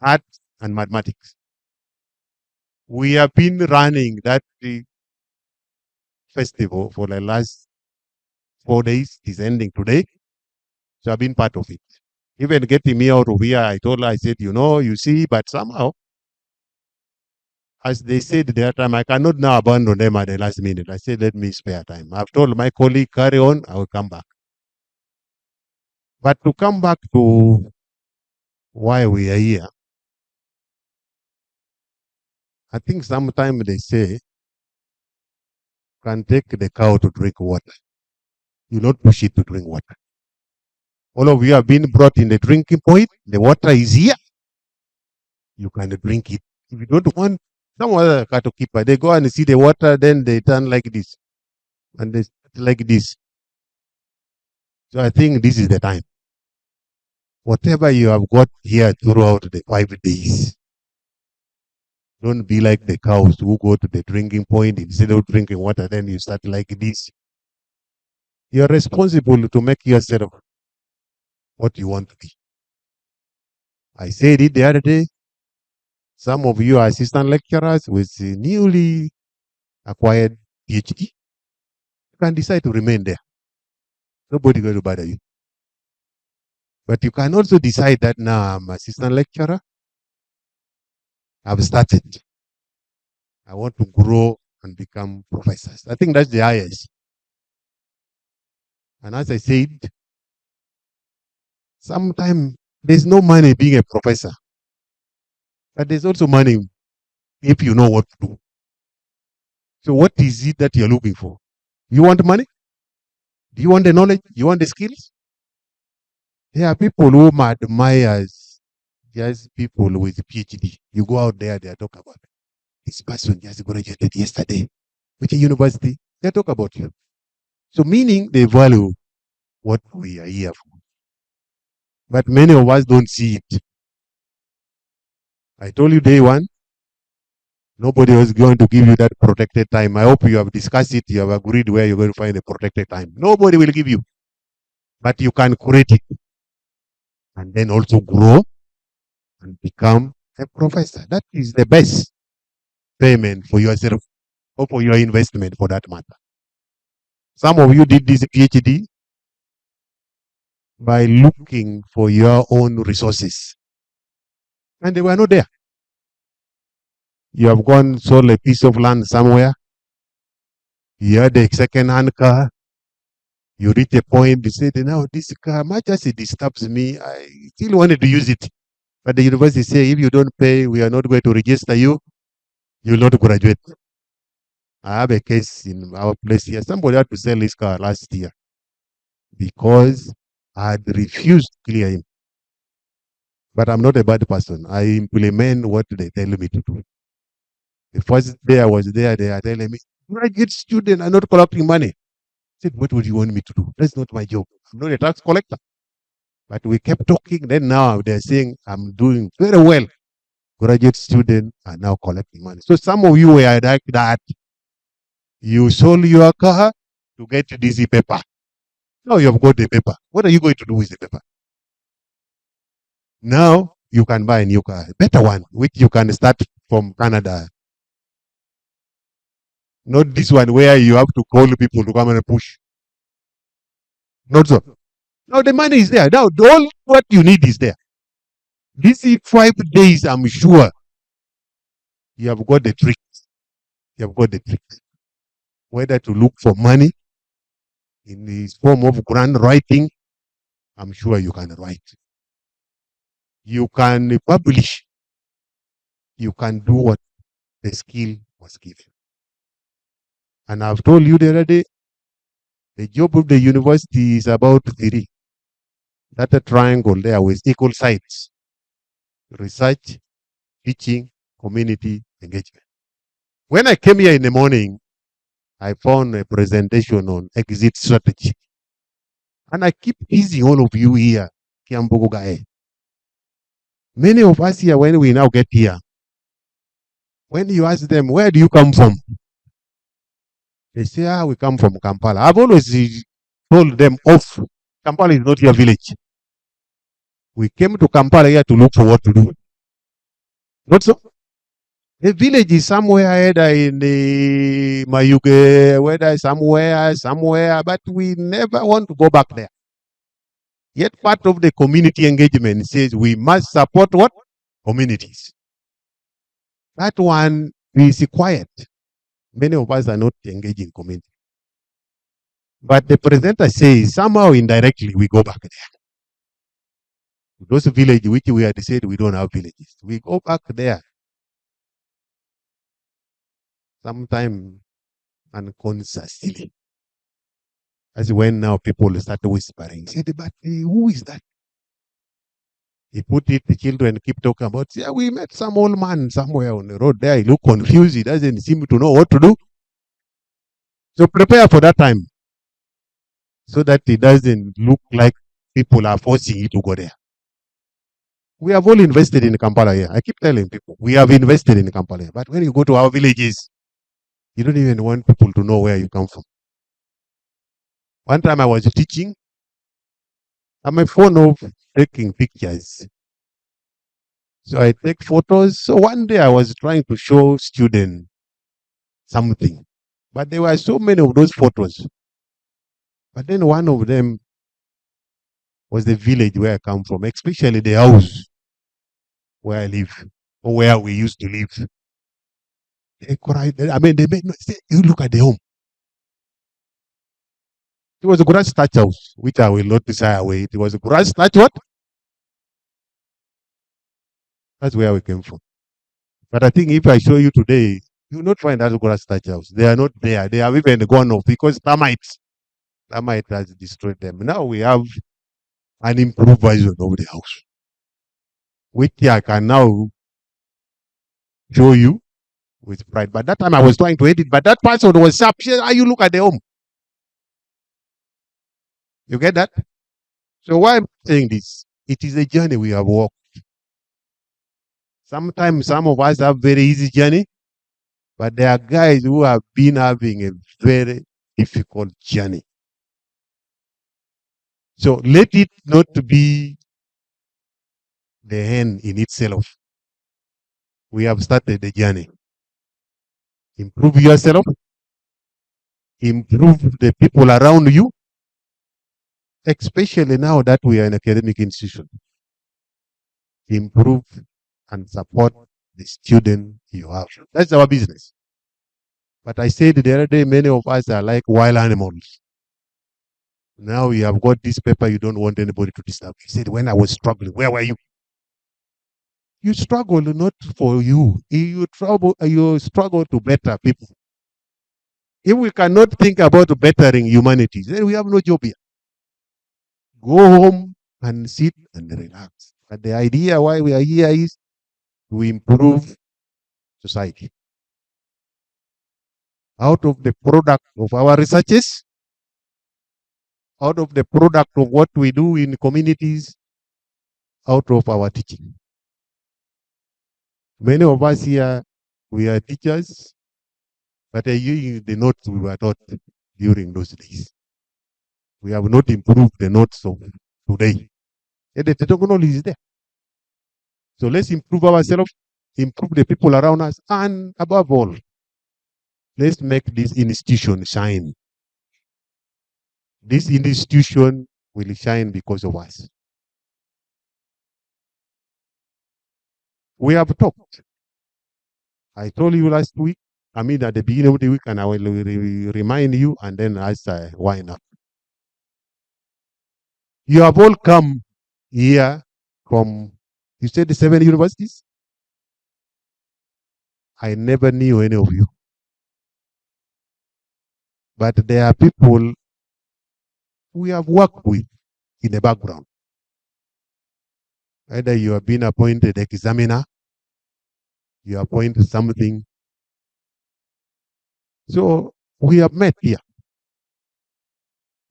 art, and mathematics. We have been running that festival for the last 4 days. It is ending today. So I've been part of it. Even getting me out of here, I told her, I said, you see, but somehow, as they said the other time, I cannot now abandon them at the last minute. I said, let me spare time. I've told my colleague, carry on, I will come back. But to come back to why we are here, I think sometimes they say, you can take the cow to drink water. You not push it to drink water. All of you have been brought in the drinking point. The water is here. You can drink it. If you don't want Some other cattle keeper, they go and see the water, then they turn like this. And they like this. So I think this is the time. Whatever you have got here throughout the 5 days, don't be like the cows who go to the drinking point instead of drinking water, then you start like this. You're responsible to make yourself what you want to be. I said it the other day. Some of you are assistant lecturers with newly acquired PhD. You can decide to remain there. Nobody going to bother you. But you can also decide that now I'm assistant lecturer. I've started. I want to grow and become professors. I think that's the highest. And as I said, sometimes there's no money being a professor. But there's also money if you know what to do. So what is it that you're looking for? You want money? Do you want the knowledge? You want the skills? There are people who admire just people with PhD. You go out there, they talk about this person just graduated yesterday. Which university? They talk about you. So meaning they value what we are here for. But many of us don't see it. I told you day one, nobody was going to give you that protected time. I hope you have discussed it. You have agreed where you're going to find the protected time. Nobody will give you. But you can create it. And then also grow and become a professor. That is the best payment for yourself or for your investment for that matter. Some of you did this PhD by looking for your own resources. And they were not there. You have gone sold a piece of land somewhere. You had a second-hand car. You reach a point, you say, now this car, much as it disturbs me, I still wanted to use it. But the university say, if you don't pay, we are not going to register you. You will not graduate. I have a case in our place here. Somebody had to sell his car last year because I had refused to clear him. But I'm not a bad person. I implement what they tell me to do. The first day I was there, they are telling me, graduate students are not collecting money. I said, what would you want me to do? That's not my job. I'm not a tax collector. But we kept talking. Then now they're saying I'm doing very well. Graduate students are now collecting money. So some of you were like that. You sold your car to get this paper. Now you have got the paper. What are you going to do with the paper? Now you can buy a new car, a better one, which you can start from Canada. Not this one where you have to call people to come and push. Not so. Now the money is there. Now all what you need is there. This 5 days, I'm sure you have got the tricks. You have got the tricks. Whether to look for money in the form of grant writing, I'm sure you can write. You can publish. You can do what the skill was given. And I've told you the other day, the job of the university is about 3. That's a triangle there with equal sides. Research, teaching, community engagement. When I came here in the morning, I found a presentation on exit strategy. And I keep teasing all of you here, Kiambogo Gae. Many of us here, when we now get here, when you ask them, where do you come from? They say, we come from Kampala. I've always told them off. Kampala is not your village. We came to Kampala here to look for what to do. Not so. The village is somewhere either in the Mayuge, whether somewhere, but we never want to go back there. Yet part of the community engagement says we must support what? Communities. That one is quiet. Many of us are not engaged in community. But the presenter says somehow indirectly we go back there. Those villages which we had said we don't have villages. We go back there. Sometime unconsciously. As when now people start whispering. Say, but who is that? He put it, the children keep talking about, yeah, we met some old man somewhere on the road there. He looked confused. He doesn't seem to know what to do. So prepare for that time so that it doesn't look like people are forcing you to go there. We have all invested in Kampala here. I keep telling people, we have invested in Kampala here. But when you go to our villages, you don't even want people to know where you come from. One time I was teaching, I'm a fond of taking pictures. So I take photos. So one day I was trying to show students something. But there were so many of those photos. But then one of them was the village where I come from, especially the house where I live, or where we used to live. They cried. I mean, they made no say, you look at the home. It was a grass thatch house, which I will not say away. It was a grass thatch what? That's where we came from. But I think if I show you today, you will not find that grass thatch house. They are not there. They have even gone off because termite has destroyed them. Now we have an improved version of the house, which I can now show you with pride. But that time I was trying to edit, but that person was sharp. How you look at the home? You get that? So why I'm saying this? It is a journey we have walked. Sometimes some of us have very easy journey, but there are guys who have been having a very difficult journey. So let it not be the end in itself. We have started the journey. Improve yourself. Improve the people around you. Especially now that we are an academic institution. Improve and support the student you have. That's our business. But I said the other day, many of us are like wild animals. Now you have got this paper, you don't want anybody to disturb. He said, when I was struggling, where were you? You struggle not for you. You struggle to better people. If we cannot think about bettering humanity, then we have no job here. Go home and sit and relax. But the idea why we are here is to improve society. Out of the product of our researches, out of the product of what we do in communities, out of our teaching. Many of us here, we are teachers, but using the notes we were taught during those days. We have not improved the notes of today. And the technology is there. So let's improve ourselves, improve the people around us, and above all, let's make this institution shine. This institution will shine because of us. We have talked. I told you last week, at the beginning of the week, and I will remind you, and then as I wind up. You have all come here from, you said the 7 universities? I never knew any of you. But there are people we have worked with in the background. Either you have been appointed examiner, you appointed something. So we have met here.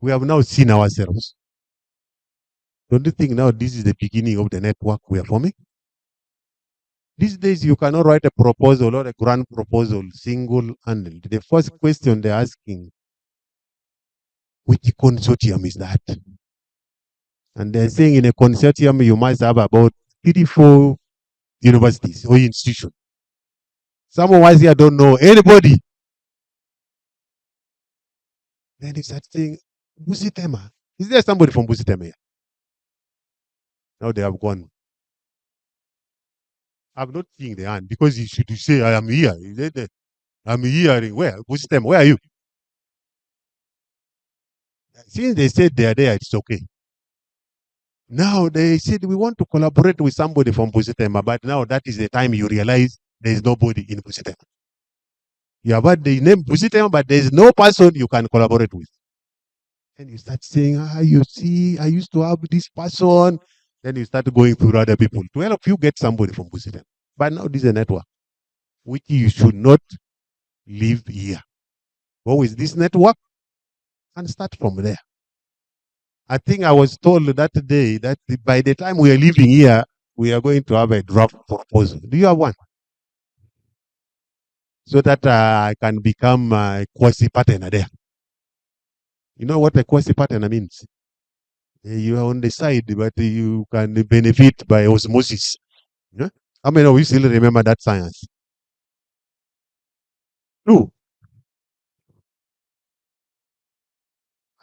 We have now seen ourselves. Don't you think now this is the beginning of the network we are forming? These days you cannot write a proposal or a grand proposal single-handed. The first question they're asking, which consortium is that? And they're saying in a consortium you must have about 34 universities or institutions. Some of us here don't know anybody. Then you start saying, Busitema. Is there somebody from Busitema here? Now they have gone. I'm not seeing the hand because you should say, I am here. I'm hearing where? Busitema, where are you? Since they said they are there, it's okay. Now they said we want to collaborate with somebody from Busitema, but now that is the time you realize there is nobody in Busitema. You have heard the name Busitema, but there is no person you can collaborate with. And you start saying, you see, I used to have this person. Then you start going through other people. To help you get somebody from Busiten. But now this is a network, which you should not leave here. Go with this network and start from there. I think I was told that day that by the time we are leaving here, we are going to have a draft proposal. Do you have one? So that I can become a quasi-partner there. You know what a quasi-partner means? You are on the side, but you can benefit by osmosis. Yeah? How many of you still remember that science? True.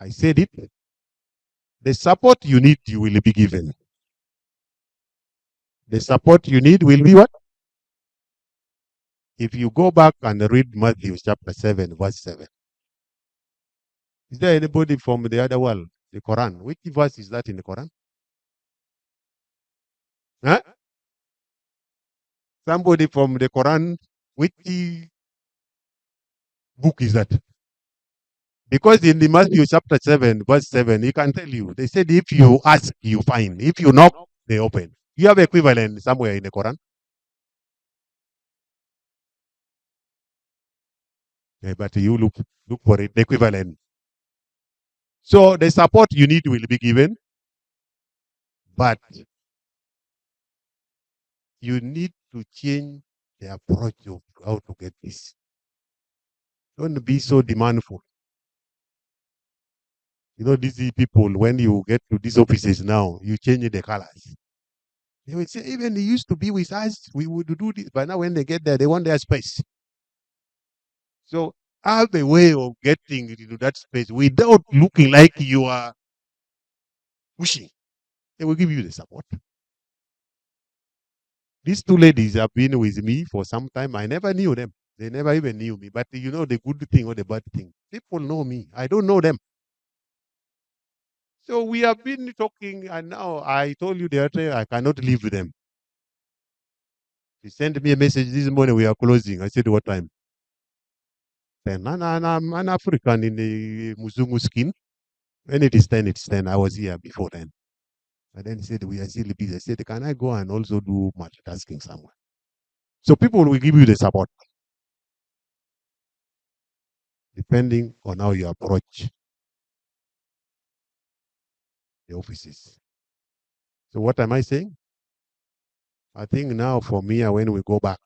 I said it. The support you need, you will be given. The support you need will be what? If you go back and read Matthew chapter 7, verse 7. Is there anybody from the other world? The Quran. Which verse is that in the Quran? Huh? Somebody from the Quran. Which book is that? Because in the Matthew chapter 7, verse 7, he can tell you. They said, if you ask, you find. If you knock, they open. You have equivalent somewhere in the Quran? Yeah, but you look for it, the equivalent. So the support you need will be given, but you need to change the approach of how to get this. Don't be so demandful. You know, these people, when you get to these offices now, you change the colors. They will say, even they used to be with us, we would do this. But now when they get there, they want their space. So have a way of getting into that space without looking like you are pushing. They will give you the support. These two ladies have been with me for some time. I never knew them. They never even knew me. But you know the good thing or the bad thing. People know me. I don't know them. So we have been talking, and now I told you the other day I cannot live with them. He sent me a message this morning, we are closing. I said, what time? 10. I'm an African in the Muzungu skin. When it is 10, it's 10. I was here before then. And then he said, we are still busy. I said, can I go and also do multitasking somewhere? So people will give you the support, depending on how you approach the offices. So what am I saying? I think now for me, when we go back,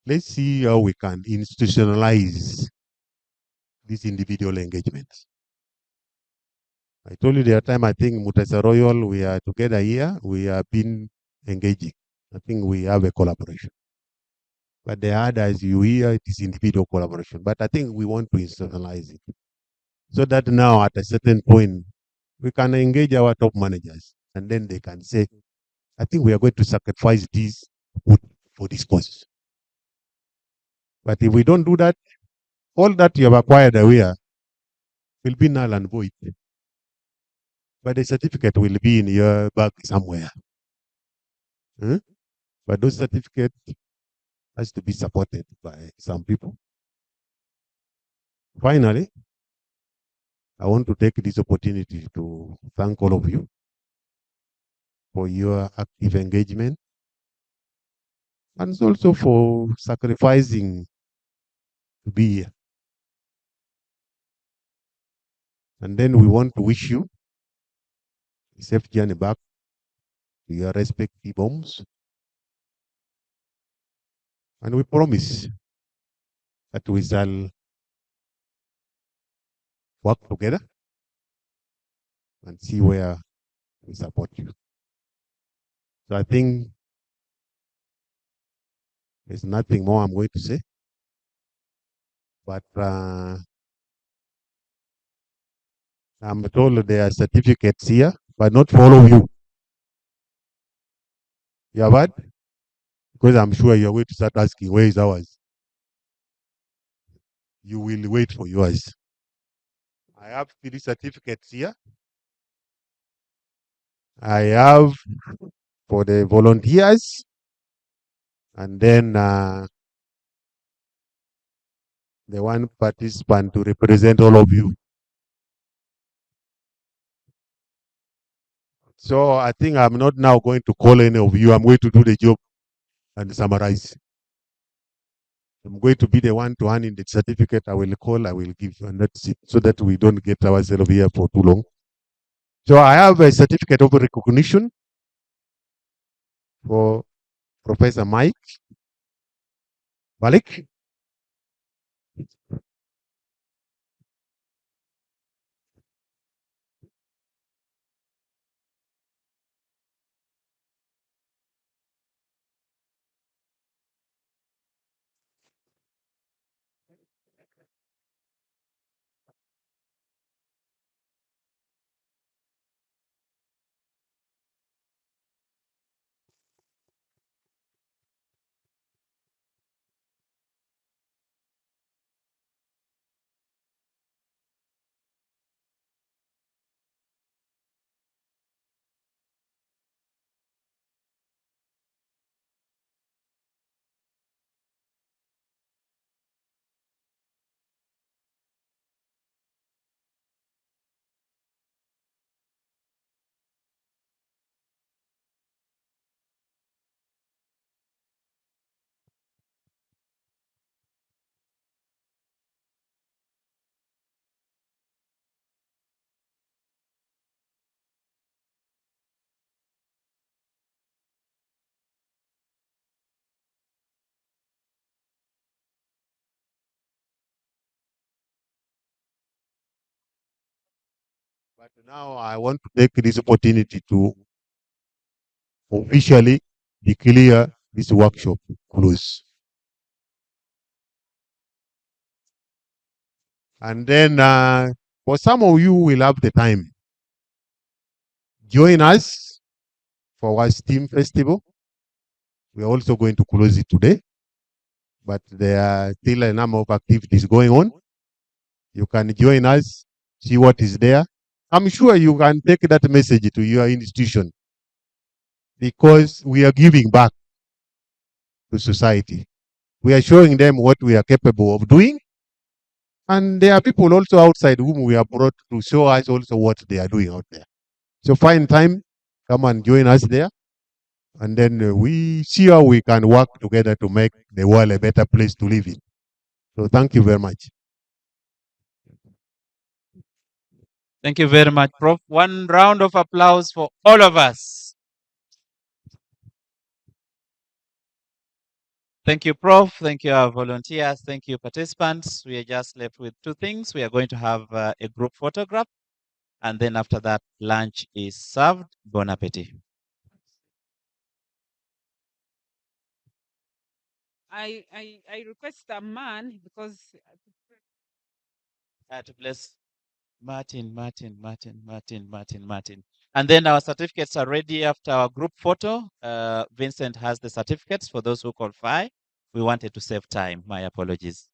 let's see how we can institutionalize these individual engagements. I told you the other time, I think Mutesa Royal, we are together here, we have been engaging. I think we have a collaboration. But the others you hear, it is individual collaboration. But I think we want to institutionalize it. So that now at a certain point, we can engage our top managers. And then they can say, I think we are going to sacrifice this for this cause. But if we don't do that, all that you have acquired aware will be null and void. But the certificate will be in your bag somewhere. But those certificates has to be supported by some people. Finally, I want to take this opportunity to thank all of you for your active engagement and also for sacrificing to be here. And then we want to wish you a safe journey back to your respective homes. And we promise that we shall work together and see where we support you. So I think there's nothing more I'm going to say. But I'm told there are certificates here, but not for all of you. You have heard? Because I'm sure you're going to start asking, where is ours? You will wait for yours. I have 3 certificates here. I have for the volunteers, and then the one participant to represent all of you. So I think I'm not now going to call any of you. I'm going to do the job and summarize. I'm going to be the one to hand in the certificate. I will call, I will give, and that's it, so that we don't get ourselves here for too long. So I have a certificate of recognition for Professor Mike Valliere. But now I want to take this opportunity to officially declare this workshop closed. And then for some of you who will have the time, join us for our STEAM festival. We are also going to close it today, but there are still a number of activities going on. You can join us, see what is there. I'm sure you can take that message to your institution, because we are giving back to society. We are showing them what we are capable of doing. And there are people also outside whom we are brought to show us also what they are doing out there. So find time, come and join us there. And then we see how we can work together to make the world a better place to live in. So thank you very much. Thank you very much, Prof. One round of applause for all of us. Thank you, Prof. Thank you, our volunteers. Thank you, participants. We are just left with two things. We are going to have a group photograph, and then after that, lunch is served. Bon appetit. I request a man because to bless Martin. And then our certificates are ready after our group photo. Vincent has the certificates for those who qualify. We wanted to save time. My apologies.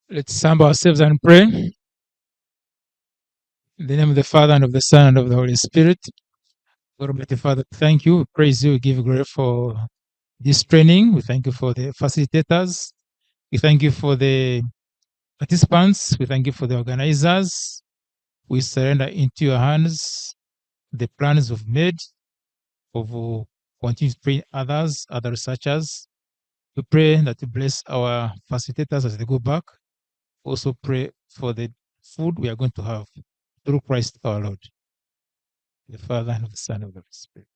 Let's humble ourselves and pray. In the name of the Father, and of the Son, and of the Holy Spirit. Lord Almighty Father, thank you. We praise you. We give you glory for this training. We thank you for the facilitators. We thank you for the participants. We thank you for the organizers. We surrender into your hands the plans we've made of continue to train others, other researchers. We pray that you bless our facilitators as they go back. Also pray for the food we are going to have through Christ our Lord. The Father, and of the Son, and of the Holy Spirit.